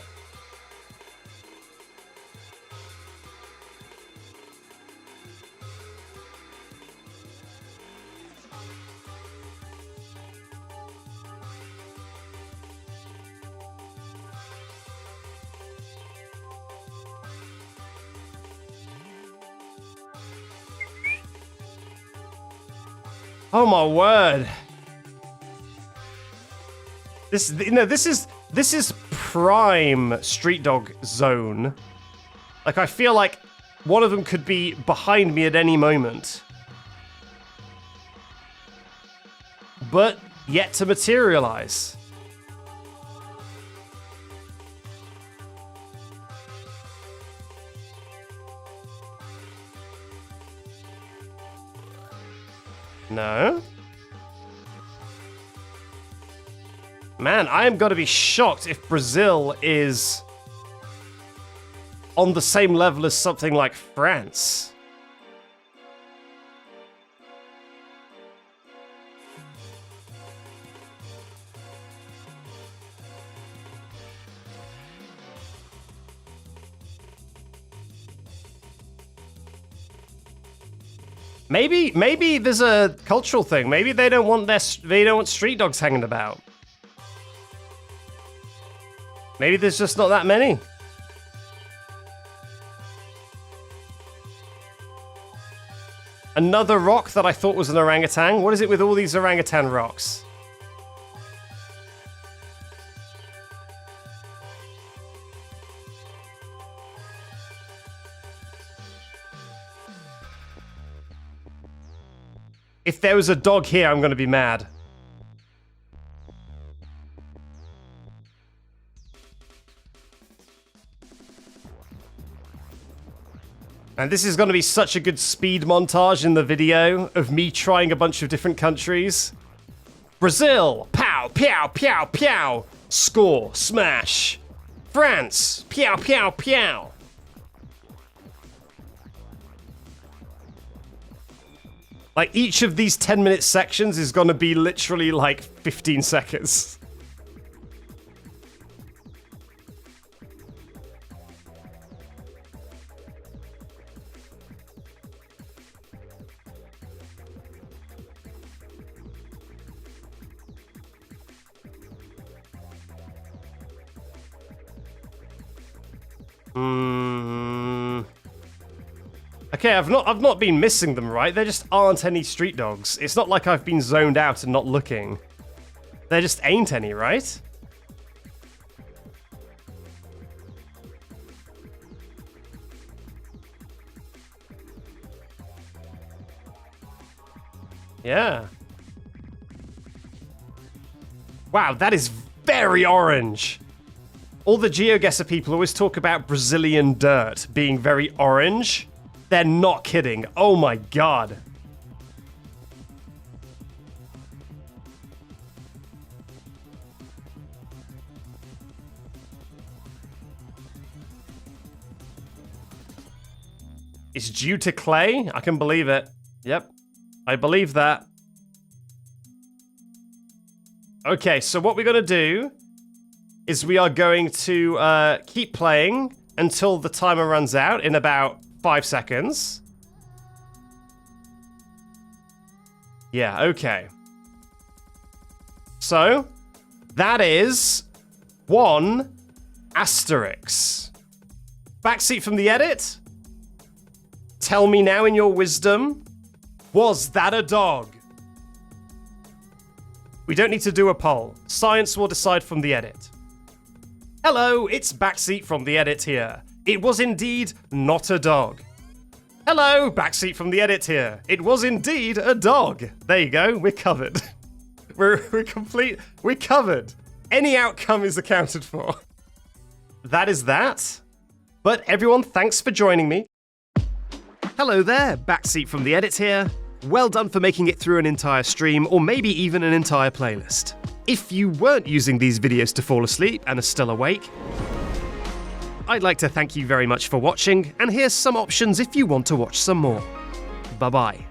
Oh my word. This is prime street dog zone. Like, I feel like one of them could be behind me at any moment. But yet to materialize. No? Man, I am going to be shocked if Brazil is on the same level as something like France. Maybe there's a cultural thing. Maybe they don't want street dogs hanging about. Maybe there's just not that many. Another rock that I thought was an orangutan. What is it with all these orangutan rocks? If there was a dog here, I'm going to be mad. And this is going to be such a good speed montage in the video of me trying a bunch of different countries. Brazil, pow, pow, pow, pow. Score, smash. France, pow, pow, pow. Like, each of these 10-minute sections is going to be literally like 15 seconds. Okay, I've not been missing them, right? There just aren't any street dogs. It's not like I've been zoned out and not looking. There just ain't any, right? Yeah. Wow, that is very orange. All the GeoGuessr people always talk about Brazilian dirt being very orange. They're not kidding. Oh my god. It's due to clay? I can believe it. Yep. I believe that. Okay, so what we're going to do is we are going to keep playing until the timer runs out in about 5 seconds. Yeah, okay. So, that is 1 asterisk. Backseat from the edit? Tell me now in your wisdom, was that a dog? We don't need to do a poll. Science will decide from the edit. Hello, it's Backseat from the edit here. It was indeed not a dog. Hello, Backseat from the edit here. It was indeed a dog. There you go, we're covered. We're complete, we're covered. Any outcome is accounted for. That is that. But everyone, thanks for joining me. Hello there, Backseat from the edit here. Well done for making it through an entire stream, or maybe even an entire playlist. If you weren't using these videos to fall asleep and are still awake, I'd like to thank you very much for watching, and here's some options if you want to watch some more. Bye-bye.